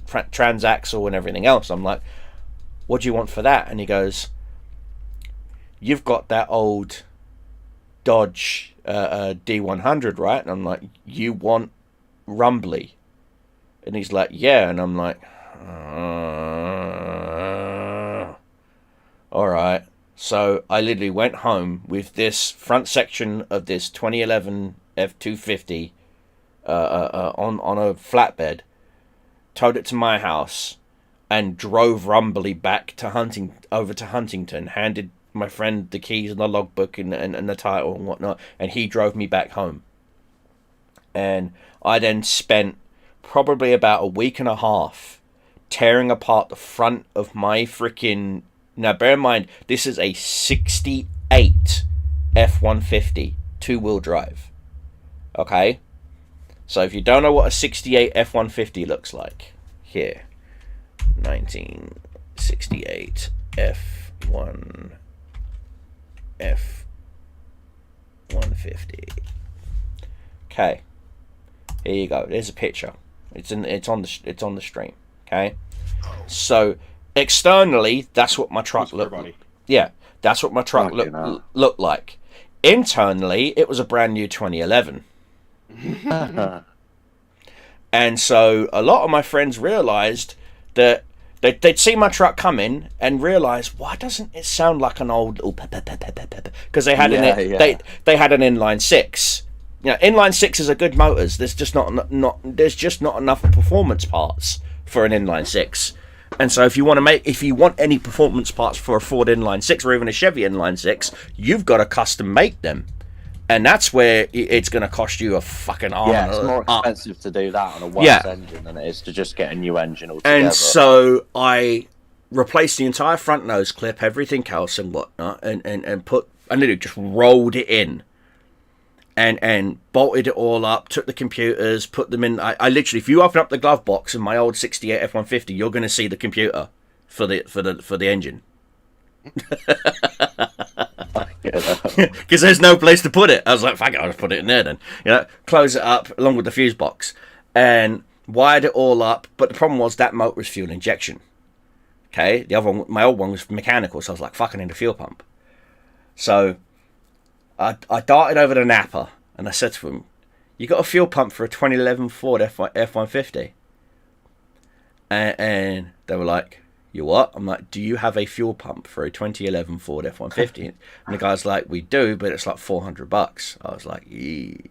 transaxle, and everything else. I'm like, what do you want for that? And he goes, you've got that old Dodge D100, right? And I'm like, you want rumbly? And he's like, yeah. And I'm like, all right. So I literally went home with this front section of this 2011 F-250 on a flatbed, towed it to my house, and drove rumbly back to over to Huntington, handed my friend the keys and the logbook and the title and whatnot, and he drove me back home. And I then spent probably about a week and a half tearing apart the front of my freaking... Now, bear in mind, this is a 68 F-150 two-wheel drive. Okay? So if you don't know what a 68 F-150 looks like, here. 1968 F-150. Okay. Here you go. There's a picture. It's on the stream. Okay? So externally, that's what my truck looked like. Yeah, that's what my truck looked like. Internally, it was a brand new 2011. And so a lot of my friends realized that they'd see my truck come in and realize, why doesn't it sound like an old because they had they had an inline six. You know, inline sixes are good motors. There's just not enough performance parts for an inline six. And so if you want any performance parts for a Ford inline six or even a Chevy inline six, you've got to custom make them. And that's where it's going to cost you a fucking arm. Yeah, it's more expensive to do that on a works engine than it is to just get a new engine altogether. And so I replaced the entire front nose clip, everything else and whatnot, and literally just rolled it in. And bolted it all up, took the computers, put them in. I literally, if you open up the glove box in my old 68 F-150, you're going to see the computer for the engine. Because there's no place to put it. I was like, fuck it, I'll just put it in there then. You know, close it up along with the fuse box and wired it all up. But the problem was that motor was fuel injection. Okay, the other one, my old one, was mechanical, so I was like, fucking need a fuel pump. So I darted over to Napa and I said to him, you got a fuel pump for a 2011 Ford F-150? And they were like, you what? I'm like, do you have a fuel pump for a 2011 Ford F-150? And the guy's like, we do, but it's like $400. I was like, yeep.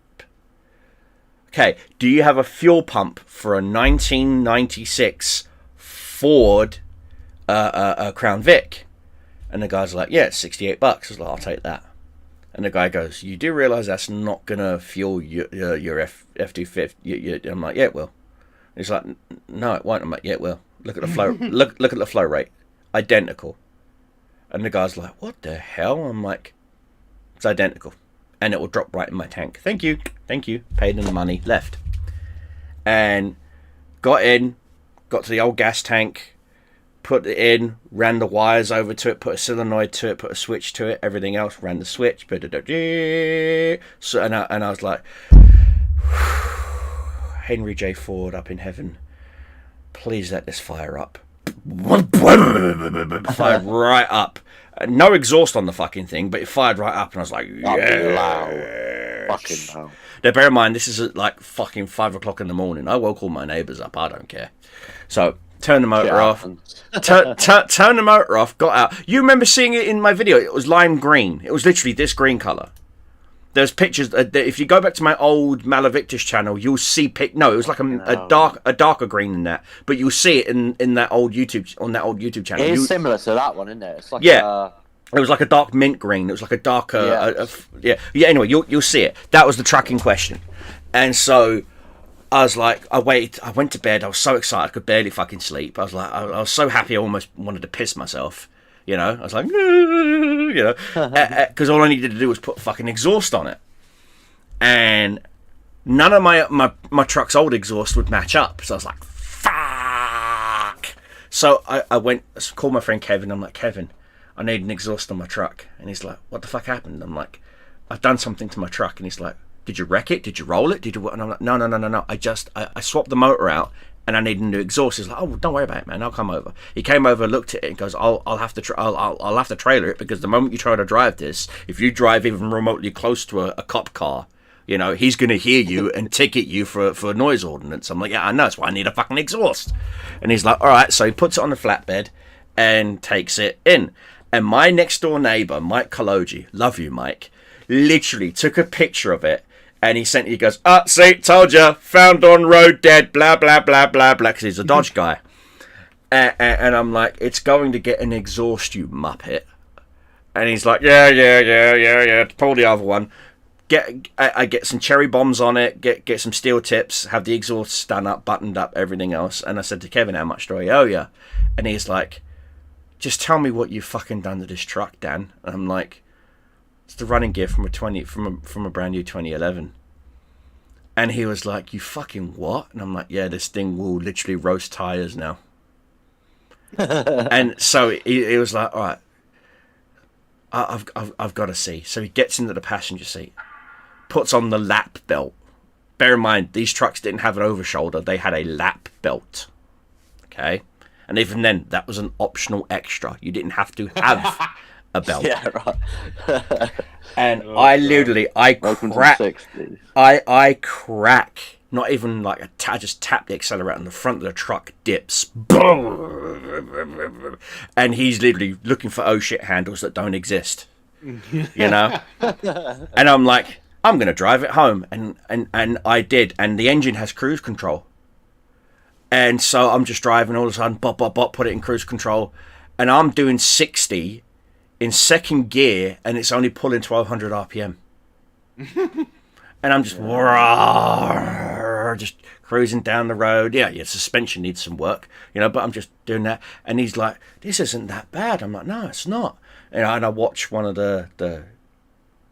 Okay, do you have a fuel pump for a 1996 Ford Crown Vic? And the guy's like, yeah, it's $68. I was like, I'll take that. And the guy goes, you do realize that's not going to fuel your F-250? I'm like, yeah, it will. He's like, no, it won't. I'm like, yeah, it will. Look at the flow. look at the flow rate, identical. And the guy's like, what the hell? I'm like, it's identical, and it will drop right in my tank. Thank you. Paid him the money, left, and got to the old gas tank, put it in, ran the wires over to it, put a solenoid to it, put a switch to it, everything else, ran the switch. So and I was like, Henry J. Ford up in heaven, please let this fire up. Fired right up. No exhaust on the fucking thing, but it fired right up, and I was like, yeah. Fucking hell. Now, bear in mind, this is at like fucking 5 o'clock in the morning. I woke all my neighbours up. I don't care. So, turn the motor off. Turn the motor off, got out. You remember seeing it in my video. It was lime green. It was literally this green colour. There's pictures. If you go back to my old Malavictus channel, you'll see No, it was like a darker green than that. But you'll see it in that old YouTube channel. It is similar to that one, isn't it? It's like it was like a dark mint green. It was like a darker. Yeah. Anyway, you'll see it. That was the tracking question, and so I was like, I went to bed. I was so excited, I could barely fucking sleep. I was like, I was so happy, I almost wanted to piss myself. You know, I was like, you know, because all I needed to do was put fucking exhaust on it, and none of my truck's old exhaust would match up. So I was like, fuck. So I went, called my friend Kevin. I'm like, Kevin, I need an exhaust on my truck, and he's like, what the fuck happened? I'm like, I've done something to my truck, and he's like, did you wreck it? Did you roll it? Did you what? And I'm like, no. I swapped the motor out, and I need a new exhaust. He's like, oh, don't worry about it, man. I'll come over. He came over, looked at it, and goes, I'll have to trailer it, because the moment you try to drive this, if you drive even remotely close to a cop car, you know, he's going to hear you and ticket you for noise ordinance. I'm like, yeah, I know. That's why I need a fucking exhaust. And he's like, all right. So he puts it on the flatbed and takes it in. And my next door neighbor, Mike Kaloji, love you, Mike, literally took a picture of it. And he goes, see, told ya, found on road dead, blah, blah, blah, blah, blah, because he's a Dodge guy. And I'm like, it's going to get an exhaust, you muppet. And he's like, yeah, pull the other one. I get some cherry bombs on it, get some steel tips, have the exhaust done up, buttoned up, everything else. And I said to Kevin, how much do I owe you? And he's like, just tell me what you fucking done to this truck, Dan. And I'm like, it's the running gear from a brand new 2011. And he was like, you fucking what? And I'm like, yeah, this thing will literally roast tires now. And so he was like, all right, I've got to see. So he gets into the passenger seat, puts on the lap belt. Bear in mind, these trucks didn't have an overshoulder. They had a lap belt. Okay? And even then, that was an optional extra. You didn't have to have a belt. Yeah, right. And I crack. Not even like I just tap the accelerator and the front of the truck dips. And he's literally looking for oh shit handles that don't exist. You know? And I'm like, I'm going to drive it home. And I did. And the engine has cruise control. And so I'm just driving, all of a sudden, bop, put it in cruise control. And I'm doing 60 in second gear, and it's only pulling 1200 RPM. And I'm just cruising down the road. Yeah, suspension needs some work, you know, but I'm just doing that. And he's like, this isn't that bad. I'm like, no, it's not. And I watch one of the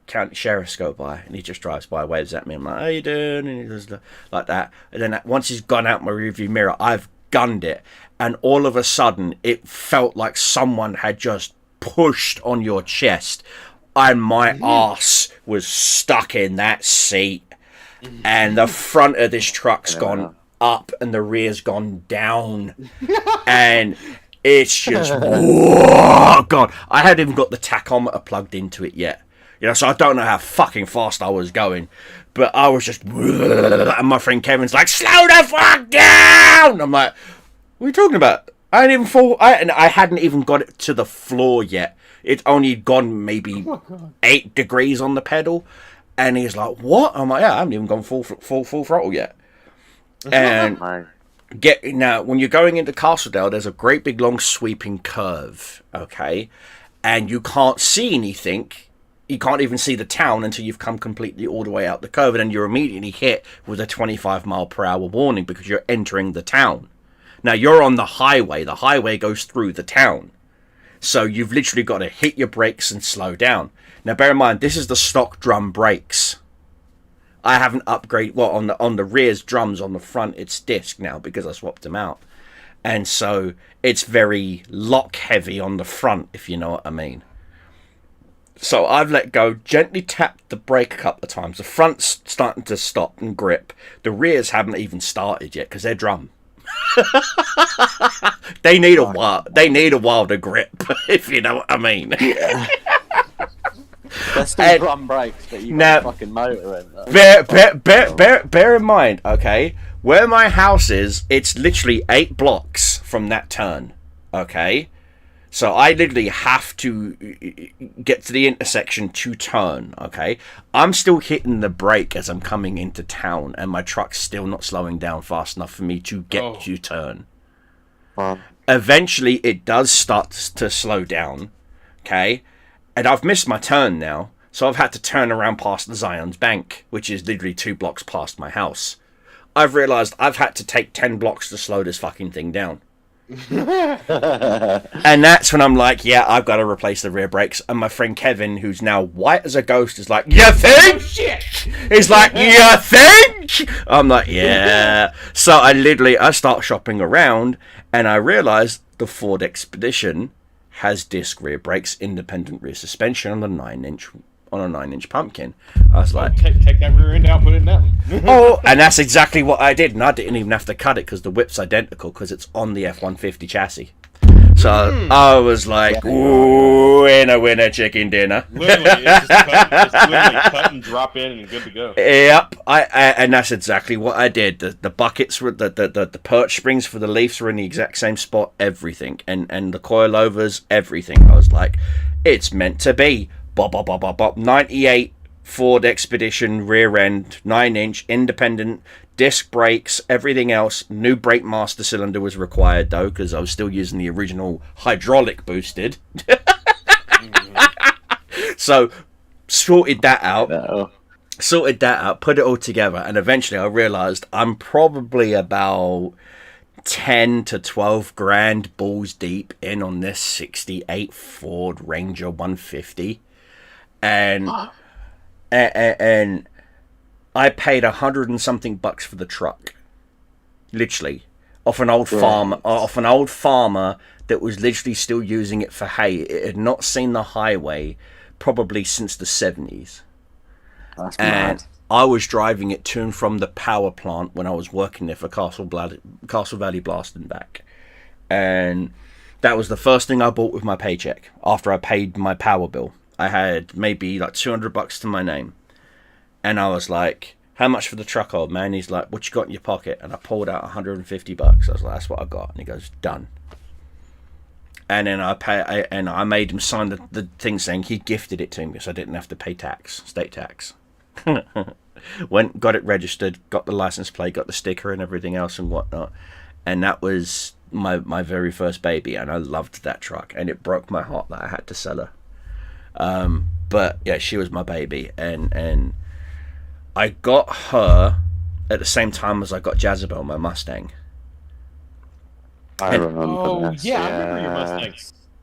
county sheriffs go by, and he just drives by, waves at me. I'm like, how you doing? And he does like that. And then once he's gone out my rearview mirror, I've gunned it. And all of a sudden, it felt like someone had just pushed on your chest, and my ass was stuck in that seat, and the front of this truck's gone up and the rear's gone down, and it's just whoa, God, I hadn't even got the tachometer plugged into it yet, you know, so I don't know how fucking fast I was going, but I was just, and my friend Kevin's like, slow the fuck down. I'm like, what are you talking about? I hadn't even got it to the floor yet. It's only gone maybe 8 degrees on the pedal. And he's like, what? I'm like, yeah, I haven't even gone full throttle yet. And now, when you're going into Castledale, there's a great big long sweeping curve, okay? And you can't see anything you can't even see the town until you've come completely all the way out the curve, and then you're immediately hit with a 25-mile-per-hour warning because you're entering the town. Now, you're on the highway. The highway goes through the town. So you've literally got to hit your brakes and slow down. Now, bear in mind, this is the stock drum brakes. I haven't upgraded... Well, on the rear's drums, on the front, it's disc now because I swapped them out. And so it's very lock-heavy on the front, if you know what I mean. So I've let go, gently tapped the brake a couple of times. The front's starting to stop and grip. The rears haven't even started yet because they're drum. They need a while. They need a while to grip, if you know what I mean. Yeah. They're still drum brakes, but you got a fucking motor in there. Bear in mind, okay, where my house is, it's literally 8 blocks from that turn, okay? So I literally have to get to the intersection to turn, okay? I'm still hitting the brake as I'm coming into town, and my truck's still not slowing down fast enough for me to get to turn. Eventually, it does start to slow down, okay? And I've missed my turn now, so I've had to turn around past the Zion's Bank, which is literally 2 blocks past my house. I've realised I've had to take 10 blocks to slow this fucking thing down. And that's when I'm like, yeah, I've got to replace the rear brakes. And my friend Kevin, who's now white as a ghost, is like, you think? Shit. He's like, you think? I'm like, yeah. So I start shopping around, and I realized the Ford Expedition has disc rear brakes, independent rear suspension on a 9-inch pumpkin. I was like, take that rear end out, put it in that one. oh, and that's exactly what I did, and I didn't even have to cut it because the whip's identical because it's on the F-150 chassis. So I was like, ooh, winner, chicken dinner. Literally, it's literally cut and drop in and good to go. Yep, and that's exactly what I did. The buckets were the perch springs for the leafs were in the exact same spot, everything, and the coilovers, everything. I was like, it's meant to be. Bop. 98 Ford Expedition rear end, 9-inch, independent, disc brakes, everything else. New brake master cylinder was required though, because I was still using the original hydraulic boosted. So sorted that out, put it all together, and eventually I realized I'm probably about 10 to 12 grand balls deep in on this 68 Ford Ranger 150. And I paid $100 and something for the truck, literally, off an old farmer that was literally still using it for hay. It had not seen the highway probably since the 70s. That's and mad. I was driving it to and from the power plant when I was working there for Castle Valley Blast and back, and that was the first thing I bought with my paycheck after I paid my power bill. I had maybe like $200 to my name. And I was like, how much for the truck, old man? He's like, what you got in your pocket? And I pulled out $150. I was like, that's what I got. And he goes, done. And then I made him sign the thing saying he gifted it to me so I didn't have to pay state tax. Went, got it registered, got the license plate, got the sticker and everything else and whatnot. And that was my very first baby. And I loved that truck. And it broke my heart that I had to sell her. But yeah, she was my baby, and I got her at the same time as I got Jezebel, my Mustang. I remember this. I remember your Mustang.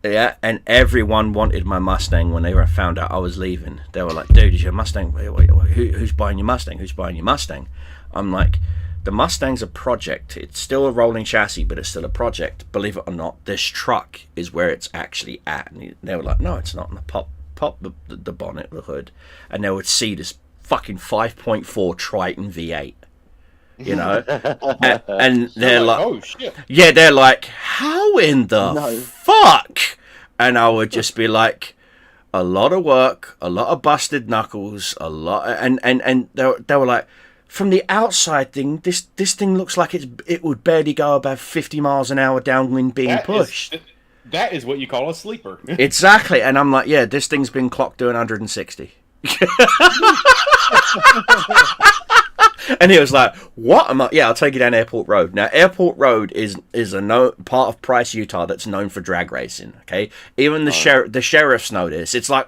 Yeah, and everyone wanted my Mustang when they found out I was leaving. They were like, dude, is your Mustang? Who's buying your Mustang? Who's buying your Mustang? I'm like, the Mustang's a project. It's still a rolling chassis, but it's still a project. Believe it or not, this truck is where it's actually at. And they were like, no, it's not. And I pop the bonnet, the hood, and they would see this fucking 5.4 Triton V8. You know, and they're like, oh shit. Yeah, they're like, how in the fuck? And I would just be like, a lot of work, a lot of busted knuckles, a lot, and they were like, from the outside thing, this thing looks like it would barely go above 50 miles an hour downwind being pushed. That is what you call a sleeper. Exactly, and I'm like, yeah, this thing's been clocked doing 160. And he was like, "What?" I'm like, "Yeah, I'll take you down Airport Road." Now, Airport Road is a part of Price, Utah, that's known for drag racing. Okay, even the sheriffs know this. It's like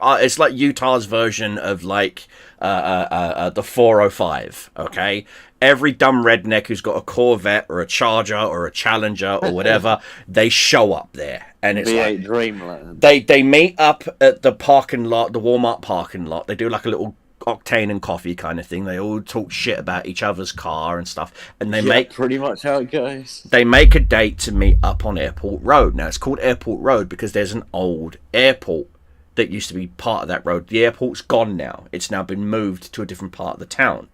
Utah's version of like the 405. Okay, every dumb redneck who's got a Corvette or a Charger or a Challenger or whatever, they show up there, and it's V8 like Dreamland. they meet up at the parking lot, the Walmart parking lot. They do like a little octane and coffee kind of thing. They all talk shit about each other's car and stuff, and they pretty much how it goes. they make a date to meet up on Airport Road. Now it's called Airport Road because there's an old airport that used to be part of that road. The airport's gone now. It's now been moved to a different part of the town,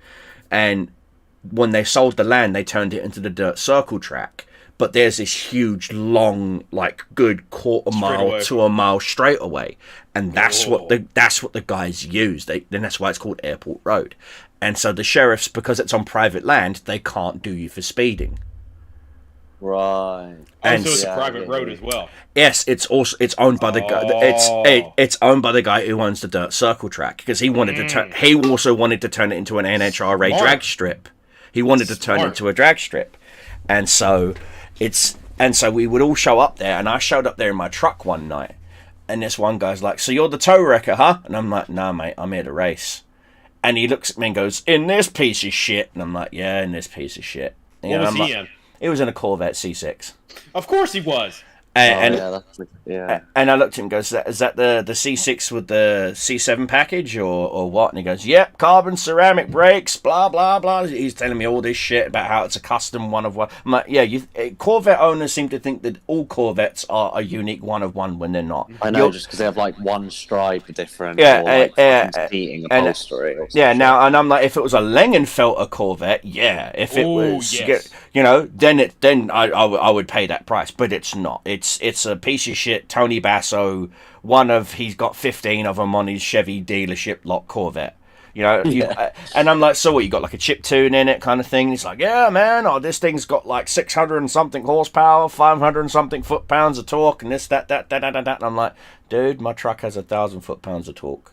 and when they sold the land, they turned it into the dirt circle track. But there's this huge, long, like good quarter mile Straightaway. to a mile straightaway, and that's what the guys use. Then that's why it's called Airport Road. And so the sheriffs, because it's on private land, they can't do you for speeding. Right. And so it's Yeah, a private yeah, road yeah. as well. It's owned by the guy. It's owned by the guy who owns the dirt circle track because he wanted to turn. He also wanted to turn it into an NHRA Smart. drag strip. He wanted to turn it Smart. into a drag strip, and so we would all show up there. And I showed up there in my truck one night, and this one guy's like, "So you're the tow wrecker, huh?" And I'm like, "Nah, mate, I'm here to race." And he looks at me and goes, "In this piece of shit," and I'm like, "Yeah, in this piece of shit." You What know, was I'm he like- in? It was in a Corvette C6. Of course he was. And yeah, that's yeah. and I looked at him and goes, is that the C6 with the C7 package or what? And he goes, "Yep, carbon ceramic brakes, blah, blah, blah." He's telling me all this shit about how it's a custom one of one. I'm like, yeah, Corvette owners seem to think that all Corvettes are a unique one of one when they're not. I know, You're- just because they have like one stripe different, Yeah, or like yeah, seating and- upholstery. Or Yeah, some now, and I'm like, if it was a Langenfelter Corvette, yeah. If it Ooh, was, yes. you know, then I would pay that price. But it's not. It's a piece of shit. Tony Basso, he's got 15 of them on his Chevy dealership lot Corvette. You know, and I'm like, "So what? You got like a chip tune in it, kind of thing?" And he's like, "Yeah, man. Oh, this thing's got like 600 and something horsepower, 500 and something foot-pounds of torque, and this, that." And I'm like, "Dude, my truck has 1,000 foot-pounds of torque."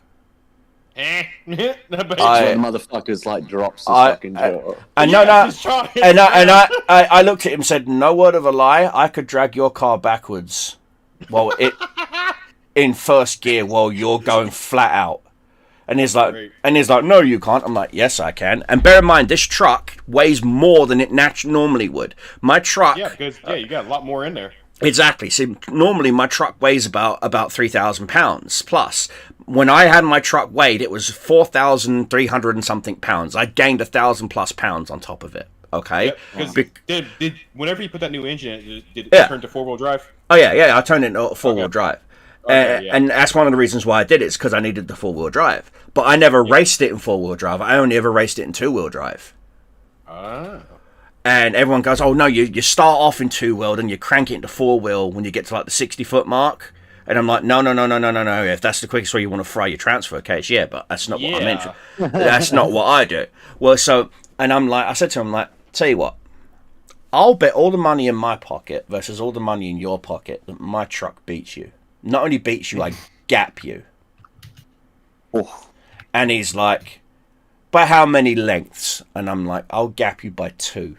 I bet shit. I- So the motherfuckers like drops the I- fucking jaw. And Yes, it's trying. I looked at him and said, "No word of a lie, I could drag your car backwards in first gear while you're going flat out." And he's like, Great. "No, you can't." I'm like, "Yes, I can." And bear in mind, this truck weighs more than it normally would. My truck, Yeah, because you got a lot more in there. exactly. See, normally my truck weighs about 3,000 pounds plus. When I had my truck weighed, it was 4,300 and something pounds. I gained 1,000 plus pounds on top of it. Okay. Because Bec- did whenever you put that new engine in, did it Yeah. turn to 4-wheel drive? Oh yeah, I turned it into four-wheel Okay. drive, Okay, yeah. and that's one of the reasons why I did it. Is because I needed the four-wheel drive. But I never raced it in four-wheel drive. I only ever raced it in two-wheel drive. Ah. And everyone goes, "Oh no, you start off in two-wheel and you crank it into four-wheel when you get to like the 60-foot mark." And I'm like, no. If that's the quickest way you want to fry your transfer case, yeah, but that's not what I'm Yeah. into. That's not what I do. Well, and I said to him, like, "Tell you what, I'll bet all the money in my pocket versus all the money in your pocket that my truck beats you. Not only beats you, I gap you." Oh, And he's like, "By how many lengths?" And I'm like, "I'll gap you by 2."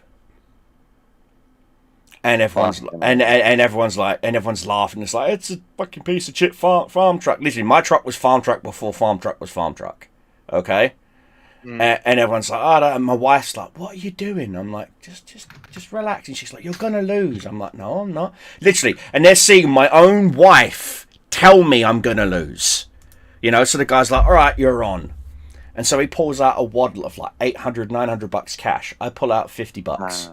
And everyone's Fucking and everyone's like, and everyone's laughing. It's like, it's a fucking piece of shit farm truck. Literally, my truck was farm truck before farm truck was farm truck. Okay. And everyone's like, "Oh," and my wife's like, "What are you doing?" I'm like, just relax. And she's like, "You're gonna lose." I'm like, "No, I'm not." Literally, and they're seeing my own wife tell me I'm gonna lose. You know, so the guy's like, "All right, you're on." And so he pulls out a waddle of like 800, 900 bucks cash. I pull out 50 bucks.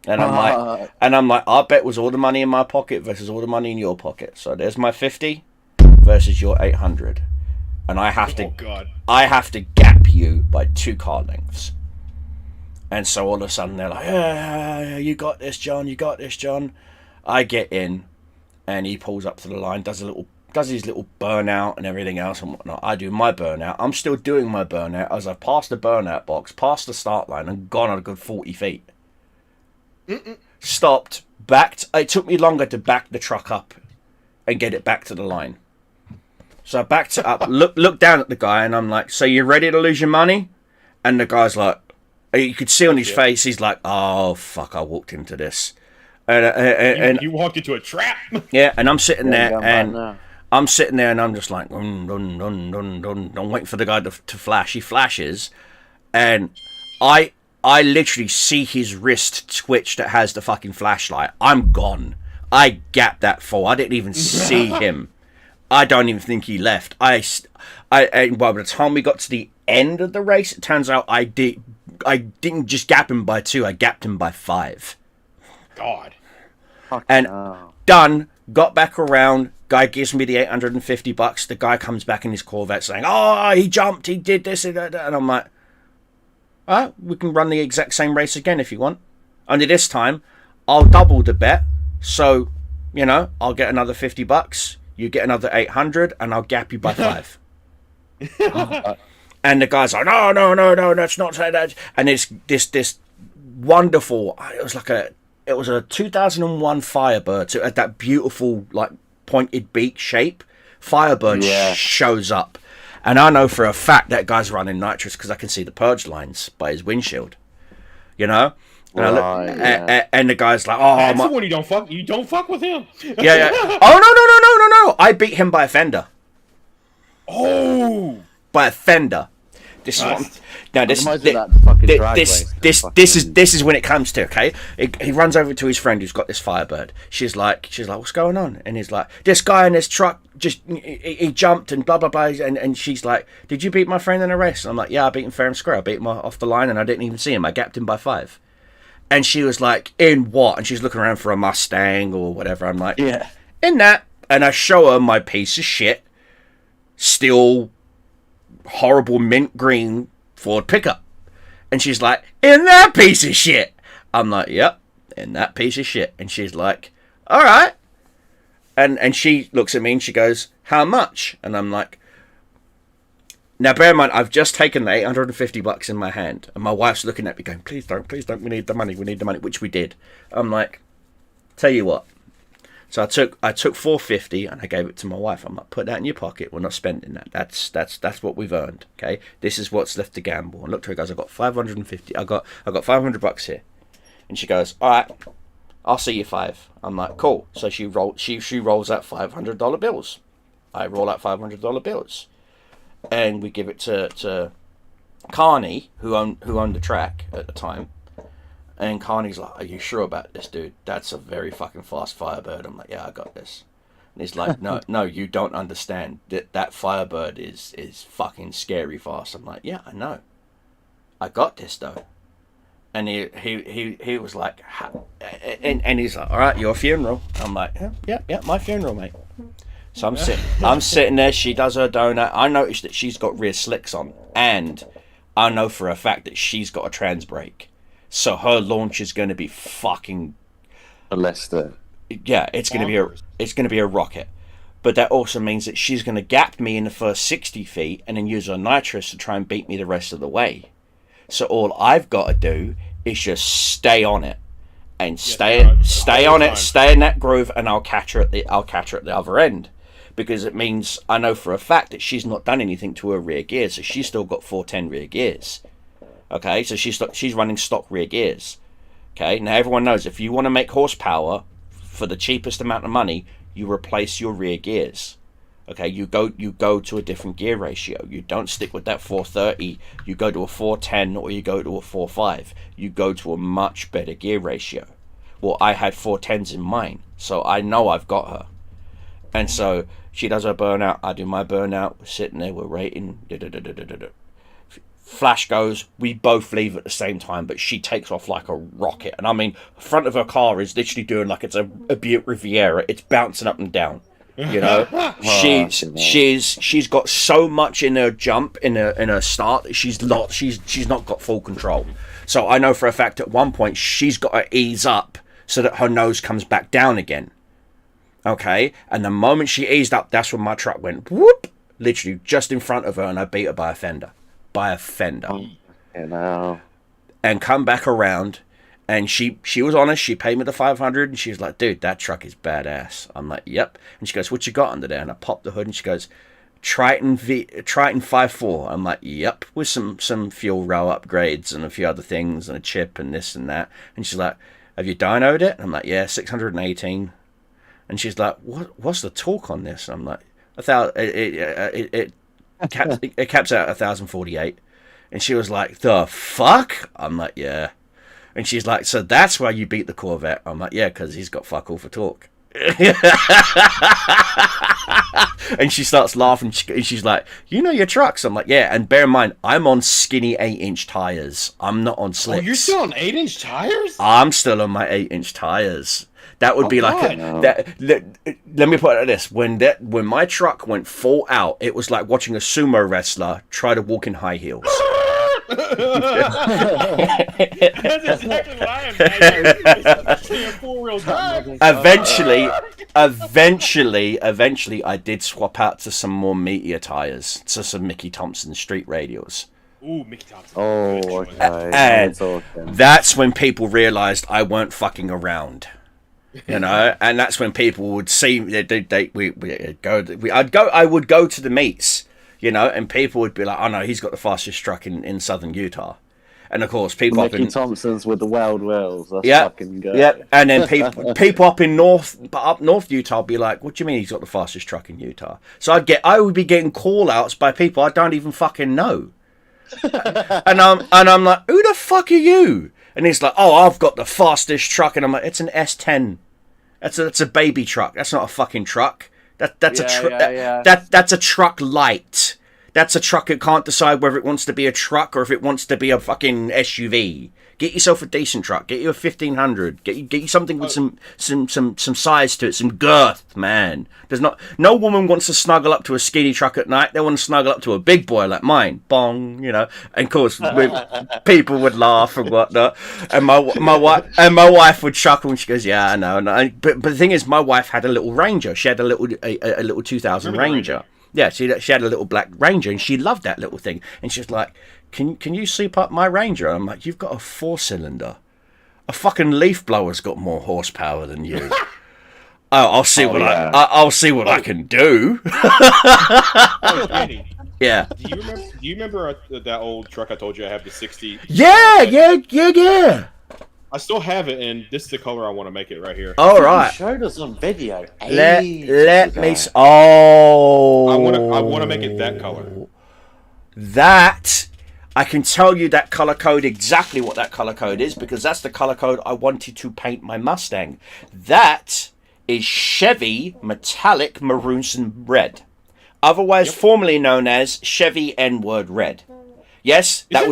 And I'm like, "Our bet was all the money in my pocket versus all the money in your pocket. So there's my 50 versus your 800. And I have Oh God. to gap you by 2 car lengths." And so all of a sudden they're like, "Yeah, you got this, John. You got this, John." I get in, and he pulls up to the line, does his little burnout and everything else and whatnot. I do my burnout. I'm still doing my burnout as I've passed the burnout box, passed the start line, and gone on a good 40 feet. Stopped, backed. It took me longer to back the truck up and get it back to the line. So I backed it up, look down at the guy, and I'm like, "So you ready to lose your money?" And the guy's like, you could see on his face, he's like, "Oh fuck, I walked into this." And you walked into a trap. yeah, and I'm sitting there, going back and now. I'm sitting there, and I'm just like, dun, dun, dun, dun, dun. I'm waiting for the guy to flash. He flashes, and I literally see his wrist twitch that has the fucking flashlight. I'm gone. I gapped that fool. I didn't even see him. I don't even think he left. And by the time we got to the end of the race, it turns out I didn't just gap him by 2. I gapped him by 5. God. And done. Got back around. Guy gives me the $850. The guy comes back in his Corvette saying, "Oh, he jumped. He did this and that." And I'm like, we can run the exact same race again if you want. Only this time, I'll double the bet. So, I'll get another $50. You get another 800, and I'll gap you by 5. And the guy's like, no, that's not that. And it's this wonderful. It was a 2001 Firebird. So it had that beautiful like pointed beak shape. Firebird shows up, and I know for a fact that guy's running nitrous because I can see the purge lines by his windshield. And and the guy's like, "Oh, that's the one you don't fuck with him." Yeah. Oh no! I beat him by a fender. Oh, by a fender. This is what now. This is when it comes to okay. He runs over to his friend who's got this Firebird. She's like, "What's going on?" And he's like, "This guy in this truck just he jumped and blah blah blah." And she's like, "Did you beat my friend in a race?" And I'm like, "Yeah, I beat him fair and square. I beat him off the line, and I didn't even see him. I gapped him by 5." And she was like, "In what?" And she's looking around for a Mustang or whatever. I'm like, "Yeah, in that." And I show her my piece of shit, still horrible mint green Ford pickup. And she's like, "In that piece of shit." I'm like, "Yep, in that piece of shit." And she's like, "All right." And she looks at me and she goes, "How much?" And I'm like, now bear in mind, I've just taken the $850 in my hand, and my wife's looking at me going, please don't, we need the money, which we did. I'm like, tell you what. So I took $450 and I gave it to my wife. I'm like, put that in your pocket. We're not spending that. That's what we've earned. Okay, this is what's left to gamble. And look to her, goes, I got $550. I got $500 here. And she goes, all right, I'll see you 5. I'm like, cool. So she rolls out $500 bills. I roll out $500 bills, and we give it to Carney, who owned the track at the time. And Carney's like, "Are you sure about this, dude? That's a very fucking fast Firebird." I'm like, "Yeah, I got this." And he's like, no, you don't understand. That Firebird is fucking scary fast. I'm like, "Yeah, I know. I got this though." And he was like, and he's like, "All right, your funeral." I'm like, "Yeah, my funeral, mate." So I'm sitting there. She does her donut. I noticed that she's got rear slicks on, and I know for a fact that she's got a trans brake. So her launch is going to be fucking ballistic. Yeah, it's going to be a rocket. But that also means that she's going to gap me in the first 60 feet and then use her nitrous to try and beat me the rest of the way. So all I've got to do is just stay on it and stay on it, stay in that groove, and I'll catch her at the other end. Because it means I know for a fact that she's not done anything to her rear gears, so she's still got 410 rear gears. Okay, so she's running stock rear gears. Okay, now everyone knows if you want to make horsepower for the cheapest amount of money, you replace your rear gears. Okay, you go to a different gear ratio. You don't stick with that 430. You go to a 410 or you go to a 4.5. You go to a much better gear ratio. Well, I had 410s in mine, so I know I've got her. And so she does her burnout. I do my burnout. We're sitting there. We're rating. Flash goes, we both leave at the same time, but she takes off like a rocket. And I mean, the front of her car is literally doing like it's a Buick Riviera. It's bouncing up and down. She's got so much in her jump, in her start, that she's not got full control. So I know for a fact at one point she's got to ease up so that her nose comes back down again. Okay, and the moment she eased up, that's when my truck went whoop, literally just in front of her, and I beat her by a fender. And come back around, and she was honest. She paid me the $500, and she was like, "Dude, that truck is badass." I'm like, "Yep." And she goes, "What you got under there?" And I popped the hood, and she goes, Triton 5.4. I'm like, yep, with some fuel row upgrades and a few other things and a chip and this and that. And she's like, have you dynoed it? And I'm like, yeah, 618. And she's like, what's the torque on this? And I'm like, it caps out 1,048. And she was like, the fuck? I'm like, yeah. And she's like, so that's why you beat the Corvette? I'm like, yeah, because he's got fuck all for torque. And she starts laughing. She's like, you know your trucks? I'm like, yeah. And bear in mind, I'm on skinny 8-inch tires. I'm not on slicks. Oh, you're still on 8-inch tires? I'm still on my 8-inch tires. That would be like let me put it like this: when my truck went full out, it was like watching a sumo wrestler try to walk in high heels. That's exactly why I'm four-wheel drive. Eventually, I did swap out to some more meatier tires, to some Mickey Thompson street radials. Ooh, Mickey Thompson. Oh, okay. And That's awesome. that's when people realized I weren't fucking around. You know, and that's when people would see I would go to the meets, you know, and people would be like, oh no, he's got the fastest truck in southern Utah. And of course people Mickey Thompson's with the wild wheels. That's yeah, fucking good. yeah. And then people up north Utah would be like, what do you mean he's got the fastest truck in Utah? So I would be getting call outs by people I don't even fucking know. and I'm like, who the fuck are you? And he's like, oh, I've got the fastest truck. And I'm like, it's an S10. That's a baby truck. That's not a fucking truck. That's a truck light. That's a truck that can't decide whether it wants to be a truck or if it wants to be a fucking SUV. Get yourself a decent truck. Get you a 1500. Get you something with some size to it, some girth, man. No woman wants to snuggle up to a skinny truck at night. They want to snuggle up to a big boy like mine. Bong, you know. And of course, people would laugh and whatnot. And my wife would chuckle and she goes, "Yeah, I know." But the thing is, my wife had a little Ranger. She had a little 2000 Ranger. Yeah, she had a little black Ranger, and she loved that little thing. And she was like, Can you sweep up my Ranger? I'm like, you've got a 4-cylinder. A fucking leaf blower's got more horsepower than you. I'll see what I can do. Yeah. Do you remember that old truck I told you I have, the 60? Yeah. I still have it, and this is the color I want to make it right here. All right. You showed us on video. Let me. I want to make it that color. That. I can tell you that color code, exactly what that color code is, because that's the color code I wanted to paint my Mustang. That is Chevy Metallic Maroon Red, otherwise formerly known as Chevy N-Word Red. Yes, that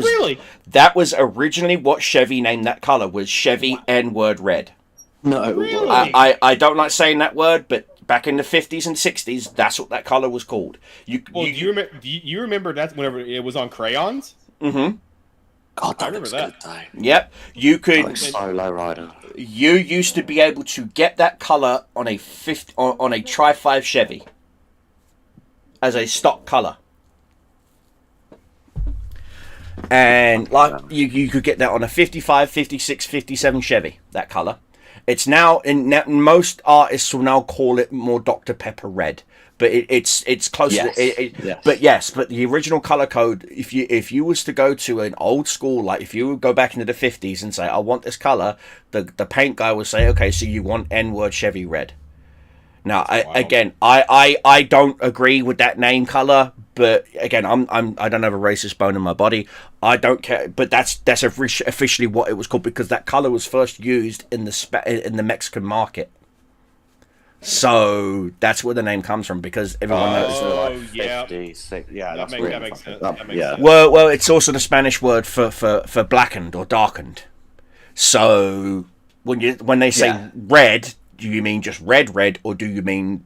was originally what Chevy named that color, was Chevy N-Word Red. No, really? I don't like saying that word, but back in the 50s and 60s, that's what that color was called. Do you remember that whenever it was on crayons? Mm-hmm. God, that I remember looks that. good though. Yep, you could. Like Solo Rider. You used to be able to get that color on a Tri-5 Chevy as a stock color. And like you could get that on a 55, 56, 57 Chevy, that color. It's now most artists will now call it more Dr. Pepper red, but it's close. Yes. Yes. But the original color code, if you was to go to an old school, like if you would go back into the 50s and say I want this color, the paint guy would say, okay, so you want N-Word Chevy red. Now, I don't agree with that name color, but again, I don't have a racist bone in my body. I don't care, but that's officially what it was called, because that color was first used in the Mexican market. So that's where the name comes from, because everyone knows. Oh, yeah. 56. Yeah, That that's makes sense. That makes sense. Well, it's also the Spanish word for blackened or darkened. So when they say red, do you mean just red, or do you mean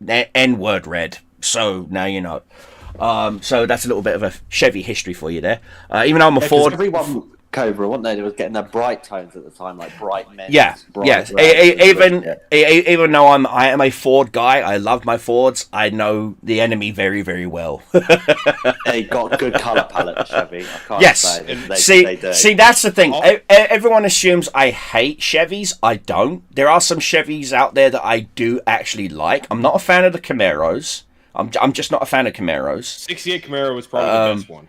N-word red? So now you know. So that's a little bit of a Chevy history for you there. Even though I'm a Ford. Everyone, Cobra, wasn't they? They was getting their bright tones at the time, like bright men. Yes. Even though I am a Ford guy, I love my Fords. I know the enemy very, very well. They got good color palette, Chevy. I can't Yes. say they do. See, that's the thing. Everyone assumes I hate Chevys. I don't. There are some Chevys out there that I do actually like. I'm not a fan of the Camaros. I'm just not a fan of Camaros. 68 Camaro was probably the best one.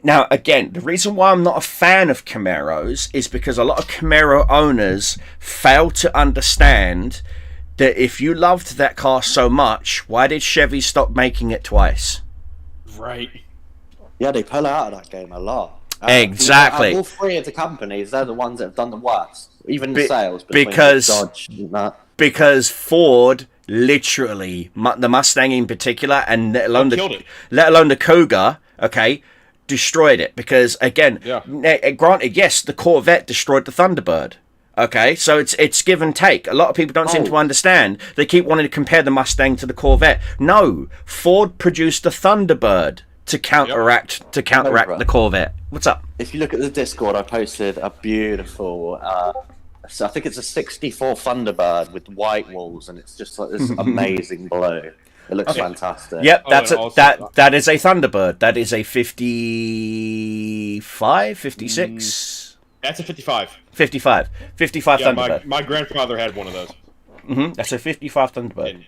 Now, again, the reason why I'm not a fan of Camaros is because a lot of Camaro owners fail to understand that if you loved that car so much, why did Chevy stop making it twice? Right. Yeah, they pull out of that game a lot. Exactly. All three of the companies, they're the ones that have done the worst. Even the sales. Because Dodge and that. because Ford literally, the Mustang in particular, and let alone the Cougar, okay, destroyed it. Because again, granted, yes, the Corvette destroyed the Thunderbird. Okay, so it's give and take. A lot of people don't seem to understand. They keep wanting to compare the Mustang to the Corvette. No, Ford produced the Thunderbird to counteract the Corvette. What's up? If you look at the Discord, I posted a beautiful. So I think it's a '64 Thunderbird with white walls, and it's just like this amazing blue. It looks fantastic. Yep, that is a Thunderbird. That is a 55, 56. That's a 55. 55 Thunderbird. My grandfather had one of those. That's a 55 Thunderbird. And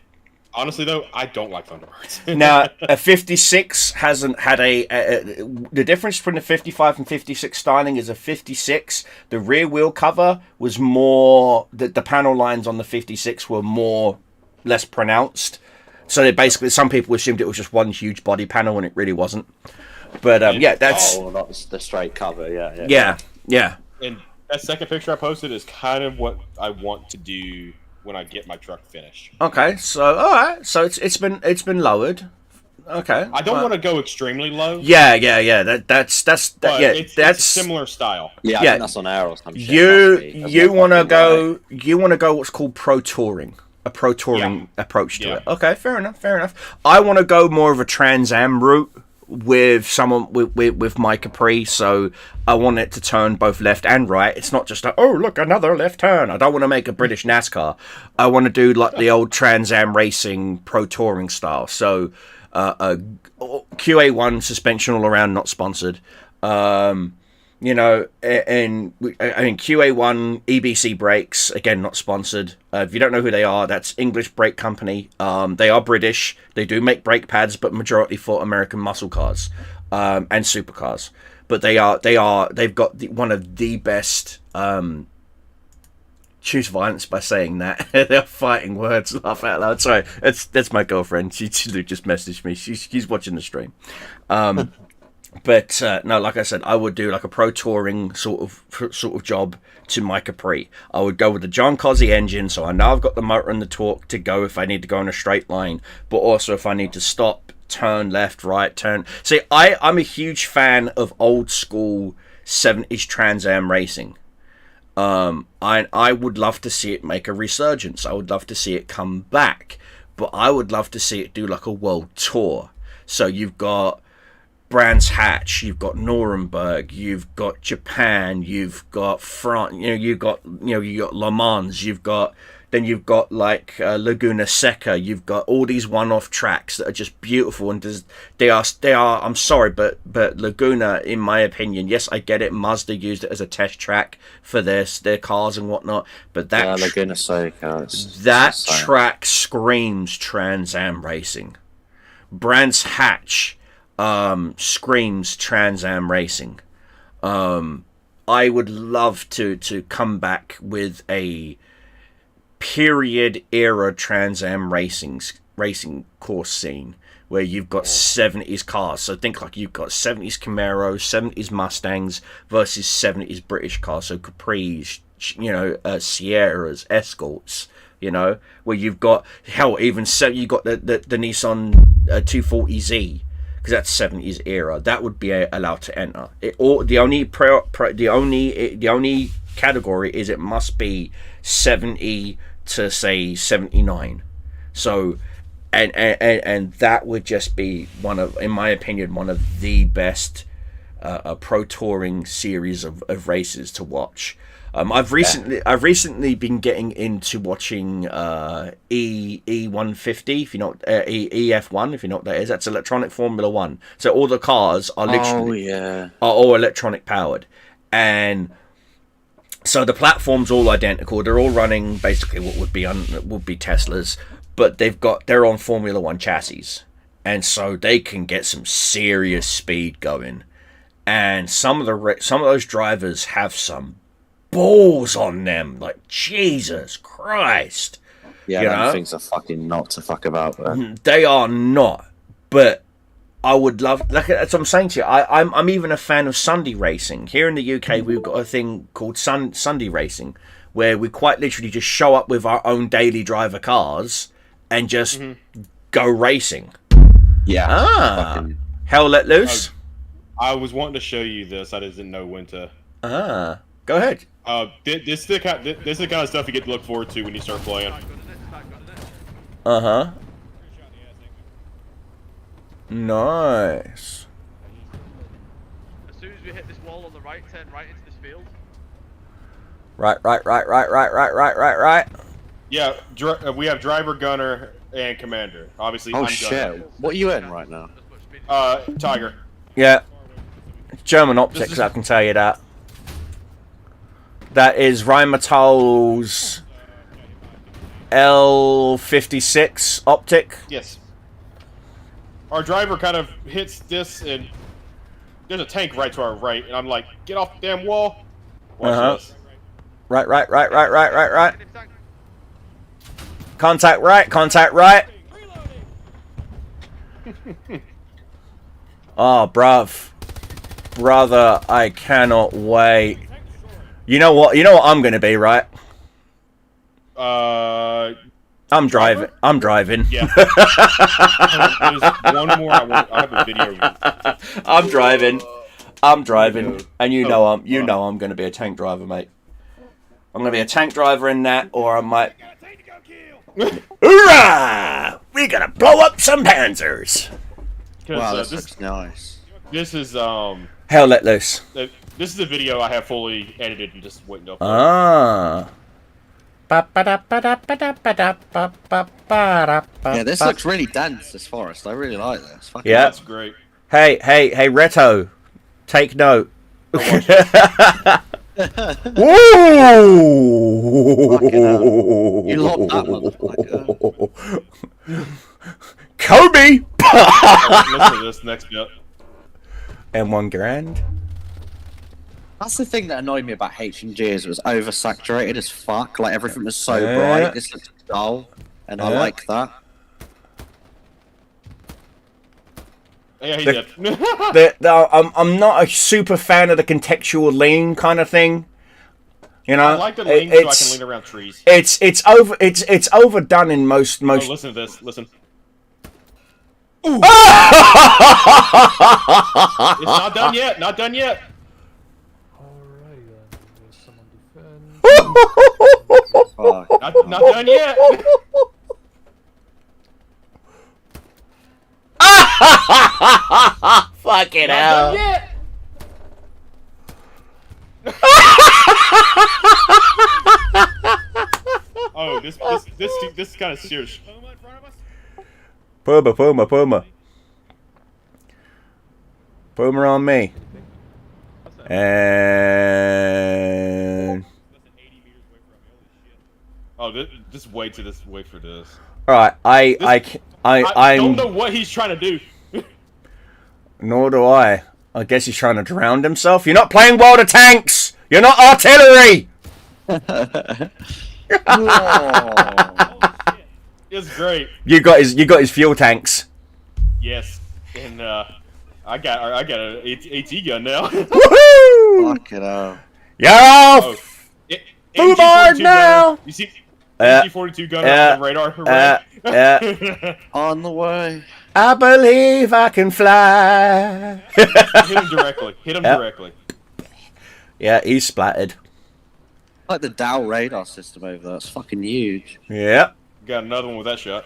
honestly, though, I don't like Thunderbirds. Now, a 56 hasn't had the difference between the 55 and 56 styling is a 56. The rear wheel cover was more. The panel lines on the 56 were less pronounced. So basically, some people assumed it was just one huge body panel, and it really wasn't. But that's not the straight cover. Yeah. And that second picture I posted is kind of what I want to do when I get my truck finished. Okay, so all right, so it's been lowered. Okay, I don't want to go extremely low. Yeah. That's it's a similar style. Yeah, I think that's on air or some shit. You want to go what's called pro touring. A pro touring approach to it. Okay, fair enough. I want to go more of a Trans Am route with someone with my Capri, so I want it to turn both left and right. It's not just look, another left turn. I don't want to make a British NASCAR. I want to do like the old Trans Am racing pro touring style. So QA1 suspension all around, not sponsored. And I mean QA1 EBC brakes, again, not sponsored. If you don't know who they are, that's English brake company. They are British. They do make brake pads, but majority for American muscle cars and supercars. But they've got one of the best. Choose violence by saying that. They're fighting words. Laugh out loud. Sorry, that's my girlfriend. She just messaged me. She's watching the stream. But no, like I said, I would do like a pro touring sort of job to my Capri. I would go with the John Cossie engine, so I know I've got the motor and the torque to go if I need to go in a straight line, but also if I need to stop, turn left, right, turn. See, I'm a huge fan of old school 70s Trans Am racing. I would love to see it make a resurgence. I would love to see it come back, but I would love to see it do like a world tour. So you've got Brands Hatch, you've got Nuremberg, you've got Japan, you've got France, you got Le Mans, you've got like Laguna Seca, you've got all these one-off tracks that are just beautiful, and they are. I'm sorry, but Laguna, in my opinion, yes, I get it. Mazda used it as a test track for their cars and whatnot, but that Laguna Seca, track screams Trans Am racing. Brands Hatch screams Trans Am racing. I would love to come back with a period era Trans Am racing course scene where you've got 70s cars. So think like you've got 70s Camaros, 70s Mustangs versus 70s British cars. So Capris, Sierras, Escorts, where you've got you got the Nissan 240Z. Because that's 70s era, that would be allowed to enter. The only category is it must be 70 to say 79. So, and that would just be in my opinion, one of the best pro touring series of races to watch. I've recently been getting into watching E150, if you know EF1, if you know what that is. That's electronic Formula One. So all the cars are literally are all electronic powered, and so the platform's all identical. They're all running basically what would be Teslas, but they're on Formula One chassis. and so they can get some serious speed going. And some of those drivers have some balls on them, like Jesus Christ. Yeah, you them know? things are fucking not to fuck about with. They are not, but I would love. Like that's what I'm saying to you. I'm even a fan of Sunday racing. Here in the UK, we've got a thing called Sunday racing, where we quite literally just show up with our own daily driver cars and just go racing. Yeah. Fucking hell let loose. I was wanting to show you this. I just didn't know when to. Go ahead. This is the kind of stuff you get to look forward to when you start playing. Nice. As soon as we hit this wall on the right, turn right into this field. Right. Yeah, we have driver, gunner, and commander. Obviously, Oh I'm shit! gunner. What are you in right now? Tiger. Yeah. German optics, I can tell you that. That is Rheinmetall's L56 optic. Yes. Our driver kind of hits this, and there's a tank right to our right, and I'm like, get off the damn wall. Watch this. Right. Contact right. Oh, bruv. Brother, I cannot wait. You know what I'm gonna be, right? I'm driving. Yeah. There's one more. I have a video. I'm driving, and you know I'm gonna be a tank driver, mate. I'm gonna be a tank driver in that, or I might. Hoorah! We gotta blow up some panzers. Wow, this looks nice. This is Hell let loose. this is a video I have fully edited and just waiting to upload. Yeah, this looks really dense, this forest. I really like this. Fucking Yeah. That's great. Hey, Reto, take note. Woo! You locked that motherfucker. Kobe! Listen to this next bit. And $1 grand. That's the thing that annoyed me about HMG is it was oversaturated as fuck. Like everything was so Yeah. bright. This looks dull, and I Yeah. like that. Yeah, he The- did. I'm not a super fan of the contextual lean kind of thing. You know, I like to lean so I can lean around trees. It's overdone in most. Oh, listen to this. Listen. Ooh. It's not done yet. Not done yet. Fuck. Not done yet. Fucking Not hell. done yet. Oh, this is kind of serious. Puma. Puma on me. And Oh, just wait for this. all right, I I'm. don't know what he's trying to do. Nor do I. I guess he's trying to drown himself. You're not playing World of Tanks. You're not artillery. It's great. You got his fuel tanks. Yes, and I got an AT gun now. Woohoo! Fuck it out. You're off. Oh, Boulevard AT-42 now! gunner. You see, AT-42 gunner on the radar. Yeah. On the way. I believe I can fly. Hit him directly. Directly. Yeah, he's splattered. Like the Dow radar system over there. It's fucking huge. Yep. Got another one with that shot.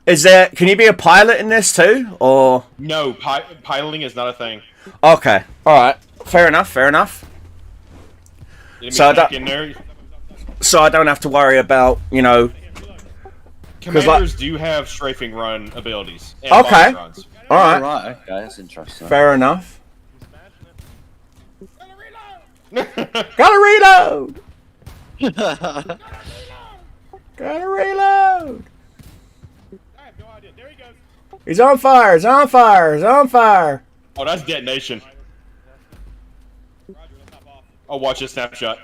Is there? Can you be a pilot in this too, or? No, piloting is not a thing. Okay. All right. Fair enough. Enemy So I tank don't- in there. So I don't have to worry about Commanders do have strafing run abilities. And Okay. bombing runs. All right. Right, okay, that's interesting. Fair enough. Gotta reload. Gotta reload. He's on fire! He's on fire! He's on fire! Oh, that's detonation. Oh, watch this snapshot.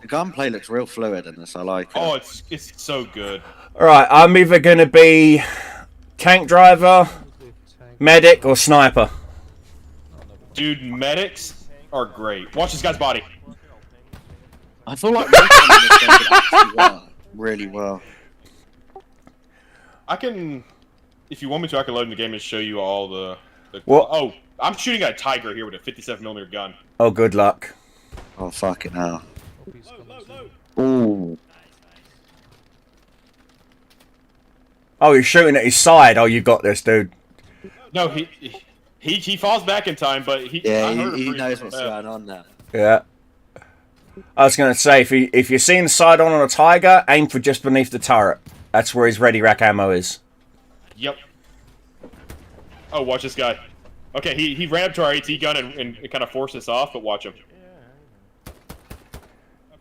The gunplay looks real fluid in this. I like it. Oh, it's so good. Alright, I'm either gonna be tank driver, medic, or sniper. Dude, medics are great. Watch this guy's body. I feel like this game could actually work really well. I can, if you want me to, I can load in the game and show you all the What? Oh, I'm shooting at a tiger here with a 57mm gun. Oh, good luck. Oh fucking hell. Ooh. Oh, he's shooting at his side. Oh, you got this, dude. No, he falls back in time, but he Yeah, I heard him he pretty knows what's fast. going on now. Yeah. I was gonna say, if you're seeing the side on a tiger, aim for just beneath the turret. That's where his ready rack ammo is. Yep. Oh, watch this guy. Okay, he ran up to our AT gun and kind of forced us off, but watch him.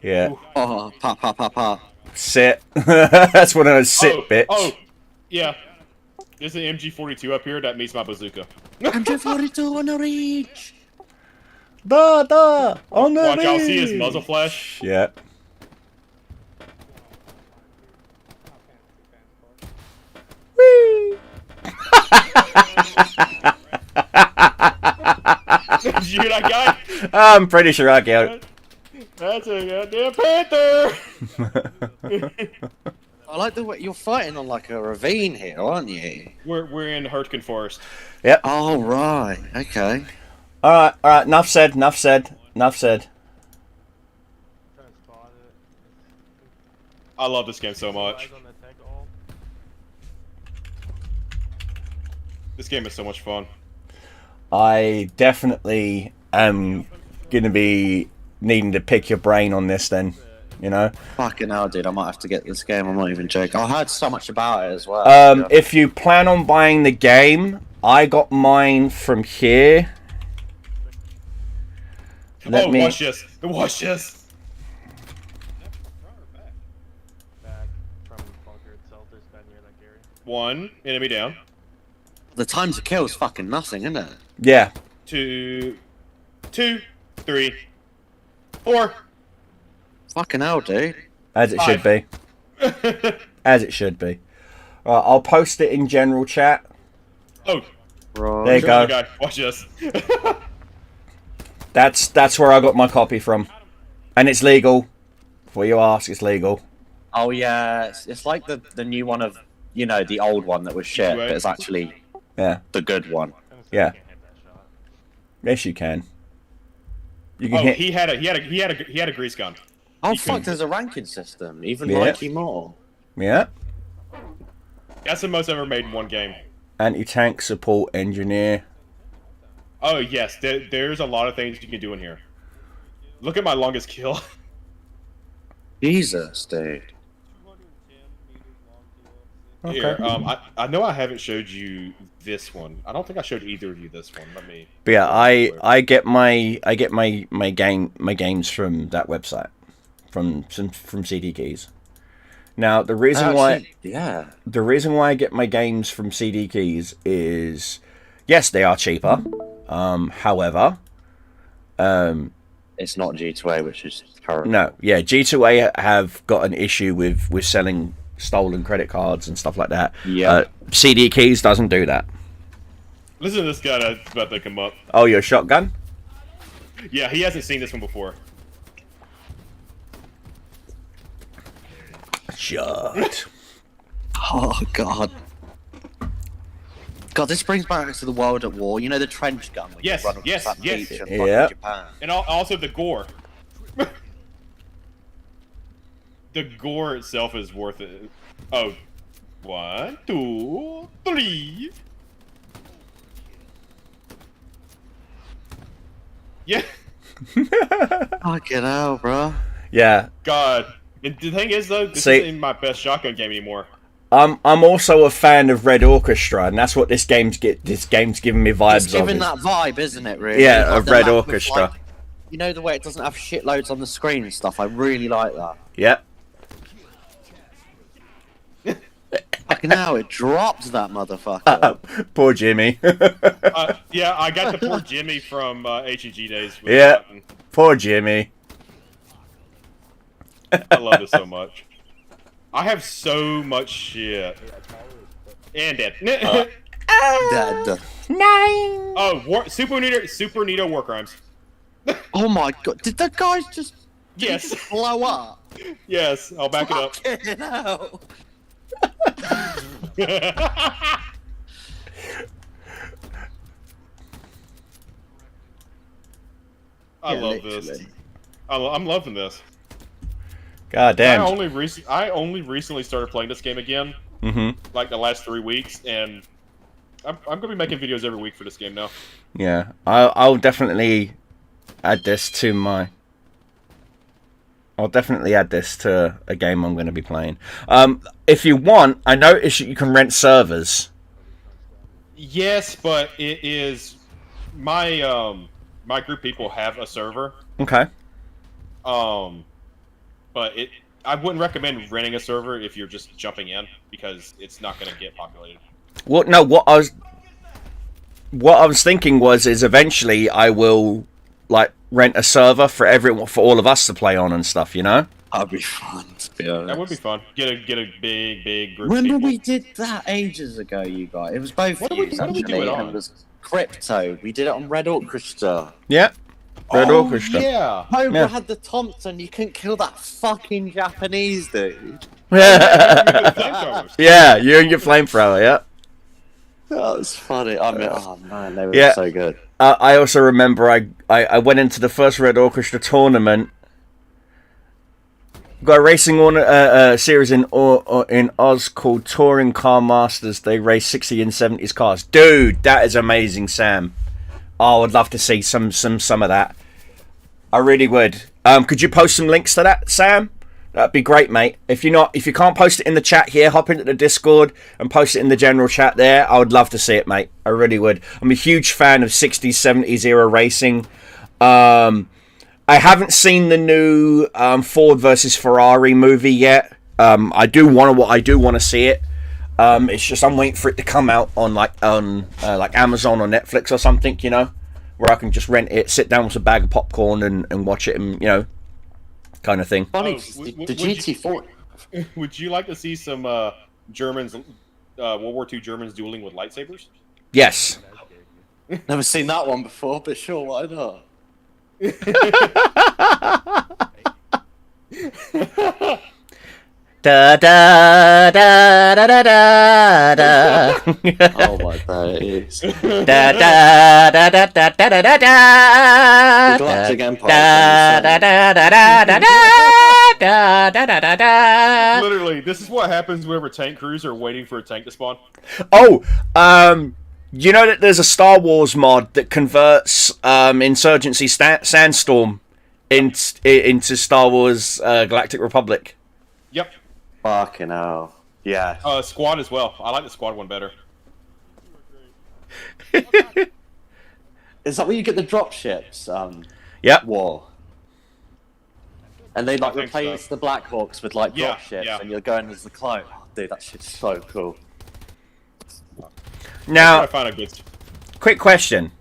Yeah. Ooh. Oh, pa pa pa pa. Sit. That's one of those sit bits. Oh, yeah. There's an MG42 up here that meets my bazooka. MG42 on the reach. Da on the Watch, I'll see reach. his muzzle flash. Yeah. Whee! Did you hear that guy? I'm pretty sure I get it. That's a goddamn panther! I like the way you're fighting on like a ravine here, aren't you? We're in Hurtgen Forest. Yep. Oh right, okay. All right. Enough said. Enough said. Enough said. I love this game so much. This game is so much fun. I definitely am gonna be needing to pick your brain on this then, you know. Fucking hell, dude! I might have to get this game. I'm not even joking. I heard so much about it as well. If you plan on buying the game, I got mine from here. Let me. Watch this! Watch this! One enemy down. The time to kill is fucking nothing, isn't it? Yeah. 2, 3, 4. Fucking hell, dude. As it should be. As it should be. Right, I'll post it in general chat. Oh, Right. There you go. guy. Watch this. That's where I got my copy from, and it's legal. Before you ask, it's legal. Oh yeah, it's like the new one of, you know, the old one that was shit, Right. but it's actually Yeah. the good one. Yeah. Yes, you can. You can Oh, hit. he had a grease gun. Oh fuck, there's a ranking system, even Yeah. Mikey Moore. Yeah. That's the most ever made in one game. Anti-tank support engineer. Oh yes, there's a lot of things you can do in here. Look at my longest kill. Jesus, dude. Okay. Here, I know I haven't showed you this one. I don't think I showed either of you this one. Let me. But yeah, I get my games from that website, from CD Keys. Now the reason why I get my games from CD Keys is, yes, they are cheaper. However, It's not G2A, which is terrible. no, yeah, G2A have got an issue with selling stolen credit cards and stuff like that. Yeah. CD Keys doesn't do that. Listen to this guy that's about to come up. Oh, your shotgun? Yeah, he hasn't seen this one before. Shot. Oh god. God, this brings back to the World at War. You know the trench gun where Yes, you run across yes, that yes. beach in Yeah. fucking Japan. And also the gore. The gore itself is worth it. Oh, 1, 2, 3. Yeah. Fucking hell, bro. Yeah. God. And the thing is though, this See- isn't my best shotgun game anymore. I'm also a fan of Red Orchestra, and that's what this game's giving me vibes It's giving of. that vibe, isn't it, really? Yeah, Like of the Red lack of, Orchestra. like, you know the way it doesn't have shitloads on the screen and stuff? I really like that. Yep. Fucking hell, it dropped that motherfucker. Poor Jimmy. Yeah, I got the poor Jimmy from HEG days. With Yeah. that, and Poor Jimmy. I love it so much. I have so much shit. And dead. Dead. Oh, Super Nito War Crimes. Oh my god, did the guys just Yes. blow up? Yes, I'll back it up. Fucking hell. I Yeah, love this. literally. I'm loving this. God damn. I only recently started playing this game again, like the last 3 weeks, and I'm gonna be making videos every week for this game now. Yeah, I'll definitely add this to my. I'll definitely add this to a game I'm going to be playing. If you want, I noticed you can rent servers. Yes, but it is my my group people have a server. Okay. But I wouldn't recommend renting a server if you're just jumping in because it's not going to get populated. Well, no, what I was thinking is eventually I will like rent a server for all of us to play on and stuff, you know? That'd be fun, to be honest. That would be fun. Get a big group. Remember of people. we did that ages ago, you guys? It was both What of did we you, do actually, it and on? it was Crypto. We did it on Red Orchestra. Yeah. Red Orchestra. Yeah. Cobra Yeah. had the Thompson, you couldn't kill that fucking Japanese dude. Yeah, you and your flamethrower, yeah. That was funny. I mean, oh man, they were Yeah. so good. I also remember I went into the first Red Orchestra tournament. Got a racing series in Oz called Touring Car Masters. They race 60 and 70s cars. Dude, that is amazing, Sam. Oh, I'd love to see some of that. I really would. Could you post some links to that, Sam? That'd be great, mate. If you can't post it in the chat here, hop into the Discord and post it in the general chat there. I would love to see it, mate. I really would. I'm a huge fan of 60s, 70s era racing. I haven't seen the new Ford versus Ferrari movie yet. I do want to see it. It's just I'm waiting for it to come out on like Amazon or Netflix or something, you know, where I can just rent it, sit down with a bag of popcorn and watch it, and you know, kind of thing. Funny, Oh, the GT4. Would you like to see some Germans, World War II Germans dueling with lightsabers? Yes. Never seen that one before, but sure, why not? Da da da da da da da. Oh my days. Da da da da da da da da da. Galactic Empire. Da da da da da da da da da da da. Literally, this is what happens whenever tank crews are waiting for a tank to spawn. Oh, you know that there's a Star Wars mod that converts Insurgency Sandstorm into Star Wars Galactic Republic. Yep. Fucking hell. Yeah. Squad as well. I like the squad one better. Is that where you get the drop ships? Yep. War. And they like I think replace so. the Black Hawks with like Yeah, drop ships, yeah. and you're going as the clone. Oh, dude, that shit's so cool. I Now, find a good. quick question: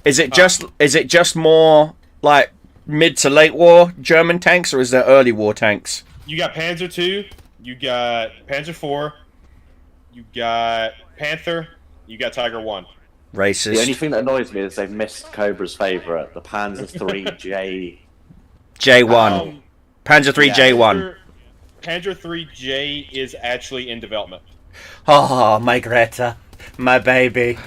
is it just more like mid to late war German tanks, or is there early war tanks? You got Panzer II, you got Panzer IV, you got Panther, you got Tiger One. Racist. The only thing that annoys me is they've missed Cobra's favourite, the Panzer III J. J1. Panzer III J1. Panzer III J is actually in development. Oh, my Greta, my baby.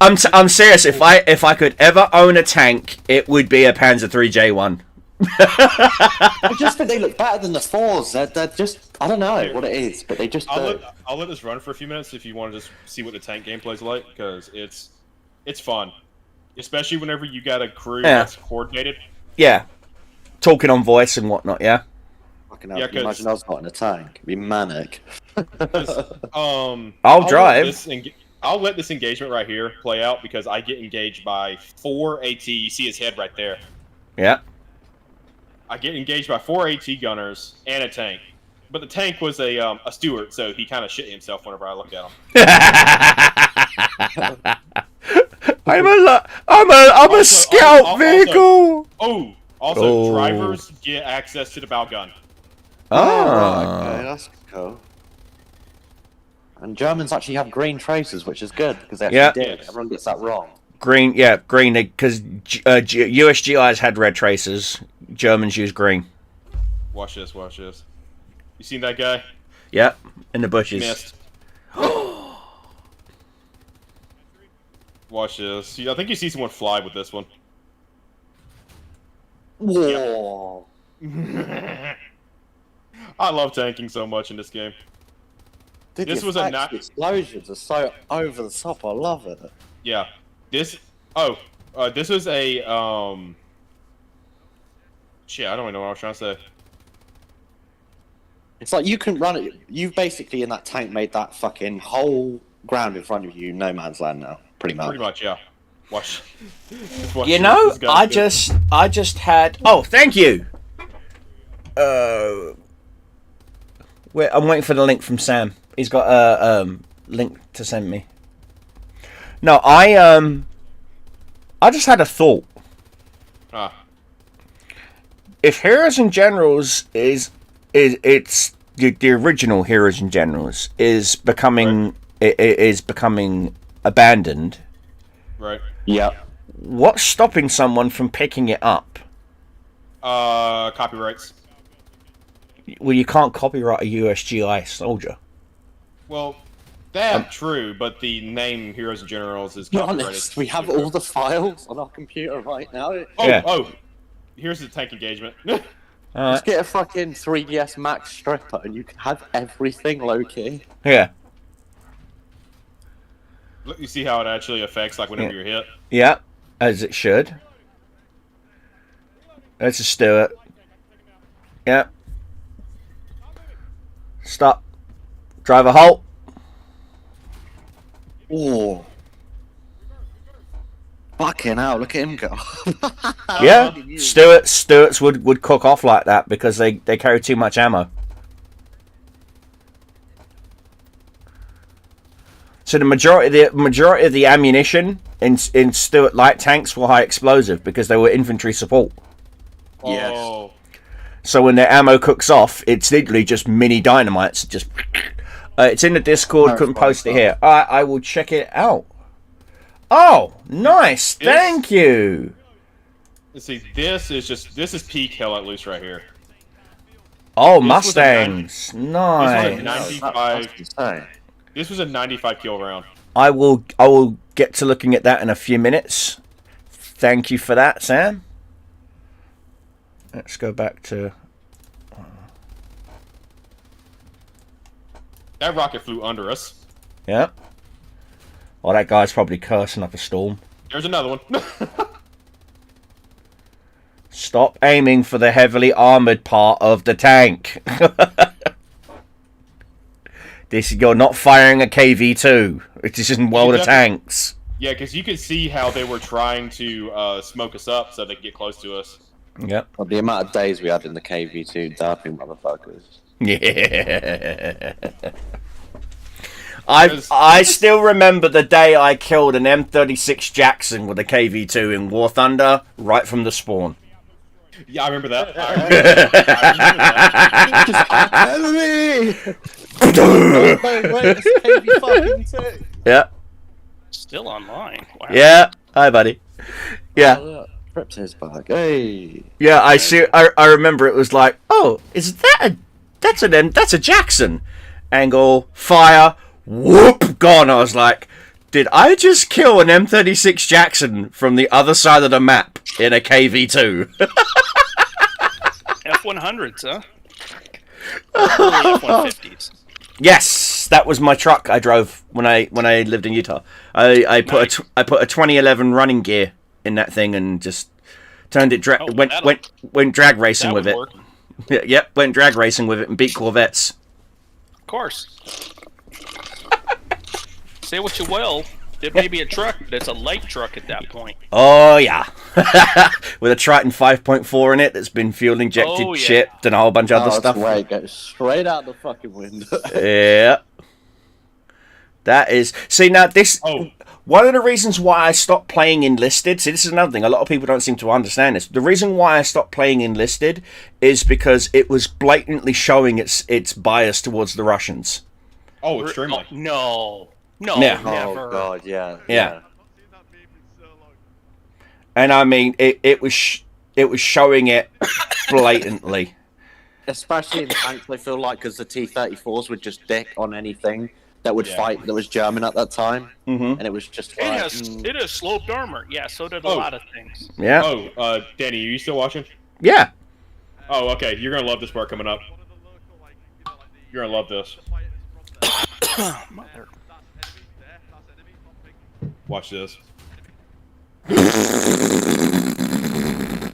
I'm serious. If I could ever own a tank, it would be a Panzer III J1. I just think they look better than the fours. They're just, I don't know what it is, but they just do. I'll let this run for a few minutes if you want to just see what the tank gameplay's like, because it's fun, especially whenever you got a crew that's coordinated. Yeah, talking on voice and whatnot. Yeah. Fucking hell, Yeah, can you imagine I was not in a tank. It'd be manic. I'll drive. I'll let this engagement right here play out because I get engaged by 4 AT. You see his head right there. Yeah. I get engaged by 4 AT gunners and a tank. but the tank was a Stewart, so he kind of shit himself whenever I looked at him. I'm a scout vehicle. Also, drivers get access to the bow gun. Okay, that's cool. And Germans actually have green traces, which is good because they actually did. Everyone gets that wrong. Green, because US GIs had red traces. Germans use green. Watch this. You seen that guy? Yep, in the bushes. Missed. Watch this. I think you see someone fly with this one. Whoa. I love tanking so much in this game. Dude, This was a not. explosions are so over the top. I love it. Yeah. This. Oh. This was a. Shit, I don't even know what I was trying to say. It's like you can run it. You've basically in that tank made that fucking whole ground in front of you no man's land now. Pretty much. Pretty much, yeah. Watch. Watch You this. know, This guy's good. I just had. Oh, thank you. Wait, I'm waiting for the link from Sam. He's got a link to send me. No, I just had a thought. If Heroes and Generals is the original Heroes and Generals is becoming is becoming abandoned. Right. Yeah. What's stopping someone from picking it up? Copyrights. Well, you can't copyright a USGI soldier. Well, that's true, but the name Heroes and Generals is Be copyrighted. honest, we have all the files on our computer right now. Here's the tank engagement. Just get a fucking 3DS Max stripper and you can have everything low-key. Yeah. Look, you see how it actually affects, like, whenever you're hit? Yeah, as it should. Let's just do it. Yeah. Stop. Driver halt. Oh. Fucking hell, look at him go. Yeah, Stuarts would cook off like that because they carry too much ammo. So the majority of the ammunition in Stuart light tanks were high explosive because they were infantry support. Yes. Oh. So when their ammo cooks off, it's literally just mini dynamites. Just it's in the Discord. That's Couldn't fine, post it here. I will check it out. Oh, nice! Thank you. Let's see. This is peak Hell Let Loose right here. Oh, This was a Mustangs, nice. This was a 95 kill round. I will get to looking at that in a few minutes. Thank you for that, Sam. Let's go back to. That rocket flew under us. Yeah. Well, that guy's probably cursing up a storm. There's another one. Stop aiming for the heavily armored part of the tank. You're not firing a KV-2. It is in World of Tanks. Yeah, because you could see how they were trying to smoke us up so they could get close to us. Yep. Well, the amount of days we had in the KV2 derping motherfuckers. Yeah. I still remember the day I killed an M36 Jackson with a KV-2 in War Thunder right from the spawn. Yeah, I remember that. Yeah. Still online. Wow. Yeah. Hi, buddy. Yeah. Rips his back. Hey. Yeah, I see. I remember it was like, oh, is that that's a Jackson? Angle, fire, whoop, gone. I was like, did I just kill an M36 Jackson from the other side of the map in a KV-2? F-100s, huh? Early F-150s. Yes, that was my truck I drove when I lived in Utah. I put a 2011 running gear in that thing and just turned it went drag racing with it. Work. Yep, went drag racing with it and beat Corvettes. Of course. Say what you will, It may be a truck, but it's a light truck at that point. Oh yeah, with a Triton 5.4 in it that's been fuel injected, Oh, yeah. chipped, and a whole bunch of other That's stuff. where it goes straight out the fucking window. Yeah, that is. See now this. Oh. One of the reasons why I stopped playing Enlisted. See, this is another thing. A lot of people don't seem to understand this. The reason why I stopped playing Enlisted is because it was blatantly showing its bias towards the Russians. Oh, extremely. No, Yeah. never. Oh god, yeah. Yeah. And I mean, it was showing it blatantly. Especially in tanks, I feel like, because the T-34s would just dick on anything that would fight that was German at that time, and it was just It like, has sloped armor. Yeah, so did a Oh. lot of things. Yeah. Oh, Danny, are you still watching? Yeah. Oh, okay. You're gonna love this part coming up. You're gonna love this. Mother. Watch this.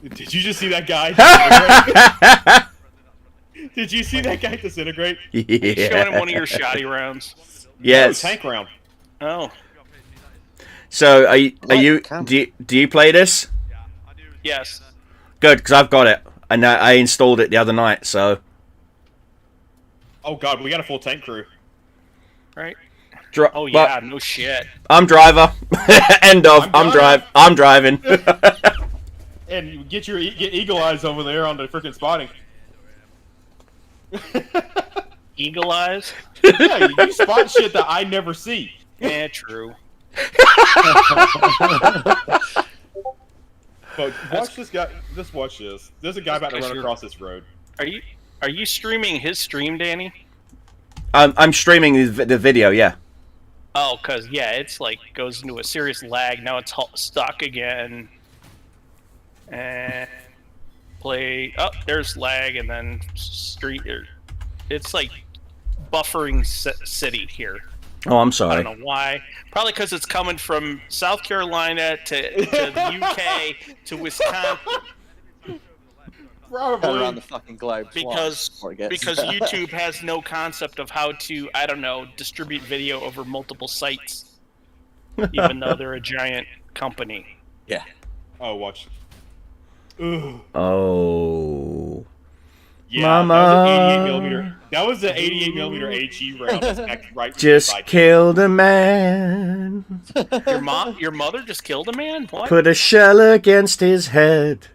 Did you just see that guy disintegrate? Did you see that guy disintegrate? Yeah. Showing him one of your shoddy rounds. Yes. No, tank round. Oh, So are you Like, do you play this? yes. Good, because I've got it, and I installed it the other night. So Oh god, we got a full tank crew. Right. Well, Oh yeah, no shit. I'm driver. End of. I'm driving. And get Eagle Eyes over there on the freaking spotting. Eagle eyes. Yeah, you spot shit that I never see. Yeah, true. But watch this guy. Just watch this. There's a guy about to run across this road. Are you streaming his stream, Danny? I'm streaming the video. Yeah. Oh, cause yeah, it's like goes into a serious lag. Now it's stuck again. And play. Oh, there's lag, and then it's like buffering city here. Oh, I'm I sorry. don't know why. Probably because it's coming from South Carolina to the UK to Wisconsin. Probably. around the fucking globe Because before it gets because YouTube has no concept of how to, I don't know, distribute video over multiple sites, even though they're a giant company. yeah. Oh, watch. Ooh. Oh. Yeah, Mama. that was an 88 millimeter HE round. That's back right Just beside you. killed a man. Your mother just killed a man? What? Put a shell against his head.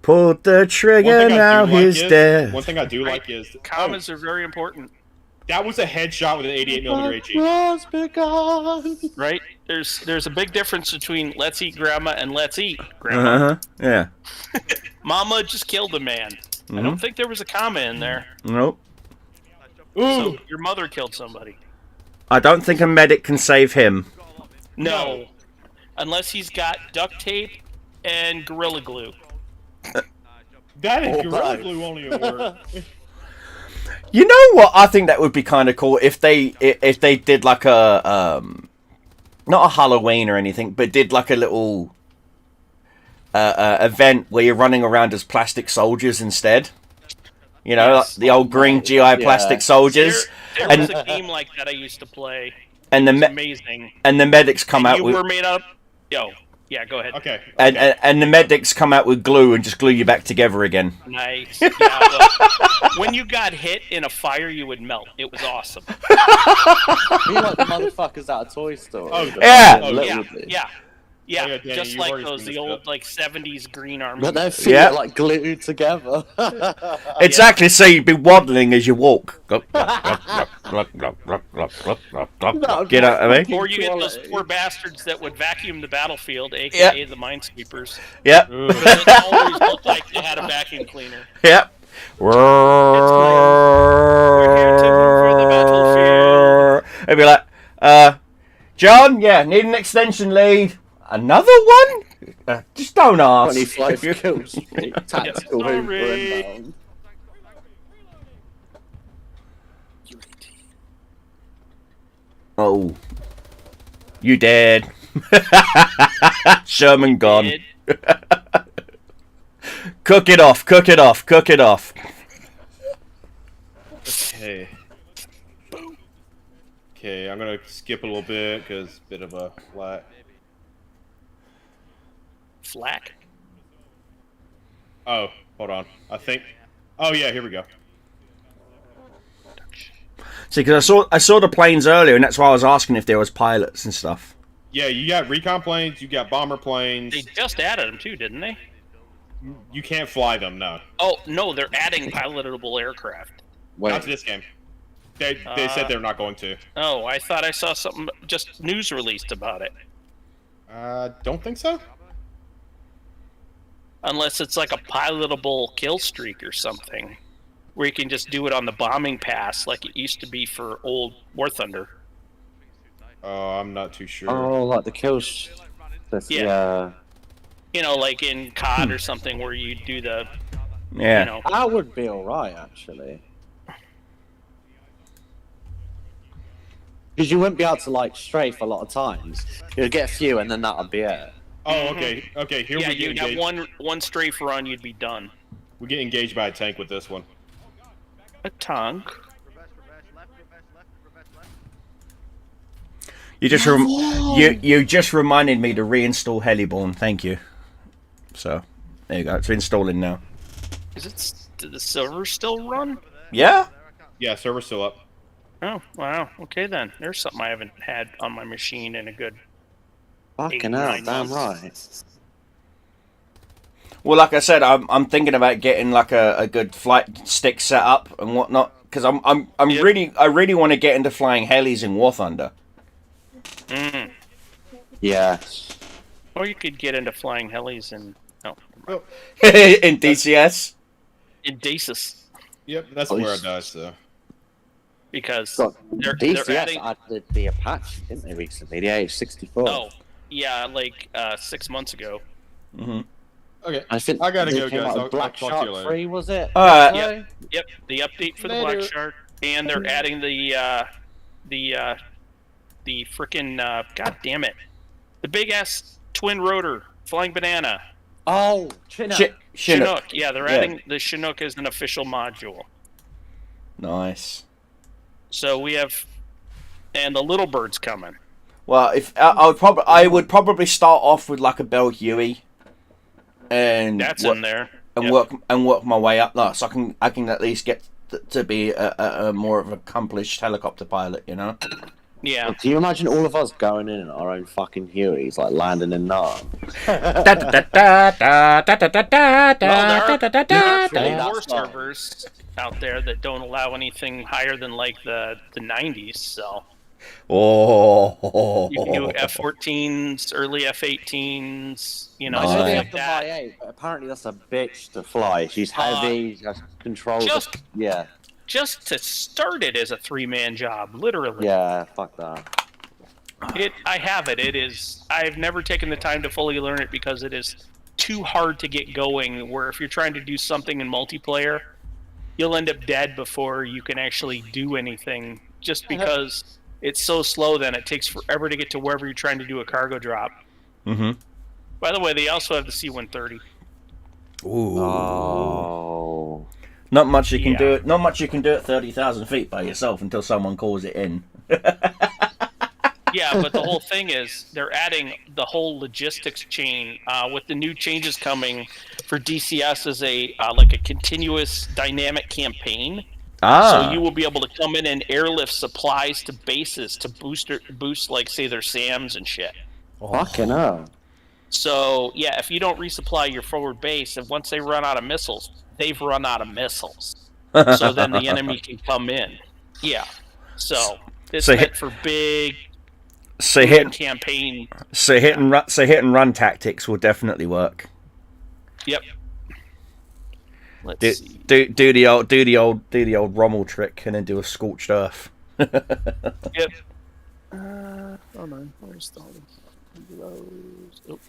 Pulled the One trigger, thing I now do like he's is- dead. One thing I do like is Comments are very important, that was a headshot with an 88 millimeter HE. Has begun. right? There's a big difference between let's eat grandma and let's eat grandma. Uh-huh. Yeah. Mama just killed a man. I don't think there was a comma in there. Nope. Ooh, So your mother killed somebody. I don't think a medic can save him. No. Unless he's got duct tape and Gorilla Glue. that is Oh, Gorilla right. Glue only a word. You know what? I think that would be kind of cool if they did like a not a Halloween or anything, but did like a little event where you're running around as plastic soldiers instead. You know, Yes. like the old green GI plastic soldiers, There and was a game like that I used to play. and the It's me- amazing. and the medics come out You with were made up. Yo, yeah, go ahead. Okay. and the medics come out with glue and just glue you back together again. Nice. Yeah, well, when you got hit in a fire, you would melt. It was awesome. Be like the motherfuckers out of Toy Story. Oh, Yeah. oh, Literally. Yeah. Yeah, Yeah, Danny, just you've like already those, seen the this old bit. like 70s green army. But their feet Yeah. are like glued together. Exactly. So you'd be waddling as you walk. Get out of me. Or you get those poor bastards that would vacuum the battlefield, aka the minesweepers. Yep. Ooh. But it always looked like they had a vacuum cleaner. Yep. We're here to move for the battlefield. It'd be like, John, yeah, need an extension lead. Another one? Just don't ask. 25 kills. Tactical Sorry. Hoover inbound. Oh. You dead. Sherman gone. Did- Cook it off, cook it off, cook it off. Okay. Okay, I'm gonna skip a little bit because bit of a flat. Flack. Oh, hold on. I think. Oh yeah, here we go. See, because I saw the planes earlier, and that's why I was asking if there was pilots and stuff. Yeah, you got recon planes, you got bomber planes. They just added them too, didn't they? You can't fly them, no. Oh no, they're adding pilotable aircraft. Wait, Not to this game. They said they're not going to. Oh, I thought I saw something just news released about it. Don't think so. Unless it's like a pilotable kill streak or something, where you can just do it on the bombing pass like it used to be for old War Thunder. Oh, I'm not too sure. oh, like the kills. Yeah. You know, like in COD or something, where you do the, Yeah. you know, That would be alright, actually. Because you wouldn't be able to, like, strafe a lot of times. You'd get a few, and then that would be it. Oh, okay. Okay, here yeah, we get you'd have engaged. one strafe run, you'd be done. We get engaged by a tank with this one. A tank. You just you just reminded me to reinstall Heliborn. Thank you. So there you go. It's installing now. Did the server still run? Yeah. Yeah, server's still up. Oh, wow. Okay then. There's something I haven't had on my machine in a good Fucking 8, hell, 9 damn months. right. Well, like I said, I'm thinking about getting like a good flight stick set up and whatnot because I really want to get into flying helis in War Thunder. Mm. Yeah. Or you could get into flying helis in In DCS. in Dacis, Yep, that's Oh, where I yes. die, so. because So, they're DCS adding. added the Apache, didn't they, recently? The AH-64. Oh, yeah, like 6 months ago. Mm-hmm. Okay, I think I gotta they go, came guys. out I'll with Black talk to you Shark later. 3, was it? Alright. Yep, the update for the Later. Black Shark, and they're adding the frickin' god damn it, the big ass twin rotor flying banana. Oh, Chinook. Chinook. Chinook, yeah, they're Yeah. adding the Chinook as an official module. Nice. So we have, and the little bird's coming. Well, if I would probably start off with like a Bell Huey, and That's work, in there. and Yep. work my way up. No, so I can at least get to be a more of an accomplished helicopter pilot. You know. Yeah. Do you imagine all of us going in our own fucking Hueys, like landing in Narn? Well, there are Naturally, war that's fine. servers out there that don't allow anything higher than like the 90s. So Oh. you can do F-14s, early F-18s. You know, I know stuff they like have the that. Y8, but apparently that's a bitch to fly. She's heavy, she has controls. Yeah, Just to start it as a 3-man job, literally. yeah, fuck that. I have it. It is. I've never taken the time to fully learn it because it is too hard to get going. Where if you're trying to do something in multiplayer, you'll end up dead before you can actually do anything. Just because it's so slow, then it takes forever to get to wherever you're trying to do a cargo drop. Mm-hmm. By the way, they also have the C-130. Ooh. Oh. Not much you can Yeah. do. Not much you can do at 30,000 feet by yourself until someone calls it in. Yeah, but the whole thing is they're adding the whole logistics chain with the new changes coming for DCS as a like a continuous dynamic campaign. So you will be able to come in and airlift supplies to bases to boost like say their SAMs and shit. Fucking hell. So yeah, if you don't resupply your forward base, and once they run out of missiles, they've run out of missiles. So then the enemy can come in. Yeah. So it's So meant for big So hit campaign. hit and run tactics will definitely work. Yep. Let's Do, see. do the old Rommel trick and then do a scorched earth. Yep. Hold on. Where's the oh,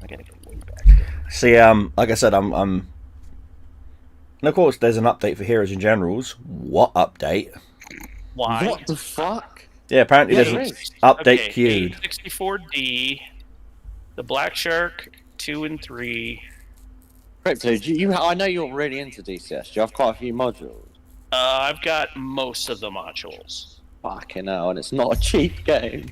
I gotta go way back. See, like I said, I'm and of course there's an update for Heroes and Generals. What update? Why? What the fuck? Yeah, apparently Yeah, there's there an is. update Okay, queued. 64D, the Black Shark 2 and 3. Crypto, I know you're really into DCS. Do you have quite a few modules? I've got most of the modules. Fucking hell, and it's not a cheap game.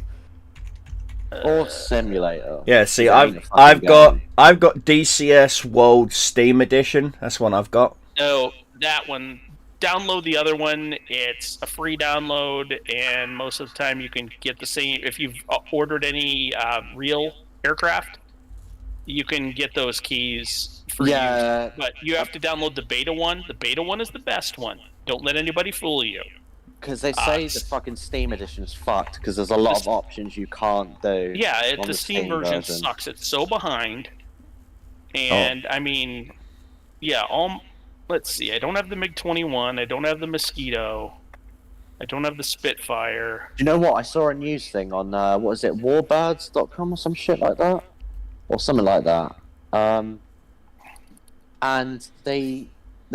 Or simulator. Yeah, see, It ain't a I've fucking got game. DCS World Steam Edition. That's one I've got. No, that one. Download the other one. It's a free download, and most of the time you can get the same. If you've ordered any real aircraft, you can get those keys for Yeah. use. But you have to download the beta one. The beta one is the best one. Don't let anybody fool you. Because they say the fucking Steam edition is fucked because there's a lot of options you can't do. Yeah, on the Steam version sucks. It's so behind. And I mean, yeah, let's see. I don't have the MiG-21. I don't have the Mosquito. I don't have the Spitfire. Do you know what? I saw a news thing on what is it, warbirds.com or some shit like that, or something like that. And they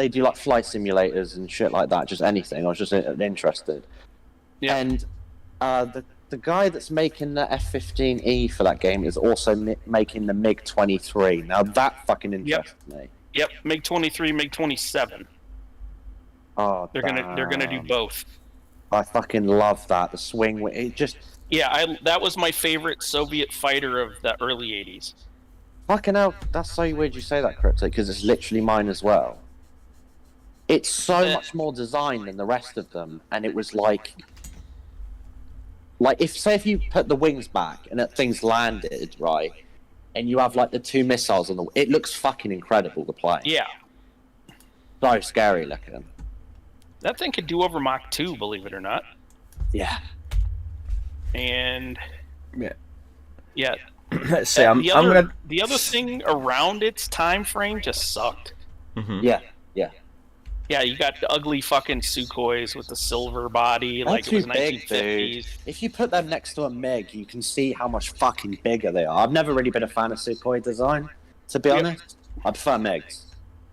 do like flight simulators and shit like that, just anything. I was just interested. Yeah. And the guy that's making the F-15E for that game is also making the MiG-23. Now that fucking interests me. Yep, MiG-23, MiG-27. Oh, They're gonna do both. I fucking love that. The swing, it just Yeah, that was my favorite Soviet fighter of the early '80s. fucking hell. That's so weird you say that, Cryptic, because it's literally mine as well. It's so much more designed than the rest of them, and it was like if you put the wings back and that thing's landed right, and you have like the two missiles on it looks fucking incredible to play. Yeah, So scary looking. that thing could do over Mach 2, believe it or not. Yeah. And Yeah. yeah, Let's see. I'm gonna. the other thing around its time frame just sucked. Mhm. Yeah. Yeah, you got the ugly fucking Sukhois with the silver body, They're like it was too big, 1950s. dude. If you put them next to a MiG, you can see how much fucking bigger they are. I've never really been a fan of Sukhoi design, to be honest. I prefer MiGs.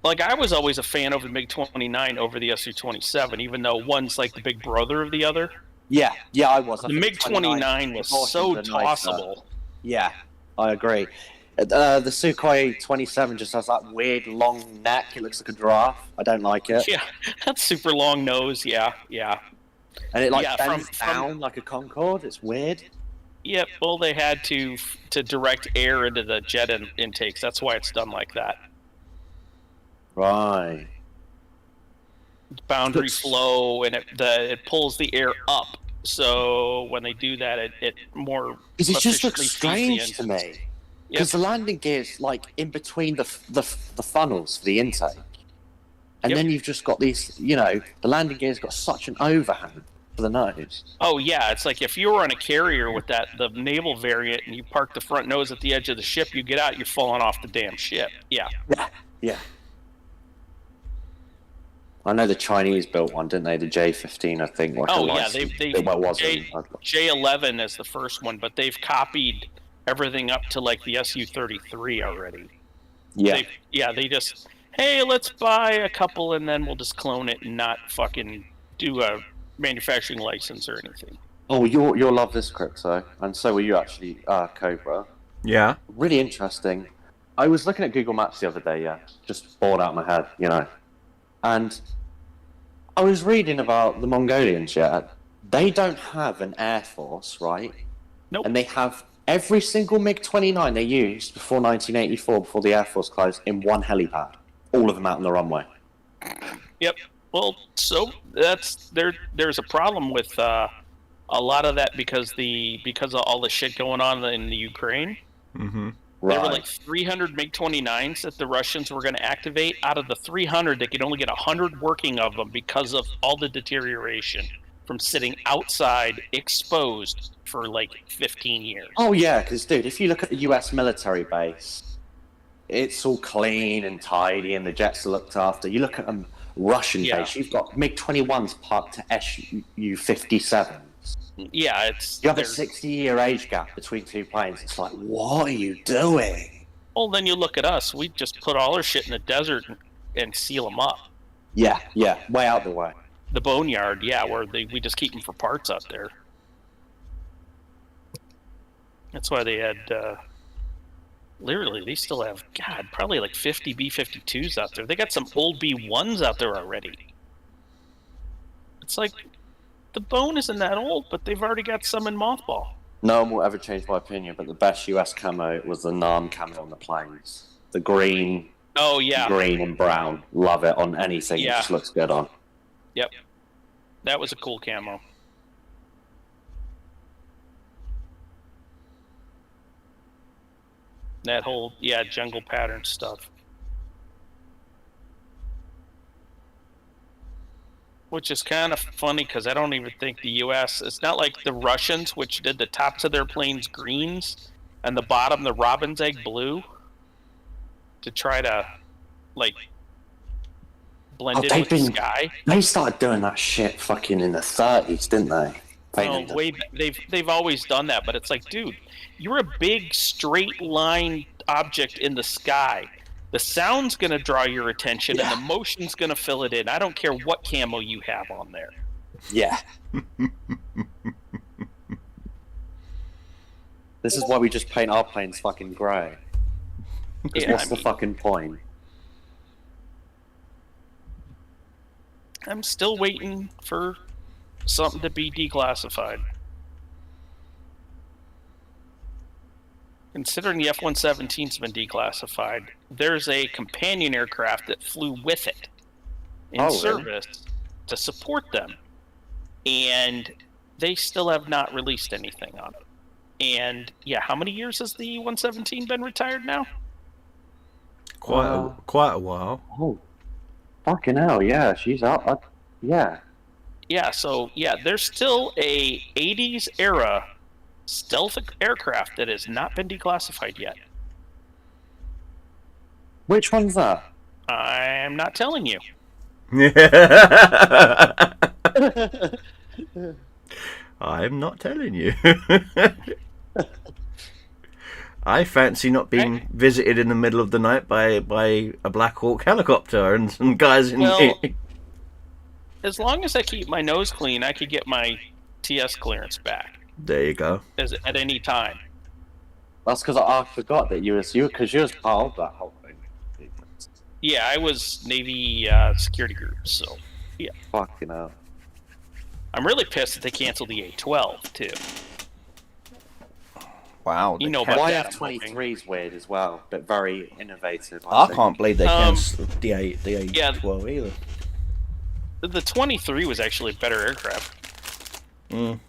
Like, I was always a fan of the MiG-29 over the Su-27, even though one's like the big brother of the other. Yeah, I was. I The think MiG-29 was so proportions are nicer. tossable. Yeah, I agree. The Sukhoi 27 just has that weird long neck. It looks like a giraffe. I don't like it. Yeah, that super long nose. Yeah. And it Yeah, bends from- down like a Concorde. It's weird. Yep. Well, they had to direct air into the jet intakes. That's why it's done like that. Right. Boundary flow, and it pulls the air up. So when they do that, it more Because it just looks efficiently feeds the strange to me. engines. Because the landing gear's like in between the funnels for the intake. And Yep. then you've just got these, the landing gear's got such an overhang for the nose. Oh yeah, it's like if you were on a carrier with the naval variant, and you park the front nose at the edge of the ship, you get out, you're falling off the damn ship. Yeah. Yeah. I know the Chinese built one, didn't they? The J-15, I think. Like Oh a yeah, licensed- they well, it wasn't. J11 is the first one, but they've copied everything up to like the Su-33 already. Yeah. They just, hey, let's buy a couple and then we'll just clone it and not fucking do a manufacturing license or anything. Oh, you'll love this, Crypto, and so will you actually, Cobra. Yeah. Really interesting. I was looking at Google Maps the other day, just bored out of my head, and I was reading about the Mongolians, They don't have an air force, right? Nope. And they have every single MiG-29 they used before 1984, before the Air Force closed, in one helipad. All of them out on the runway. Yep. Well, so there's a problem with a lot of that because of all the shit going on in the Ukraine. Mm-hmm. There were like 300 MiG-29s that the Russians were going to activate. Out of the 300, they could only get 100 working of them because of all the deterioration from sitting outside exposed for like 15 years. Oh yeah, because dude, if you look at the US military base, it's all clean and tidy and the jets are looked after. You look at a Russian base, you've got MiG-21s parked to Su-57s. Yeah, You have a 60-year age gap between two planes. It's like, what are you doing? Well, then you look at us. We just put all our shit in the desert and seal them up. Yeah, way out the way. The boneyard, where we just keep them for parts out there. That's why they had, literally, they still have, probably like 50 B-52s out there. They got some old B-1s out there already. It's like, the bone isn't that old, but they've already got some in mothball. No one will ever change my opinion, but the best US camo was the Nam camo on the planes. The green, Oh yeah, green and brown. Love it on anything. Yeah. It just looks good on. yep, that was a cool camo. That whole jungle pattern stuff. Which is kind of funny because I don't even think the U.S. It's not like the Russians, which did the tops of their planes greens and the bottom the robin's egg blue to try to like blend in with the sky. They started doing that shit fucking in the 30s, didn't they? No, they've always done that, but it's like, dude, you're a big straight line object in the sky. The sound's gonna draw your attention, and the motion's gonna fill it in. I don't care what camo you have on there. Yeah. This is why we just paint our planes fucking grey. Yeah, What's the fucking point? I'm still waiting for something to be declassified. Considering the F-117's been declassified, there's a companion aircraft that flew with it in service to support them. And they still have not released anything on it. And, yeah, how many years has the 117 been retired now? Quite a while. Oh, fucking hell, yeah, she's out. Yeah. Yeah, so, yeah, there's still a 80s era stealth aircraft that has not been declassified yet. Which one's that? I'm not telling you. I'm not telling you. I fancy not being visited in the middle of the night by a Black Hawk helicopter and some guys in. Well, as long as I keep my nose clean, I could get my TS clearance back. There you go. At any time. That's because I forgot that you was part of that whole thing. Yeah, I was Navy security group, so yeah. Fucking hell. I'm really pissed that they canceled the A-12 too. Wow. You know about that. YF-23 is weird as well, but very innovative. I can't believe they cancelled the A-12 either. The 23 was actually a better aircraft. Mm.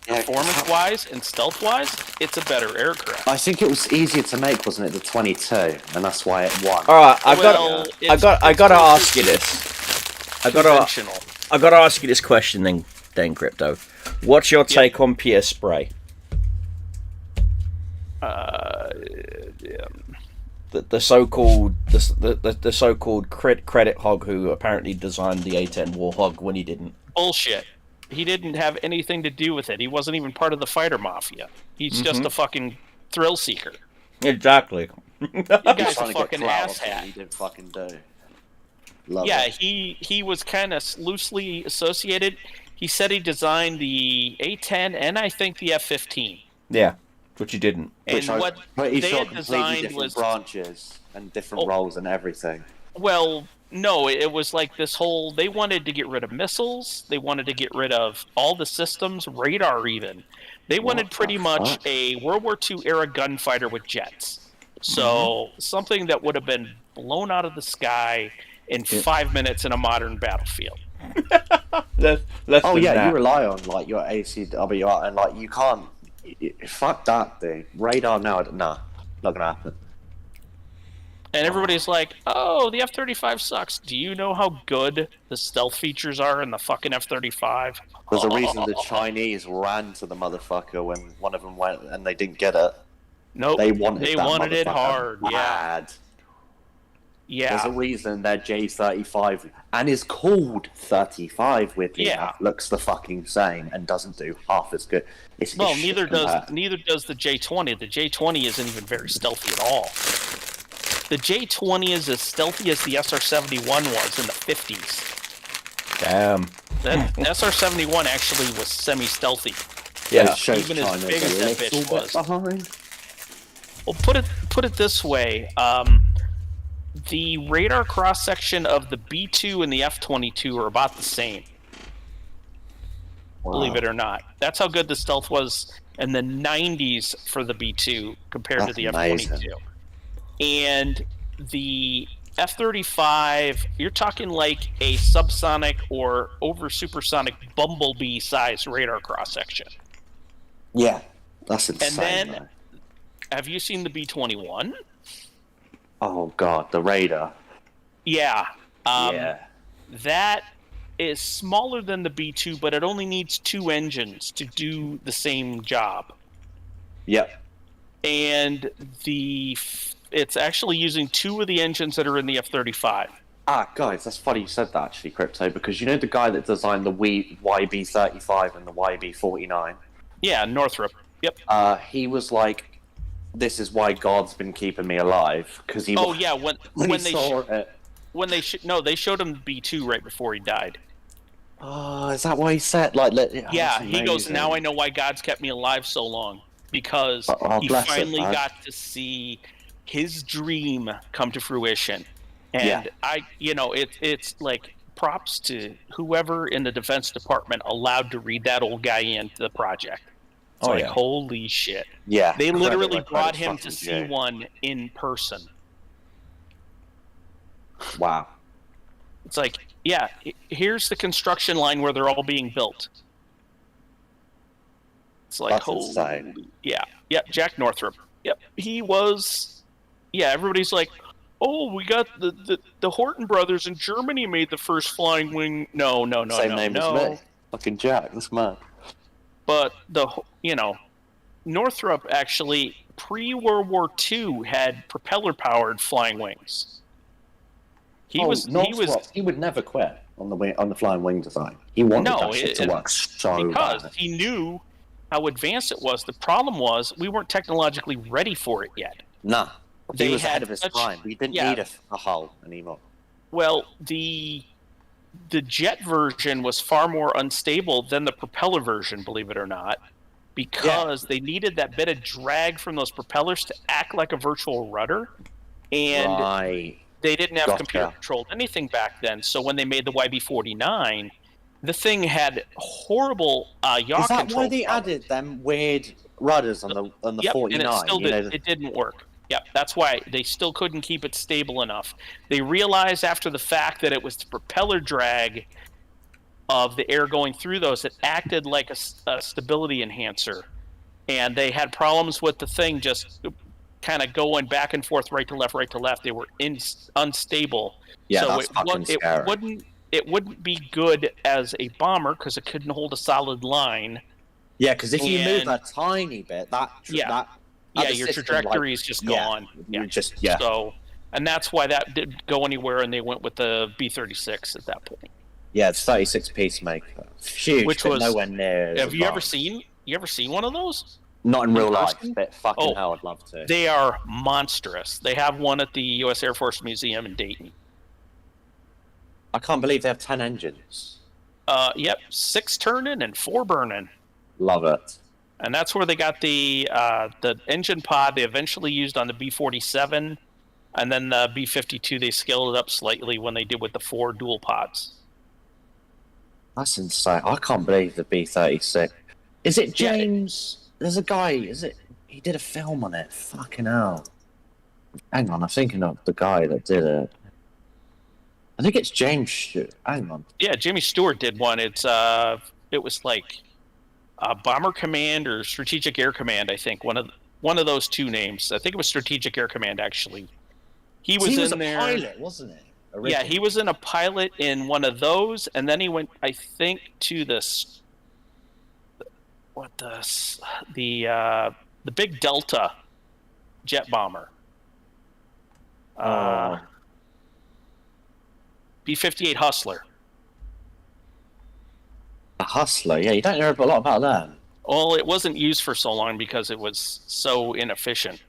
Performance-wise and stealth-wise, it's a better aircraft. I think it was easier to make, wasn't it, the 22, and that's why it won. All right, I gotta ask you this. I gotta ask you this question then, Crypto. What's your take on PS Spray? The so-called the so-called credit hog who apparently designed the A-10 Warhog when he didn't. Bullshit. He didn't have anything to do with it. He wasn't even part of the fighter mafia. He's just a fucking thrill seeker. Exactly. That guy's a fucking asshat. He didn't fucking do. He was kind of loosely associated. He said he designed the A-10 and I think the F-15. Yeah, which he didn't. And what he they saw had completely designed different was branches and different roles and everything. Well, no, it was like this whole. They wanted to get rid of missiles. They wanted to get rid of all the systems, radar even. They wanted pretty much a World War II era gunfighter with jets. So something that would have been blown out of the sky in 5 minutes in a modern battlefield. Less Oh than yeah, that. you rely on like your ACWR and like you can't. Fuck that thing. Radar now, nah, not gonna happen. And everybody's like, "Oh, the F-35 sucks." Do you know how good the stealth features are in the fucking F-35? There's a reason the Chinese ran to the motherfucker when one of them went and they didn't get it. Nope. They wanted it motherfucker hard. bad. Yeah. There's a reason their J35 and is called 35 weirdly enough, looks the fucking same and doesn't do half as good. Well, neither does the J20. The J20 isn't even very stealthy at all. The J20 is as stealthy as the SR-71 was in the 50s. Damn. That SR-71 actually was semi-stealthy. Yeah. Even as big as that bitch was. Behind. Well, put it this way. The radar cross-section of the B-2 and the F-22 are about the same. believe it or not. That's how good the stealth was in the 90s for the B2 compared to the F-22. And the F-35, you're talking like a subsonic or over supersonic Bumblebee size radar cross section. Yeah, that's insane. And then, though. have you seen the B-21? Oh god, the radar. Yeah. Yeah. That is smaller than the B2, but it only needs 2 engines to do the same job. Yep. And it's actually using 2 of the engines that are in the F-35. Ah, guys, that's funny you said that, actually, Crypto, because you know the guy that designed the YB-35 and the YB-49? Yeah, Northrop. Yep. He was like, this is why God's been keeping me alive, because he... Oh, yeah, when they saw it... they showed him B2 right before he died. Oh, is that why he said, like... Yeah, he goes, now I know why God's kept me alive so long, because he finally got to see his dream come to fruition. And it's like props to whoever in the Defense Department allowed to read that old guy into the project. It's holy shit. Yeah. They literally brought him to see one in person. Wow. It's like, yeah, here's the construction line where they're all being built. It's like, That's insane. Yeah. Yep, Jack Northrop. Yep, he was... Yeah, everybody's like, oh, we got the Horton brothers in Germany made the first flying wing. No. Same name as me. Fucking Jack, that's mad. But Northrop actually pre-World War II had propeller-powered flying wings. He would never quit on the flying wing design. He wanted that shit to work so because bad. he knew how advanced it was. The problem was we weren't technologically ready for it yet. Nah. They he was had ahead of his time. We didn't need a hull anymore. Well, the jet version was far more unstable than the propeller version, believe it or not, because they needed that bit of drag from those propellers to act like a virtual rudder, and they didn't have computer-controlled anything back then. So when they made the YB-49, the thing had horrible yaw control. Is that why they added them weird rudders on the 49? And it didn't work. Yep, that's why they still couldn't keep it stable enough. They realized after the fact that it was the propeller drag of the air going through those that acted like a stability enhancer. And they had problems with the thing just kind of going back and forth, right to left. They were unstable. Yeah, so that's fucking scary. It wouldn't be good as a bomber because it couldn't hold a solid line. Yeah, because if you move a tiny bit, your trajectory is just gone. So, and that's why that didn't go anywhere, and they went with the B-36 at that point. Yeah, it's 36 Peacemaker, huge, which but was nowhere near. Have you ever seen one of those? Not in real life, but fucking hell, I'd love to. They are monstrous. They have one at the U.S. Air Force Museum in Dayton. I can't believe they have 10 engines. Yep, 6 turning and 4 burning. Love it. And that's where they got the engine pod they eventually used on the B-47, and then the B-52 they scaled it up slightly when they did with the 4 dual pods. That's insane. I can't believe the B-36. Is it James? There's a guy, he did a film on it. Fucking hell. Hang on, I'm thinking of the guy that did it. I think it's James Stewart. Hang on. Yeah, Jimmy Stewart did one. It was like Bomber Command or Strategic Air Command, I think. One of those 2 names. I think it was Strategic Air Command, actually. He was in there. Pilot, wasn't he? Originally. Yeah, he was in a pilot in one of those, and then he went, I think, to the big Delta jet bomber. B-58 Hustler. A Hustler, yeah, you don't hear a lot about that. Well, it wasn't used for so long because it was so inefficient.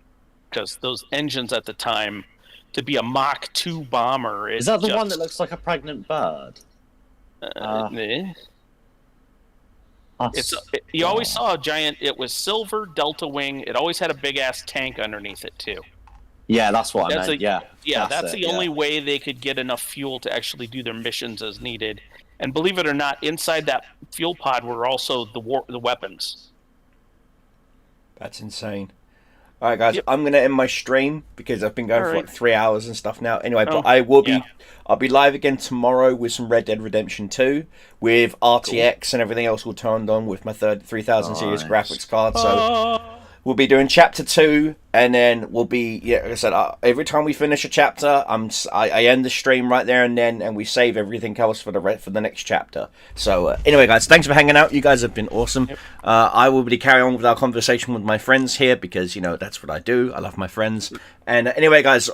Because those engines at the time, to be a Mach 2 bomber... Is that the one that looks like a pregnant bird? You always saw a giant... It was silver Delta wing. It always had a big-ass tank underneath it, too. Yeah, that's what I meant, Yeah, that's the only way they could get enough fuel to actually do their missions as needed. And believe it or not, inside that fuel pod were also the weapons. That's insane. All right, guys, Yep. I'm gonna end my stream because I've been going for Alright. like 3 hours and stuff now. Anyway, Oh, but I will be, yeah. I'll be live again tomorrow with some Red Dead Redemption 2 with RTX and everything else all turned on with my 3000 series Nice. graphics card. So we'll be doing chapter 2, and then we'll be, yeah, like I said, every time we finish a chapter, I end the stream right there and then, and we save everything else for the next chapter. So anyway, guys, thanks for hanging out. You guys have been awesome. I will be carrying on with our conversation with my friends here because, you know, that's what I do. I love my friends. And anyway, guys,